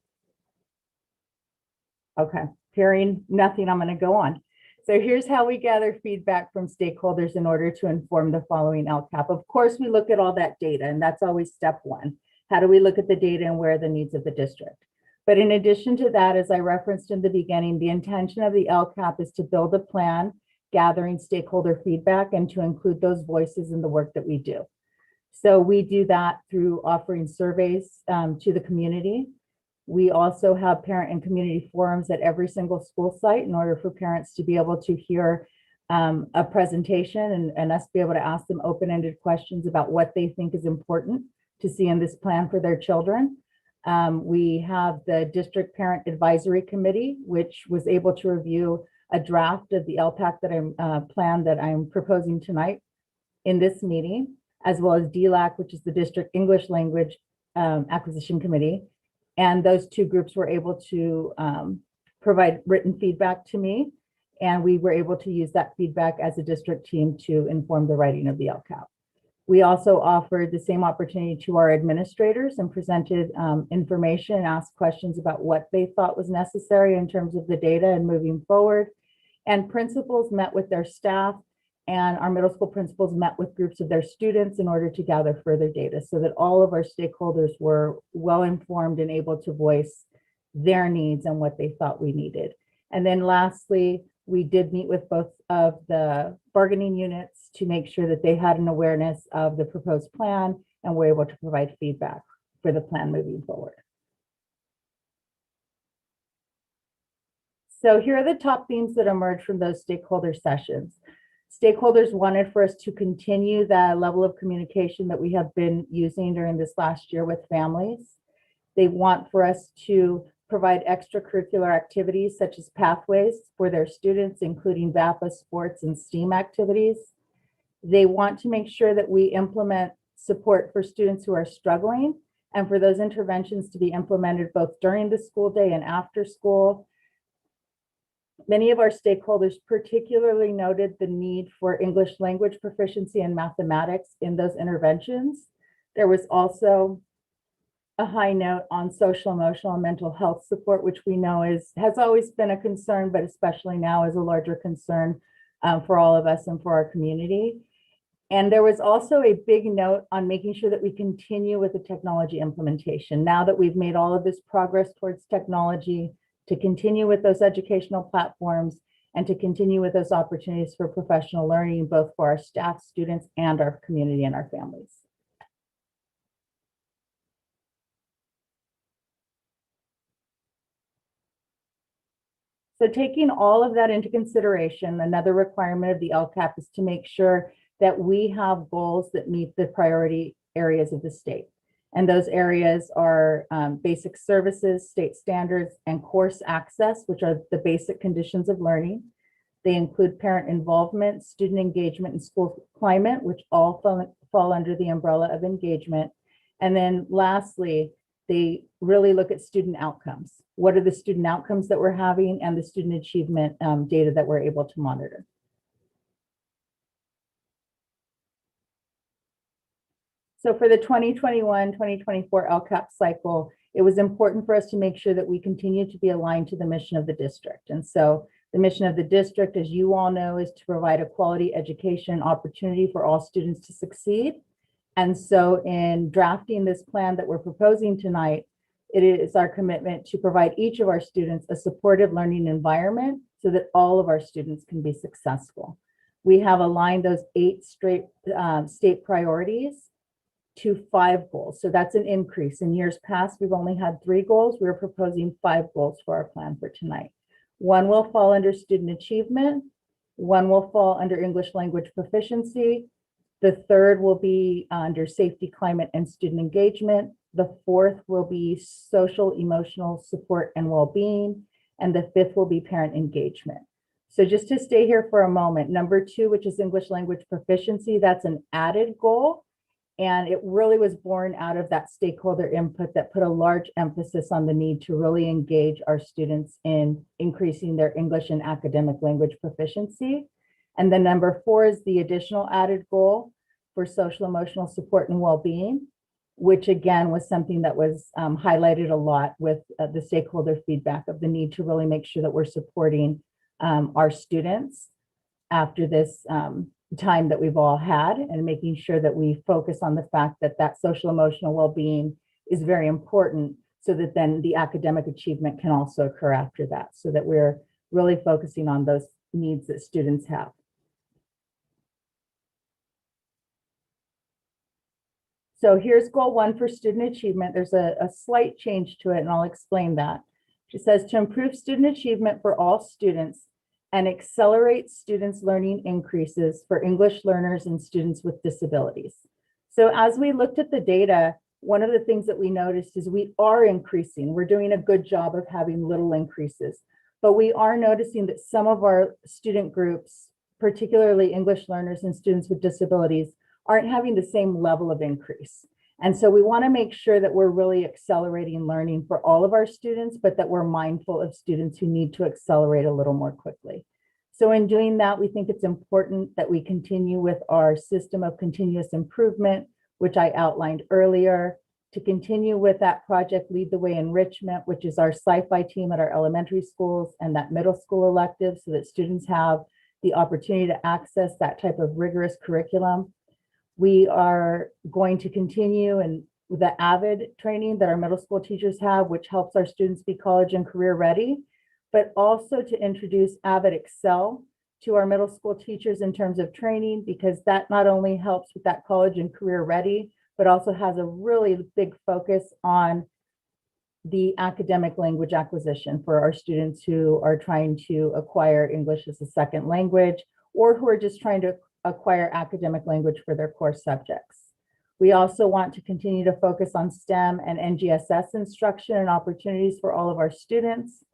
Okay, hearing nothing, I'm going to go on. So here's how we gather feedback from stakeholders in order to inform the following LCAP. Of course, we look at all that data, and that's always step one. How do we look at the data and where are the needs of the district? But in addition to that, as I referenced in the beginning, the intention of the LCAP is to build a plan, gathering stakeholder feedback, and to include those voices in the work that we do. So we do that through offering surveys to the community. We also have parent and community forums at every single school site in order for parents to be able to hear a presentation and us be able to ask them open-ended questions about what they think is important to see in this plan for their children. We have the District Parent Advisory Committee, which was able to review a draft of the LPAC plan that I'm proposing tonight in this meeting, as well as DLAC, which is the District English Language Acquisition Committee. And those two groups were able to provide written feedback to me, and we were able to use that feedback as a district team to inform the writing of the LCAP. We also offered the same opportunity to our administrators and presented information and asked questions about what they thought was necessary in terms of the data and moving forward. And principals met with their staff, and our middle school principals met with groups of their students in order to gather further data so that all of our stakeholders were well informed and able to voice their needs and what they thought we needed. And then lastly, we did meet with both of the bargaining units to make sure that they had an awareness of the proposed plan and were able to provide feedback for the plan moving forward. So here are the top themes that emerged from those stakeholder sessions. Stakeholders wanted for us to continue the level of communication that we have been using during this last year with families. They want for us to provide extracurricular activities such as pathways for their students, including VAPA, sports, and STEAM activities. They want to make sure that we implement support for students who are struggling, and for those interventions to be implemented both during the school day and after school. Many of our stakeholders particularly noted the need for English language proficiency and mathematics in those interventions. There was also a high note on social, emotional, and mental health support, which we know has always been a concern, but especially now is a larger concern for all of us and for our community. And there was also a big note on making sure that we continue with the technology implementation. Now that we've made all of this progress towards technology, to continue with those educational platforms and to continue with those opportunities for professional learning, both for our staff, students, and our community and our families. So taking all of that into consideration, another requirement of the LCAP is to make sure that we have goals that meet the priority areas of the state. And those areas are basic services, state standards, and course access, which are the basic conditions of learning. They include parent involvement, student engagement, and school climate, which all fall under the umbrella of engagement. And then lastly, they really look at student outcomes. What are the student outcomes that we're having and the student achievement data that we're able to monitor? So for the 2021-2024 LCAP cycle, it was important for us to make sure that we continue to be aligned to the mission of the district. And so the mission of the district, as you all know, is to provide a quality education opportunity for all students to succeed. And so in drafting this plan that we're proposing tonight, it is our commitment to provide each of our students a supportive learning environment so that all of our students can be successful. We have aligned those 8 state priorities to 5 goals. So that's an increase. In years past, we've only had 3 goals. We're proposing 5 goals for our plan for tonight. 1 will fall under student achievement. One will fall under English language proficiency. The third will be under safety, climate, and student engagement. The fourth will be social, emotional support and well-being. And the fifth will be parent engagement. So just to stay here for a moment, number 2, which is English language proficiency, that's an added goal. And it really was born out of that stakeholder input that put a large emphasis on the need to really engage our students in increasing their English and academic language proficiency. And then number 4 is the additional added goal for social emotional support and well-being, which again was something that was highlighted a lot with the stakeholder feedback of the need to really make sure that we're supporting our students after this time that we've all had, and making sure that we focus on the fact that that social emotional well-being is very important, so that then the academic achievement can also occur after that, so that we're really focusing on those needs that students have. So here's goal 1 for student achievement. There's a slight change to it, and I'll explain that. It says to improve student achievement for all students and accelerate students' learning increases for English learners and students with disabilities. So as we looked at the data, one of the things that we noticed is we are increasing. We're doing a good job of having little increases, but we are noticing that some of our student groups, particularly English learners and students with disabilities, aren't having the same level of increase. And so we want to make sure that we're really accelerating learning for all of our students, but that we're mindful of students who need to accelerate a little more quickly. So in doing that, we think it's important that we continue with our system of continuous improvement, which I outlined earlier, to continue with that project Lead the Way Enrichment, which is our sci-fi team at our elementary schools and that middle school elective, so that students have the opportunity to access that type of rigorous curriculum. We are going to continue and with the AVID training that our middle school teachers have, which helps our students be college and career ready, but also to introduce AVID Excel to our middle school teachers in terms of training, because that not only helps with that college and career ready, but also has a really big focus on the academic language acquisition for our students who are trying to acquire English as a second language, or who are just trying to acquire academic language for their core subjects. We also want to continue to focus on STEM and NGSS instruction and opportunities for all of our students.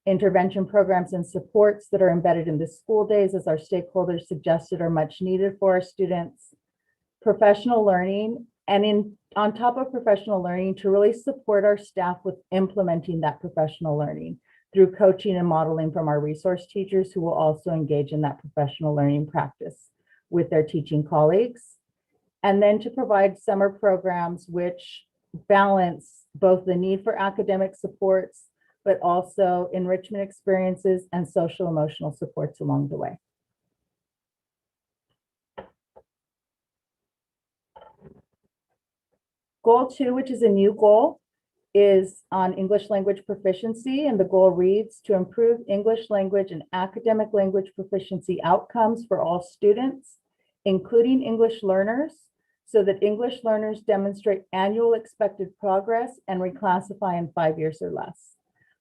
Intervention programs and supports that are embedded in the school days, as our stakeholders suggested, are much needed for our students. Professional learning, and on top of professional learning, to really support our staff with implementing that professional learning through coaching and modeling from our resource teachers, who will also engage in that professional learning practice with their teaching colleagues. And then to provide summer programs which balance both the need for academic supports, but also enrichment experiences and social emotional supports along the way. Goal 2, which is a new goal, is on English language proficiency, and the goal reads to improve English language and academic language proficiency outcomes for all students, including English learners, so that English learners demonstrate annual expected progress and reclassify in 5 years or less.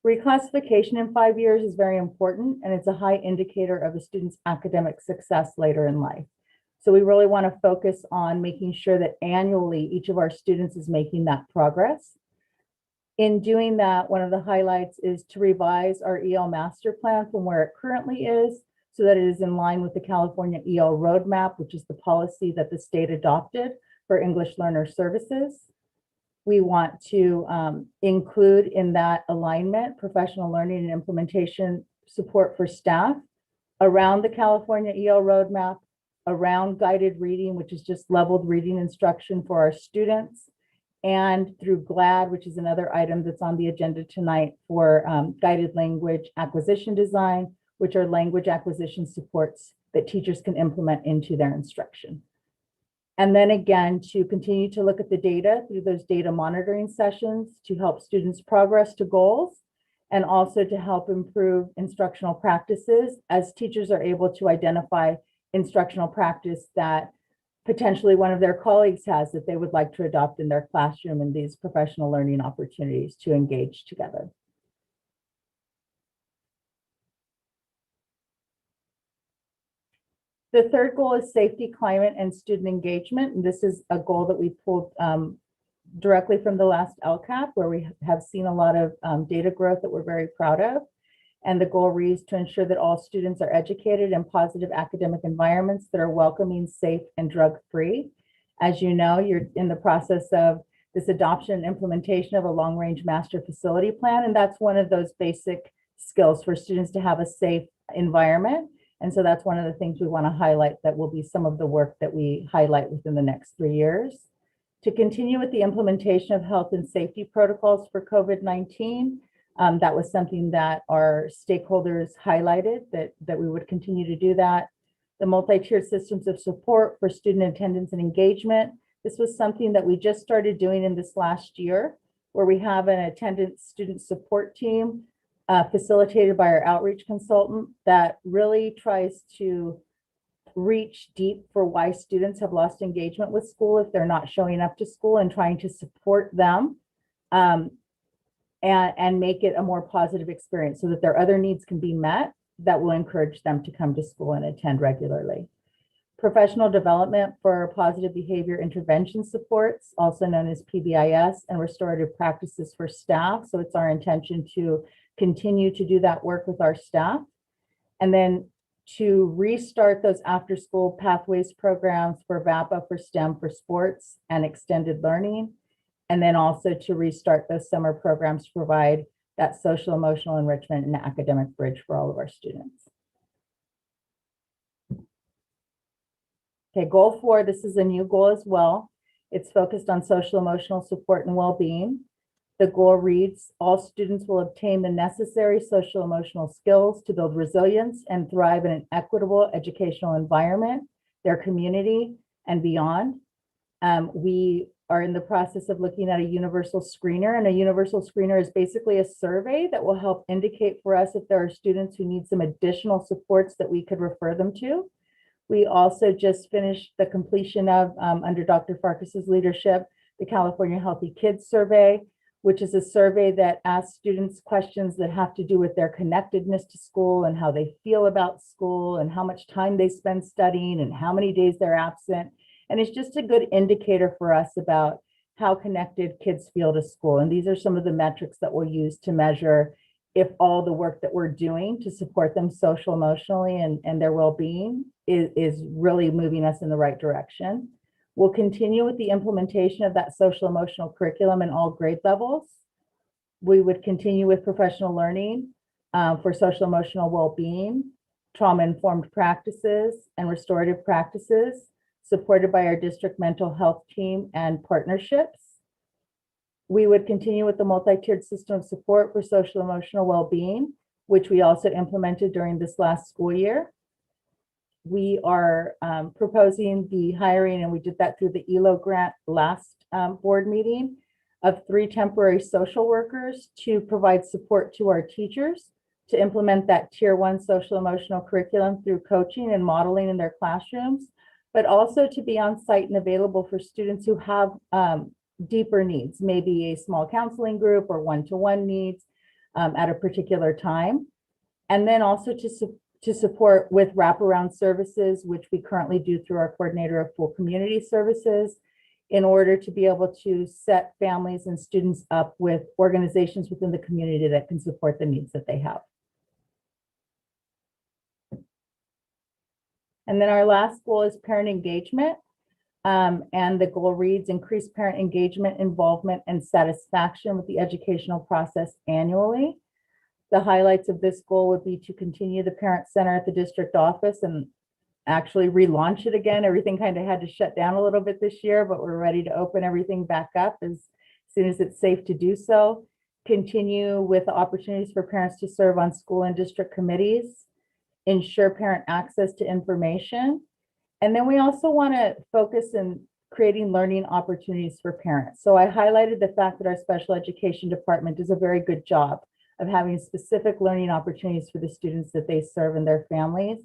Reclassification in 5 years is very important, and it's a high indicator of a student's academic success later in life. So we really want to focus on making sure that annually each of our students is making that progress. In doing that, one of the highlights is to revise our EL master plan from where it currently is, so that it is in line with the California EL roadmap, which is the policy that the state adopted for English learner services. We want to include in that alignment professional learning and implementation support for staff around the California EL roadmap, around guided reading, which is just leveled reading instruction for our students, and through GLAD, which is another item that's on the agenda tonight for guided language acquisition design, which are language acquisition supports that teachers can implement into their instruction. And then again, to continue to look at the data through those data monitoring sessions to help students progress to goals, and also to help improve instructional practices as teachers are able to identify instructional practice that potentially one of their colleagues has that they would like to adopt in their classroom in these professional learning opportunities to engage together. The third goal is safety, climate, and student engagement. And this is a goal that we pulled directly from the last LCAP, where we have seen a lot of data growth that we're very proud of. And the goal reads to ensure that all students are educated in positive academic environments that are welcoming, safe, and drug-free. As you know, you're in the process of this adoption and implementation of a long-range master facility plan, and that's one of those basic skills for students to have a safe environment. And so that's one of the things we want to highlight that will be some of the work that we highlight within the next 3 years. To continue with the implementation of health and safety protocols for COVID-19, that was something that our stakeholders highlighted, that we would continue to do that. The multi-tiered systems of support for student attendance and engagement. This was something that we just started doing in this last year, where we have an attendance student support team facilitated by our outreach consultant that really tries to reach deep for why students have lost engagement with school if they're not showing up to school, and trying to support them and make it a more positive experience so that their other needs can be met that will encourage them to come to school and attend regularly. Professional development for positive behavior intervention supports, also known as PBIS, and restorative practices for staff. So it's our intention to continue to do that work with our staff. And then to restart those after-school pathways programs for VAPA, for STEM, for sports and extended learning. And then also to restart those summer programs to provide that social emotional enrichment and academic bridge for all of our students. Okay, goal 4, this is a new goal as well. It's focused on social emotional support and well-being. The goal reads, all students will obtain the necessary social emotional skills to build resilience and thrive in an equitable educational environment, their community, and beyond. We are in the process of looking at a universal screener, and a universal screener is basically a survey that will help indicate for us if there are students who need some additional supports that we could refer them to. We also just finished the completion of, under Dr. Farkas's leadership, the California Healthy Kids Survey, which is a survey that asks students questions that have to do with their connectedness to school and how they feel about school and how much time they spend studying and how many days they're absent. And it's just a good indicator for us about how connected kids feel to school. And these are some of the metrics that we'll use to measure if all the work that we're doing to support them social, emotionally, and their well-being is really moving us in the right direction. We'll continue with the implementation of that social emotional curriculum in all grade levels. We would continue with professional learning for social emotional well-being, trauma-informed practices, and restorative practices, supported by our district mental health team and partnerships. We would continue with the multi-tiered system of support for social emotional well-being, which we also implemented during this last school year. We are proposing the hiring, and we did that through the ELO grant last board meeting, of 3 temporary social workers to provide support to our teachers to implement that tier 1 social emotional curriculum through coaching and modeling in their classrooms, but also to be on site and available for students who have deeper needs, maybe a small counseling group or one-to-one needs at a particular time. And then also to support with wraparound services, which we currently do through our coordinator of full community services, in order to be able to set families and students up with organizations within the community that can support the needs that they have. And then our last goal is parent engagement. And the goal reads, increase parent engagement, involvement, and satisfaction with the educational process annually. The highlights of this goal would be to continue the parent center at the district office and actually relaunch it again. Everything kind of had to shut down a little bit this year, but we're ready to open everything back up as soon as it's safe to do so. Continue with the opportunities for parents to serve on school and district committees, ensure parent access to information. And then we also want to focus in creating learning opportunities for parents. So I highlighted the fact that our special education department does a very good job of having specific learning opportunities for the students that they serve and their families.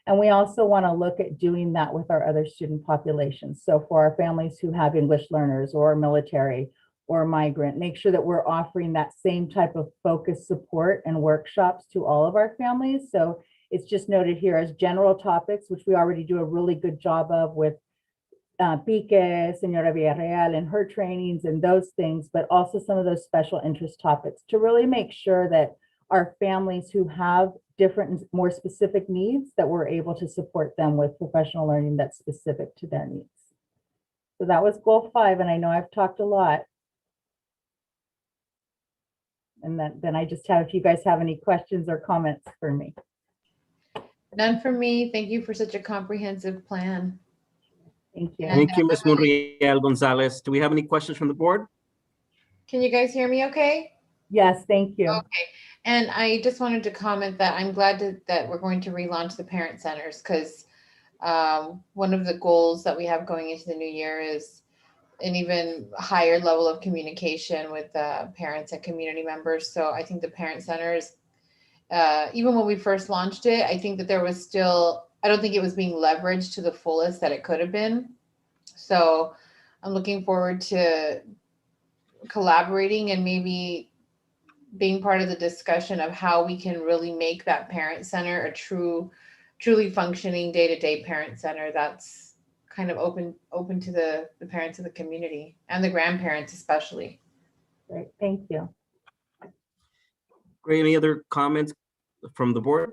And we also want to look at doing that with our other student populations. So for our families who have English learners or military or migrant, make sure that we're offering that same type of focused support and workshops to all of our families. So It's just noted here as general topics, which we already do a really good job of with Pique, Senora Villarreal and her trainings and those things, but also some of those special interest topics to really make sure that our families who have different and more specific needs, that we're able to support them with professional learning that's specific to their needs. So that was goal 5, and I know I've talked a lot. And then I just have, if you guys have any questions or comments for me. None for me. Thank you for such a comprehensive plan. Thank you. Thank you, Ms. Monreal Gonzalez. Do we have any questions from the board? Can you guys hear me okay? Yes, thank you. Okay. And I just wanted to comment that I'm glad that we're going to relaunch the parent centers, because one of the goals that we have going into the new year is an even higher level of communication with parents and community members. So I think the parent centers, even when we first launched it, I think that there was still, I don't think it was being leveraged to the fullest that it could have been. So I'm looking forward to collaborating and maybe being part of the discussion of how we can really make that parent center a truly functioning day-to-day parent center that's kind of open to the parents of the community and the grandparents especially. Great, thank you. Great. Any other comments from the board?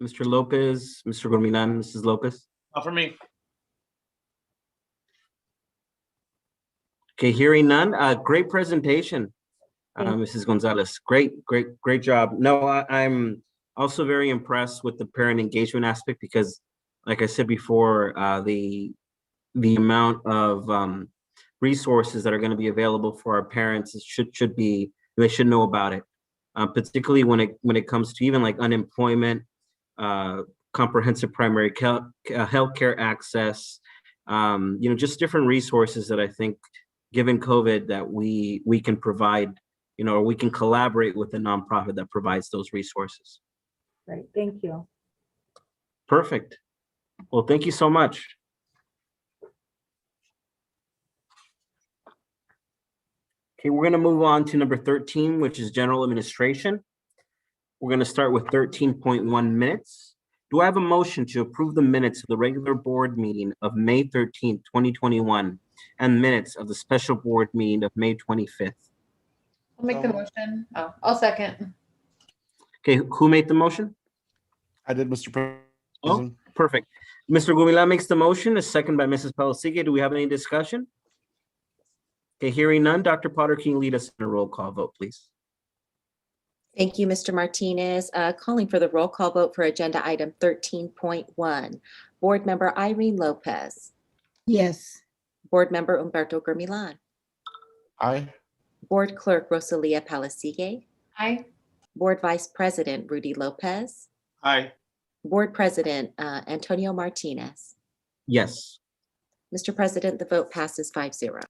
Mr. Lopez, Mr. Gormilan, Mrs. Lopez? Not for me. Okay, hearing none. Great presentation, Mrs. Gonzalez. Great job. No, I'm also very impressed with the parent engagement aspect because, like I said before, the amount of resources that are going to be available for our parents should be, they should know about it, particularly when it comes to even like unemployment, comprehensive primary healthcare access, just different resources that I think, given COVID, that we can provide, or we can collaborate with a nonprofit that provides those resources. Great, thank you. Perfect. Well, thank you so much. Okay, we're going to move on to number 13, which is general administration. We're going to start with 13.1 minutes. Do I have a motion to approve the minutes of the regular board meeting of May 13th, 2021, and minutes of the special board meeting of May 25th? I'll make the motion. Oh, I'll second. Okay, who made the motion? I did, Mr. President. Oh, perfect. Mr. Gumila makes the motion, a second by Mrs. Pelosigue. Do we have any discussion? Okay, hearing none. Dr. Potter, can you lead us in a roll call vote, please? Thank you, Mr. Martinez. Calling for the roll call vote for agenda item 13.1. Board Member Irene Lopez. Yes. Board Member Humberto Germilan. Aye. Board Clerk Rosalia Palasigue. Aye. Board Vice President Rudy Lopez. Aye. Board President Antonio Martinez. Yes. Mr. President, the vote passes 5-0.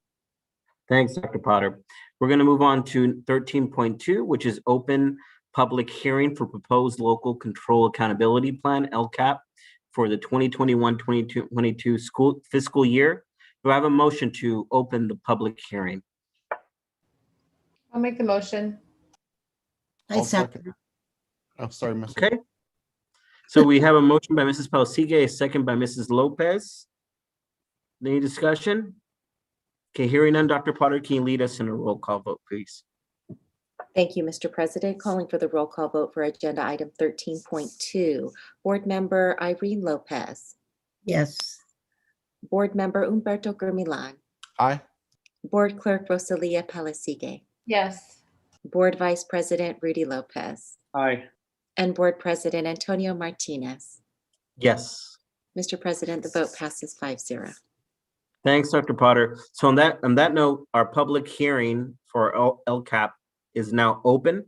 Thanks, Dr. Potter. We're going to move on to 13.2, which is open public hearing for proposed local control accountability plan, LCAP, for the 2021-2022 school fiscal year. Do I have a motion to open the public hearing? I'll make the motion. I second. Oh, sorry, Mr. Okay. So we have a motion by Mrs. Pelosigue, a second by Mrs. Lopez. Any discussion? Okay, hearing none. Dr. Potter, can you lead us in a roll call vote, please? Thank you, Mr. President. Calling for the roll call vote for agenda item 13.2. Board Member Irene Lopez. Yes. Board Member Humberto Germilan. Aye. Board Clerk Rosalia Palasigue. Yes. Board Vice President Rudy Lopez. Aye. And Board President Antonio Martinez. Yes. Mr. President, the vote passes 5-0. Thanks, Dr. Potter. So on that note, our public hearing for LCAP is now open.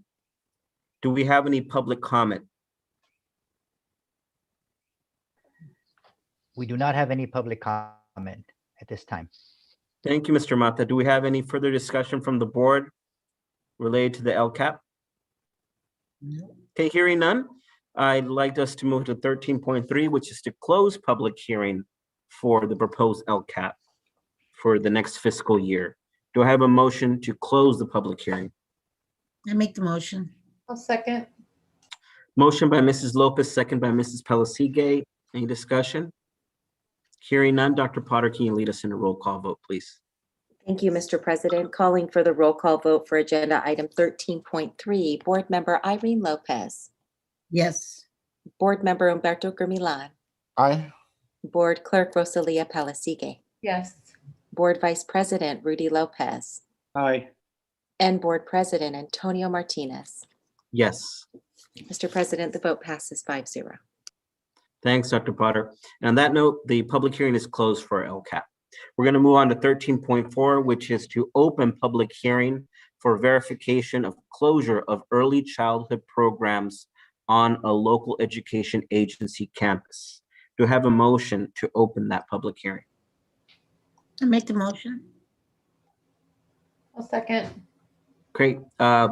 Do we have any public comment? We do not have any public comment at this time. Thank you, Mr. Mata. Do we have any further discussion from the board related to the LCAP? No. Okay, hearing none, I'd like us to move to 13.3, which is to close public hearing for the proposed LCAP for the next fiscal year. Do I have a motion to close the public hearing? I make the motion. I'll second. Motion by Mrs. Lopez, second by Mrs. Pelisigue. Any discussion? Hearing none, Dr. Potter, can you lead us in a roll call vote, please? Thank you, Mr. President. Calling for the roll call vote for agenda item 13.3, Board Member Irene Lopez, Yes. Board Member Humberto Gurmilan, Aye. Board Clerk Rosalia Pelisigue, Yes. Board Vice President Rudy Lopez, Aye. and Board President Antonio Martinez. Yes. Mr. President, the vote passes 5-0. Thanks, Dr. Potter. And on that note, the public hearing is closed for LCAP. We're going to move on to 13.4, which is to open public hearing for verification of closure of early childhood programs on a local education agency campus. Do I have a motion to open that public hearing? I make the motion. I'll second. Great.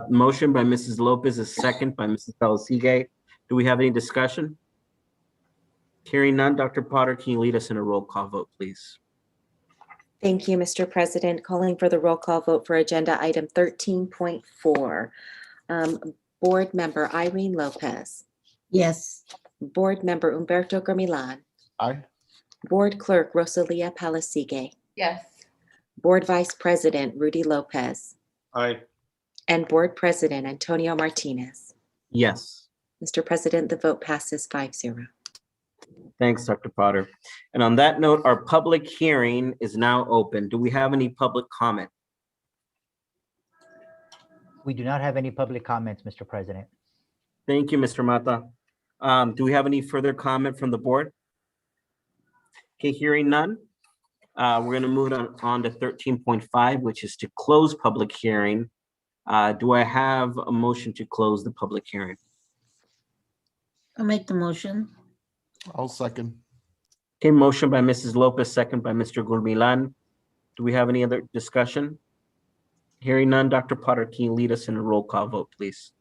Motion by Mrs. Lopez, a second by Mrs. Pelisigue. Do we have any discussion? Hearing none, Dr. Potter, can you lead us in a roll call vote, please? Thank you, Mr. President. Calling for the roll call vote for agenda item 13.4. Board Member Irene Lopez, Yes. Board Member Humberto Gurmilan, Aye. Board Clerk Rosalia Pelisigue, Yes. Board Vice President Rudy Lopez, Aye. and Board President Antonio Martinez. Yes. Mr. President, the vote passes 5-0. Thanks, Dr. Potter. And on that note, our public hearing is now open. Do we have any public comment? We do not have any public comments, Mr. President. Thank you, Mr. Mata. Do we have any further comment from the board? Okay, hearing none. We're going to move on to 13.5, which is to close public hearing. Do I have a motion to close the public hearing? I'll make the motion. I'll second. Okay, motion by Mrs. Lopez, second by Mr. Gurmilan. Do we have any other discussion? Hearing none, Dr. Potter, can you lead us in a roll call vote, please?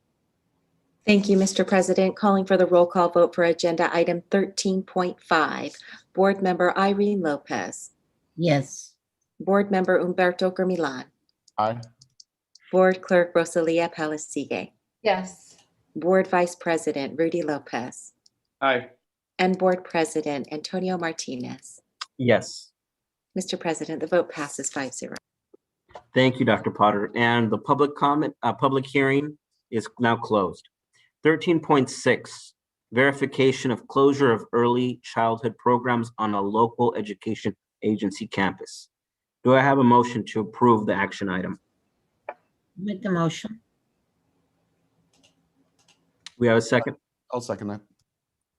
Thank you, Mr. President. Calling for the roll call vote for agenda item 13.5. Board Member Irene Lopez, Yes. Board Member Humberto Gurmilan, Aye. Board Clerk Rosalia Pelisigue, Yes. Board Vice President Rudy Lopez, Aye. and Board President Antonio Martinez. Yes. Mr. President, the vote passes 5-0. Thank you, Dr. Potter. And the public comment, public hearing is now closed. 13.6, verification of closure of early childhood programs on a local education agency campus. Do I have a motion to approve the action item? Make the motion. We have a second? I'll second that.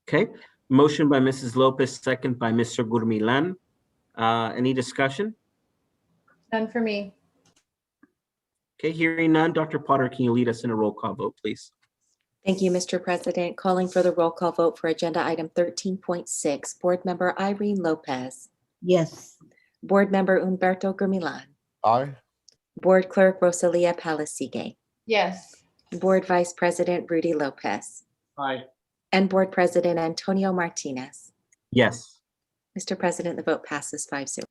Okay. Motion by Mrs. Lopez, second by Mr. Gurmilan. Any discussion? None for me. Okay, hearing none. Dr. Potter, can you lead us in a roll call vote, please? Thank you, Mr. President. Calling for the roll call vote for agenda item 13.6. Board Member Irene Lopez, Yes. Board Member Humberto Gurmilan, Aye. Board Clerk Rosalia Pelisigue, Yes. Board Vice President Rudy Lopez, Aye. and Board President Antonio Martinez. Yes. Mr. President, the vote passes 5-0.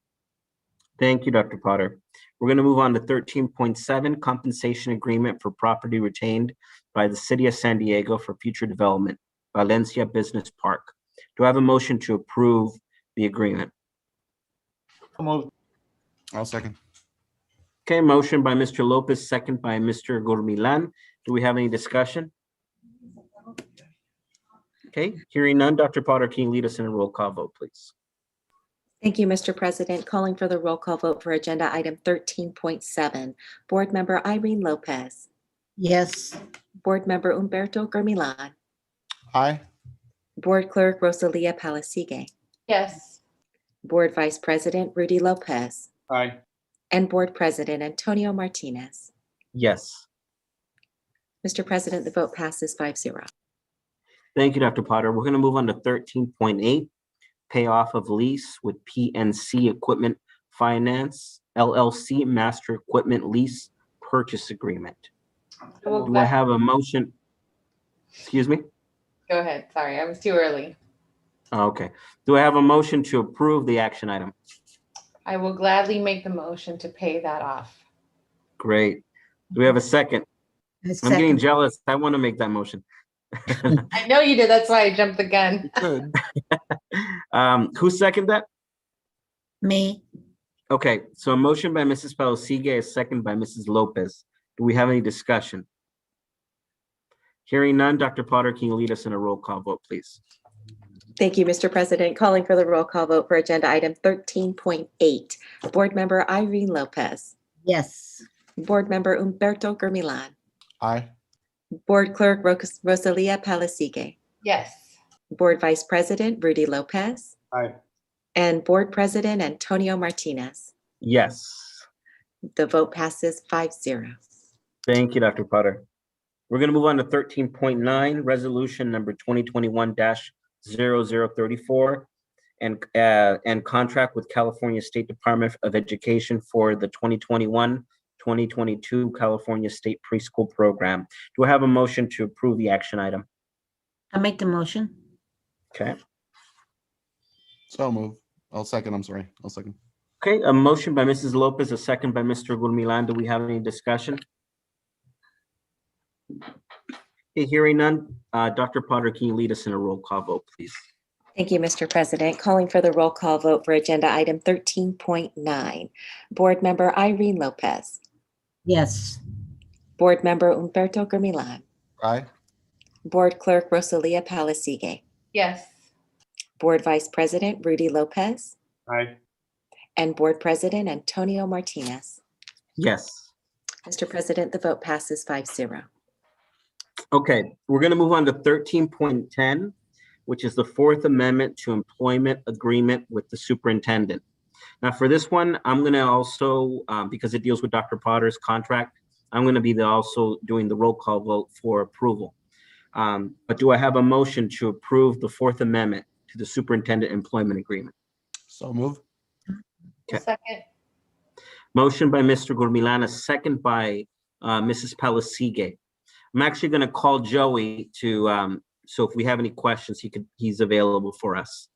Thank you, Dr. Potter. We're going to move on to 13.7, compensation agreement for property retained by the City of San Diego for future development, Valencia Business Park. Do I have a motion to approve the agreement? I'll second. Okay, motion by Mr. Lopez, second by Mr. Gurmilan. Do we have any discussion? Okay, hearing none, Dr. Potter, can you lead us in a roll call vote, please? Thank you, Mr. President. Calling for the roll call vote for agenda item 13.7. Board Member Irene Lopez, Yes. Board Member Humberto Gurmilan, Aye. Board Clerk Rosalia Pelisigue, Yes. Board Vice President Rudy Lopez, Aye. and Board President Antonio Martinez. Yes. Mr. President, the vote passes 5-0. Thank you, Dr. Potter. We're going to move on to 13.8, payoff of lease with PNC Equipment Finance, LLC, Master Equipment Lease Purchase Agreement. Do I have a motion? Excuse me? Go ahead. Sorry, I was too early. Okay. Do I have a motion to approve the action item? I will gladly make the motion to pay that off. Great. Do we have a second? I'm getting jealous. I want to make that motion. I know you did. That's why I jumped the gun. Good. Who seconded that? Me. Okay, so a motion by Mrs. Pelosigue, a second by Mrs. Lopez. Do we have any discussion? Hearing none, Dr. Potter, can you lead us in a roll call vote, please? Thank you, Mr. President. Calling for the roll call vote for agenda item 13.8. Board Member Irene Lopez. Yes. Board Member Humberto Germilan. Aye. Board Clerk Rosalia Palasigue. Yes. Board Vice President Rudy Lopez. Aye. And Board President Antonio Martinez. Yes. The vote passes 5-0. Thank you, Dr. Potter. We're going to move on to 13.9, resolution number 2021-0034, and contract with California State Department of Education for the 2021-2022 California State Preschool Program. Do I have a motion to approve the action item? I make the motion. Okay. So move. I'll second. I'm sorry. I'll second. Okay, a motion by Mrs. Lopez, a second by Mr. Gulmilan. Do we have any discussion? Okay, hearing none. Dr. Potter, can you lead us in a roll call vote, please? Thank you, Mr. President. Calling for the roll call vote for agenda item 13.9. Board Member Irene Lopez. Yes. Board Member Humberto Germilan. Aye. Board Clerk Rosalia Palasigue. Yes. Board Vice President Rudy Lopez. Aye. And Board President Antonio Martinez. Yes. Mr. President, the vote passes 5-0. Okay, we're going to move on to 13.10, which is the Fourth Amendment to Employment Agreement with the Superintendent. Now, for this one, I'm going to also, because it deals with Dr. Potter's contract, I'm going to be also doing the roll call vote for approval. But do I have a motion to approve the Fourth Amendment to the Superintendent Employment Agreement? So move. Okay. Second. Motion by Mr. Gurmilan, a second by Mrs. Palasigue. I'm actually going to call Joey to, so if we have any questions, he's available for us.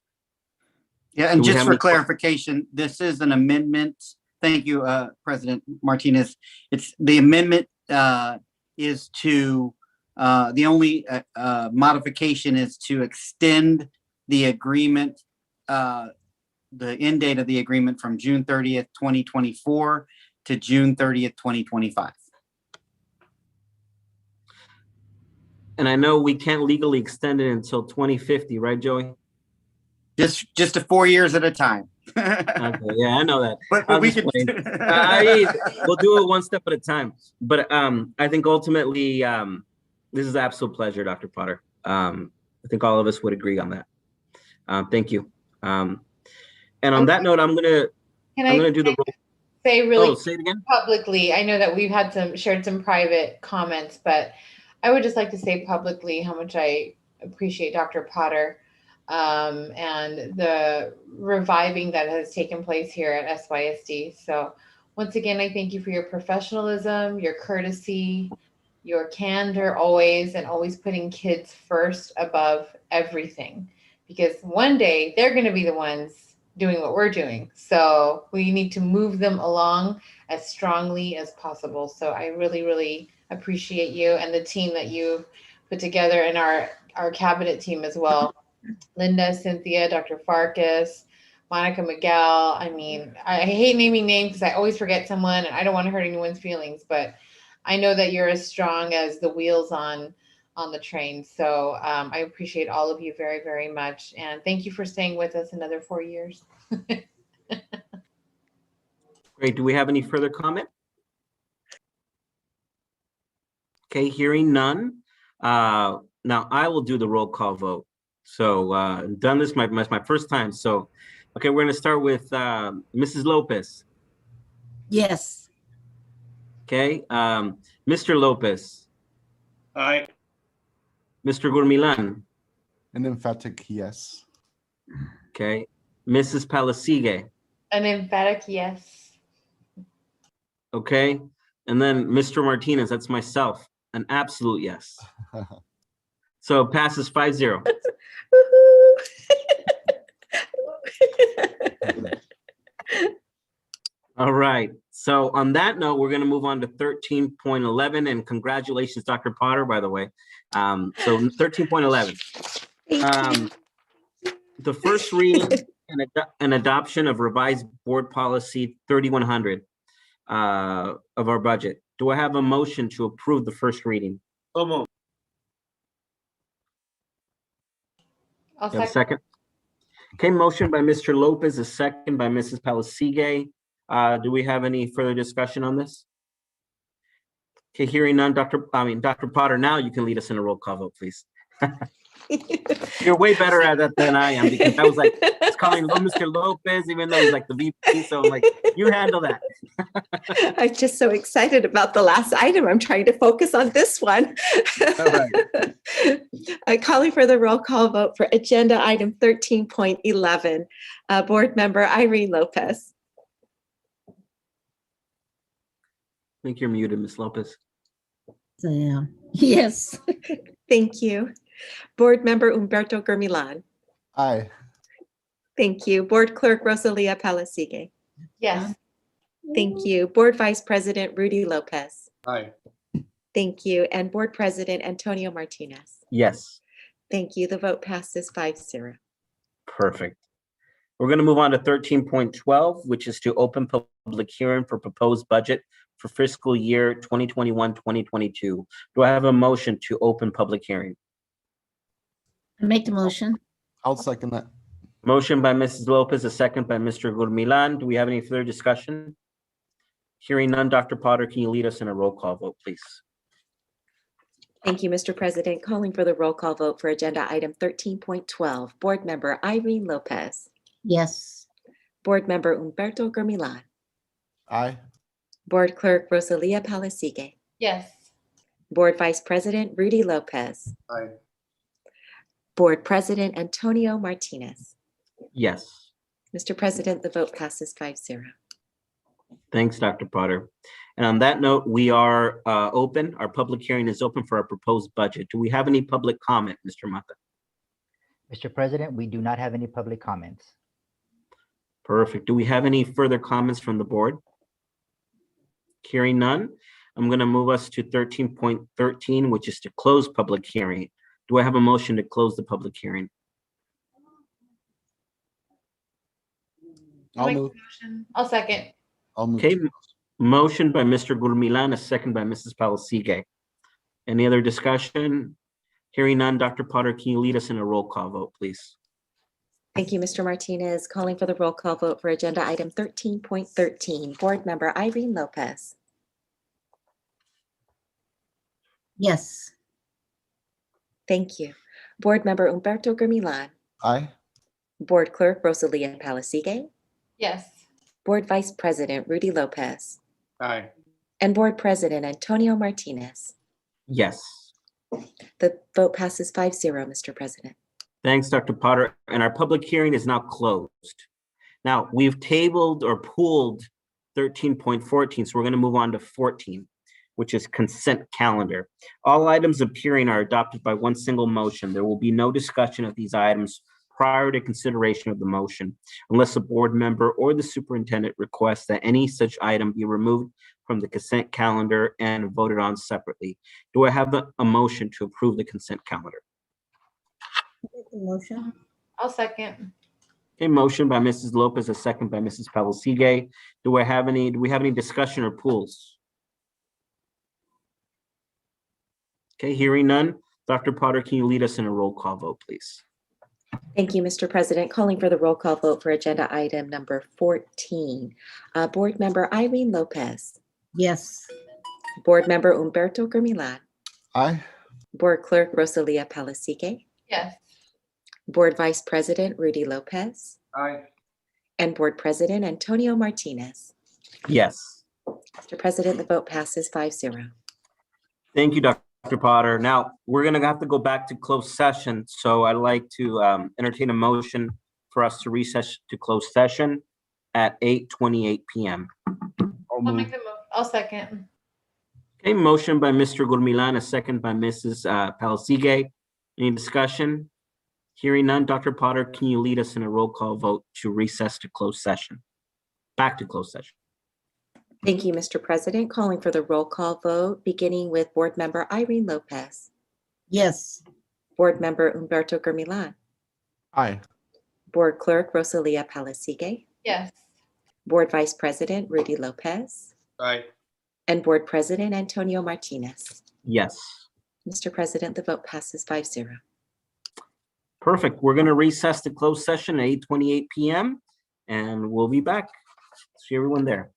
Yeah, and Do we just have for any clarification, this is an amendment. Thank you, President Martinez. It's the amendment is to, the only modification is to extend the agreement, the end date of the agreement from June 30th, 2024 to June 30th, 2025. And I know we can't legally extend it until 2050, right, Joey? Just to 4 years at a time. Okay, yeah, I know that. But I'll we just can. play. We'll do it one step at a time. But I think ultimately, this is an absolute pleasure, Dr. Potter. I think all of us would agree on that. Thank you. And on that note, I'm gonna do the roll. Say really Oh, say it again. publicly. I know that we've had shared some private comments, but I would just like to say publicly how much I appreciate Dr. Potter and the reviving that has taken place here at SYSD. So once again, I thank you for your professionalism, your courtesy, your candor always, and always putting kids first above everything. Because one day they're going to be the ones doing what we're doing. So we need to move them along as strongly as possible. So I really, really appreciate you and the team that you put together, and our cabinet team as well. Linda, Cynthia, Dr. Farkas, Monica Miguel. I mean, I hate naming names because I always forget someone and I don't want to hurt anyone's feelings, but I know that you're as strong as the wheels on the train. So I appreciate all of you very, very much. And thank you for staying with us another 4 years. Great. Do we have any further comment? Okay, hearing none. Now I will do the roll call vote. So done this my first time. So, okay, we're going to start with Mrs. Lopez. Yes. Okay, Mr. Lopez. Aye. Mr. Gurmilan. An emphatic yes. Okay, Mrs. Palasigue. An emphatic yes. Okay, and then Mr. Martinez, that's myself, an absolute yes. So it passes 5-0. All right. So on that note, we're going to move on to 13.11, and congratulations, Dr. Potter, by the way. So 13.11. The first reading and adoption of revised board policy 3100 of our budget. Do I have a motion to approve the first reading? So moved. I'll You have a second. second? Okay, motion by Mr. Lopez, a second by Mrs. Palisige. Do we have any further discussion on this? Okay, hearing none, Dr. Potter, now you can lead us in a roll call vote, please. You're way better at that than I am, because I was like, it's calling Mr. Lopez, even though he's like the VP. So I'm like, you handle that. I'm just so excited about the last item. I'm trying to focus on this one. All right. I'm calling for the roll call vote for agenda item 13.11. Board member Irene Lopez. I think you're muted, Ms. Lopez. Yeah. Yes. Thank you. Board member Humberto Germilan. Aye. Thank you. Board clerk Rosalia Palisige. Yes. Thank you. Board vice president Rudy Lopez. Aye. Thank you. And board president Antonio Martinez. Yes. Thank you. The vote passes 5-0. Perfect. We're going to move on to 13.12, which is to open public hearing for proposed budget for fiscal year 2021-2022. Do I have a motion to open public hearing? Make the motion. I'll second that. Motion by Mrs. Lopez, a second by Mr. Gurmilan. Do we have any further discussion? Hearing none, Dr. Potter, can you lead us in a roll call vote, please? Thank you, Mr. President. Calling for the roll call vote for agenda item 13.12. Board member Irene Lopez. Yes. Board member Humberto Germilan. Aye. Board clerk Rosalia Palisige. Yes. Board vice president Rudy Lopez. Aye. Board president Antonio Martinez. Yes. Mr. President, the vote passes 5-0. Thanks, Dr. Potter. And on that note, we are open. Our public hearing is open for our proposed budget. Do we have any public comment, Mr. Mata? Mr. President, we do not have any public comments. Perfect. Do we have any further comments from the board? Hearing none, I'm going to move us to 13.13, which is to close public hearing. Do I have a motion to close the public hearing? I'll make the motion. I'll second. I'll move. Okay, motion by Mr. Gurmilan, a second by Mrs. Palisige. Any other discussion? Hearing none, Dr. Potter, can you lead us in a roll call vote, please? Thank you, Mr. Martinez. Calling for the roll call vote for agenda item 13.13. Board member Irene Lopez. Yes. Thank you. Board member Humberto Germilan. Aye. Board clerk Rosalia Palisige. Yes. Board vice president Rudy Lopez. Aye. And board president Antonio Martinez. Yes. The vote passes 5-0, Mr. President. Thanks, Dr. Potter. And our public hearing is now closed. Now, we've tabled or pooled 13.14, so we're going to move on to 14, which is consent calendar. All items appearing are adopted by one single motion. There will be no discussion of these items prior to consideration of the motion, unless a board member or the superintendent requests that any such item be removed from the consent calendar and voted on separately. Do I have a motion to approve the consent calendar? Make the motion. I'll second. A motion by Mrs. Lopez, a second by Mrs. Palisige. Do we have any discussion or pools? Okay, hearing none. Dr. Potter, can you lead us in a roll call vote, please? Thank you, Mr. President. Calling for the roll call vote for agenda item number 14. Board member Irene Lopez. Yes. Board member Humberto Germilan. Aye. Board clerk Rosalia Palisige. Yes. Board vice president Rudy Lopez. Aye. And board president Antonio Martinez. Yes. Mr. President, the vote passes 5-0. Thank you, Dr. Potter. Now, we're going to have to go back to closed session. So I'd like to entertain a motion for us to recess to closed session at 8:28 p.m. I'll make the motion. I'll second. Okay, motion by Mr. Gurmilan, a second by Mrs. Palisige. Any discussion? Hearing none, Dr. Potter, can you lead us in a roll call vote to recess to closed session? Back to closed session. Thank you, Mr. President. Calling for the roll call vote, beginning with board member Irene Lopez. Yes. Board Member Humberto Gurmilan, Aye. Board Clerk Rosalia Palasigue, Yes. Board Vice President Rudy Lopez, Aye. and Board President Antonio Martinez. Yes. Mr. President, the vote passes 5-0. Perfect. We're going to recess the closed session at 8:28 p.m. and we'll be back. See everyone there.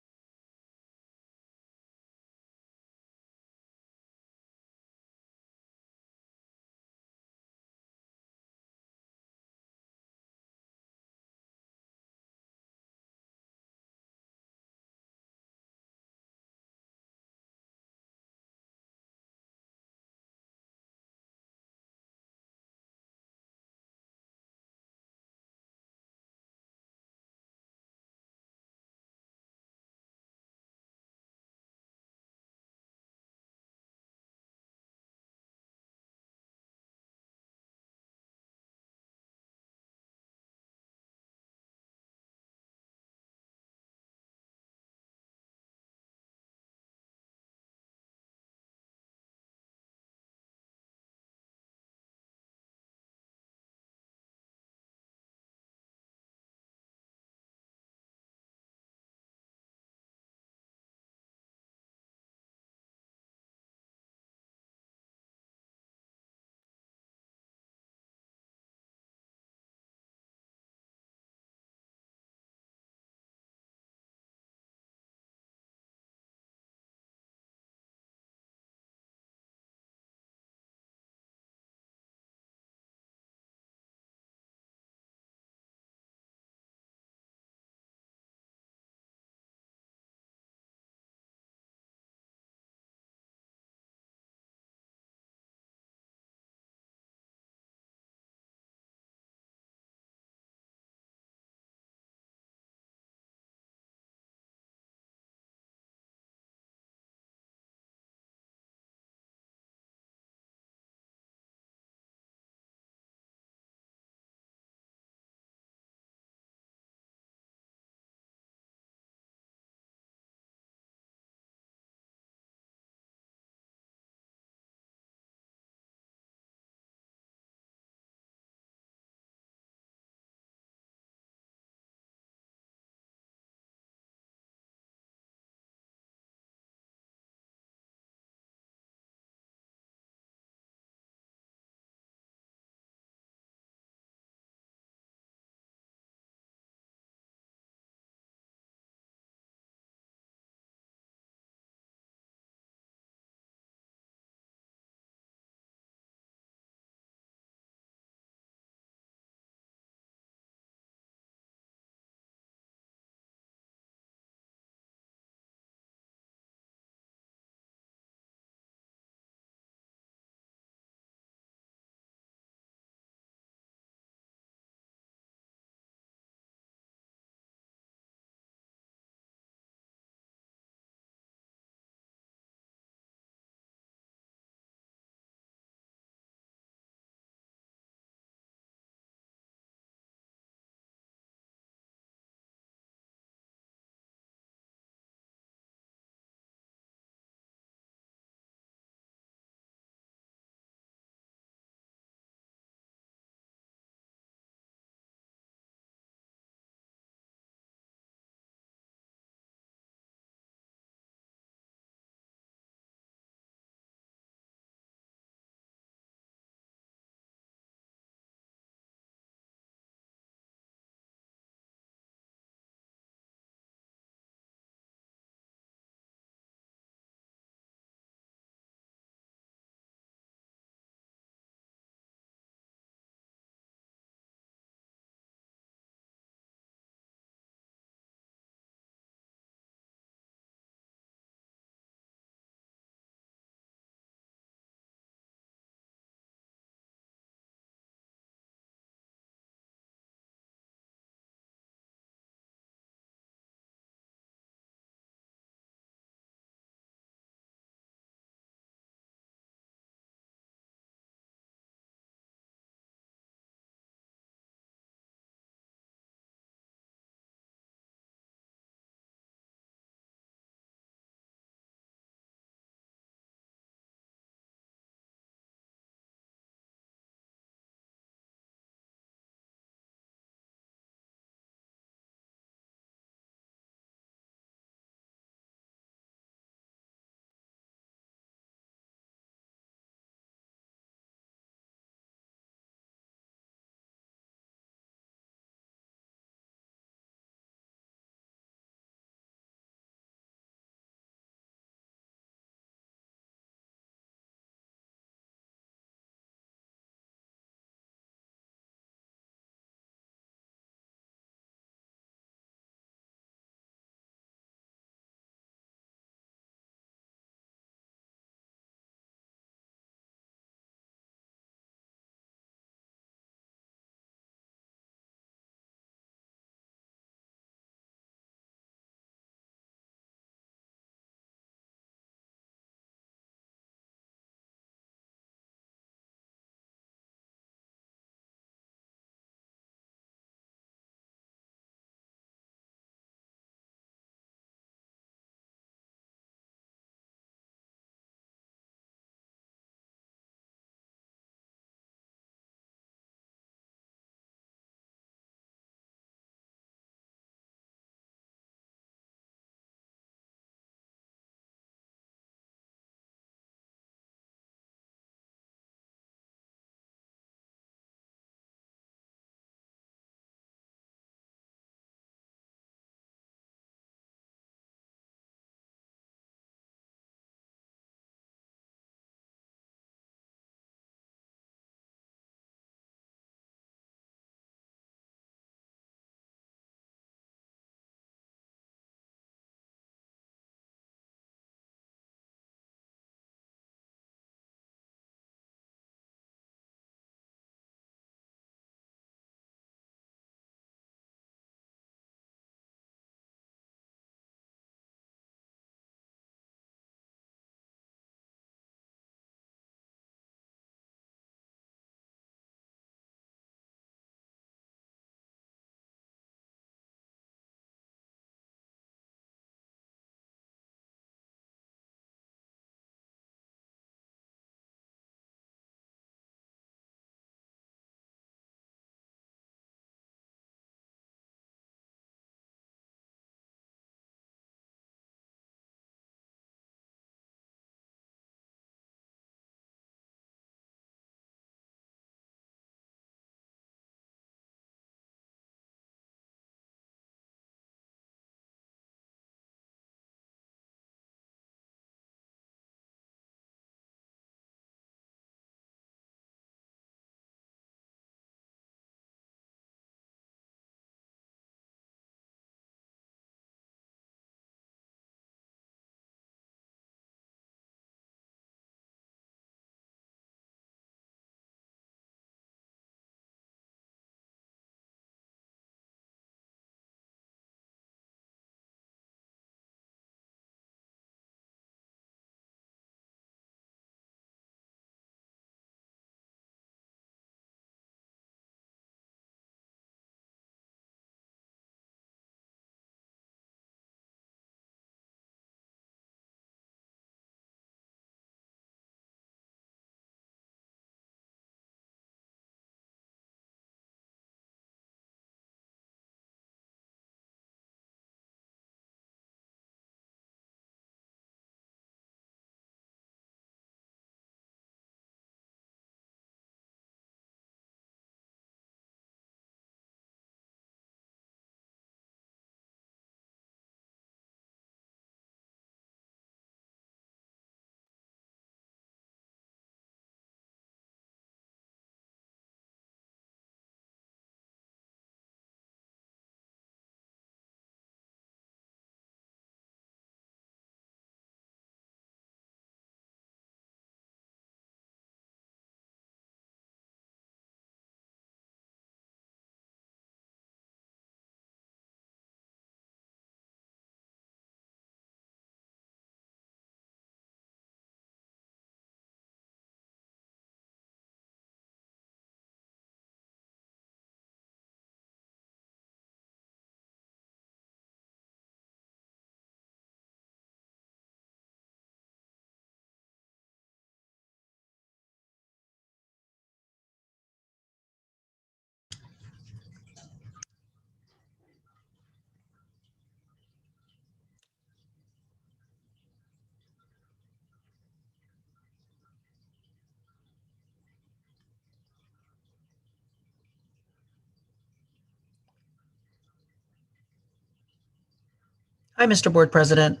Hi, Mr. Board President.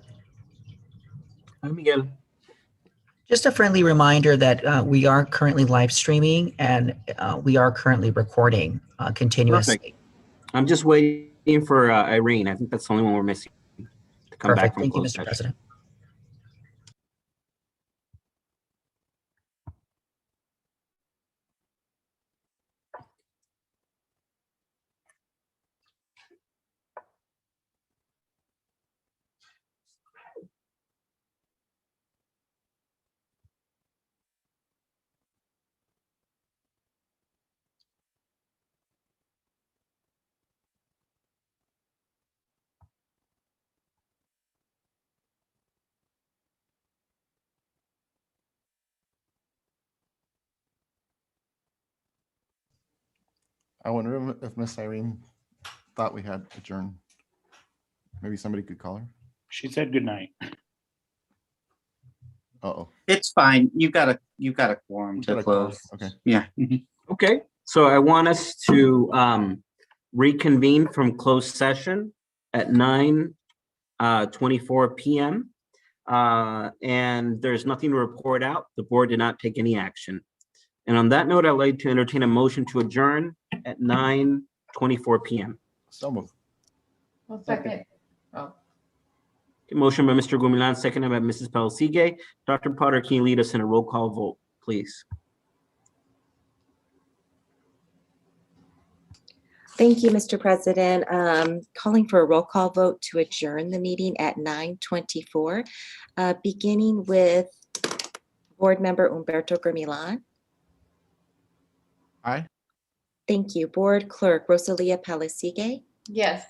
Hi, Miguel. Just a friendly reminder that we are currently live streaming and we are currently recording continuously. Perfect. I'm just waiting for Irene. I think that's the only one we're missing to come back Perfect. from Thank you, closed Mr. session. President. I wonder if Miss Irene thought we had adjourned. Maybe somebody could call her. She said good night. Uh-oh. It's fine. You've got a quorum to close. Okay. Yeah. Okay, so I want us to reconvene from closed session at 9:24 p.m. And there's nothing to report out. The board did not take any action. And on that note, I'd like to entertain a motion to adjourn at 9:24 p.m. So moved. One second. Oh. Motion by Mr. Gumilan, seconded by Mrs. Pelsigue. Dr. Potter, can you lead us in a roll call vote, please? Thank you, Mr. President. Calling for a roll call vote to adjourn the meeting at 9:24, beginning with Board Member Humberto Gumilan. Aye. Thank you. Board Clerk Rosalia Pelsigue. Yes.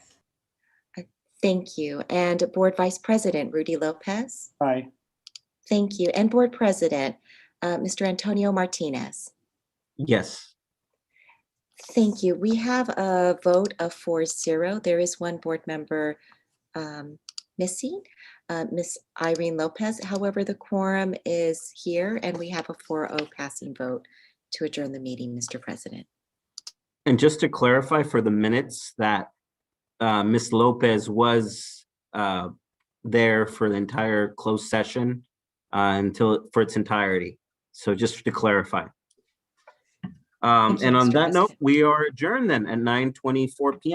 Thank you. And Board Vice President Rudy Lopez. Aye. Thank you. And Board President, Mr. Antonio Martinez. Yes. Thank you. We have a vote of 4-0. There is one board member missing, Miss Irene Lopez. However, the quorum is here and we have a 4-0 passing vote to adjourn the meeting, Mr. President. And just to clarify for the minutes that Ms. Lopez was there for the entire closed session for its entirety. So just to clarify. And on that note, we are adjourned then at 9:24 p.m.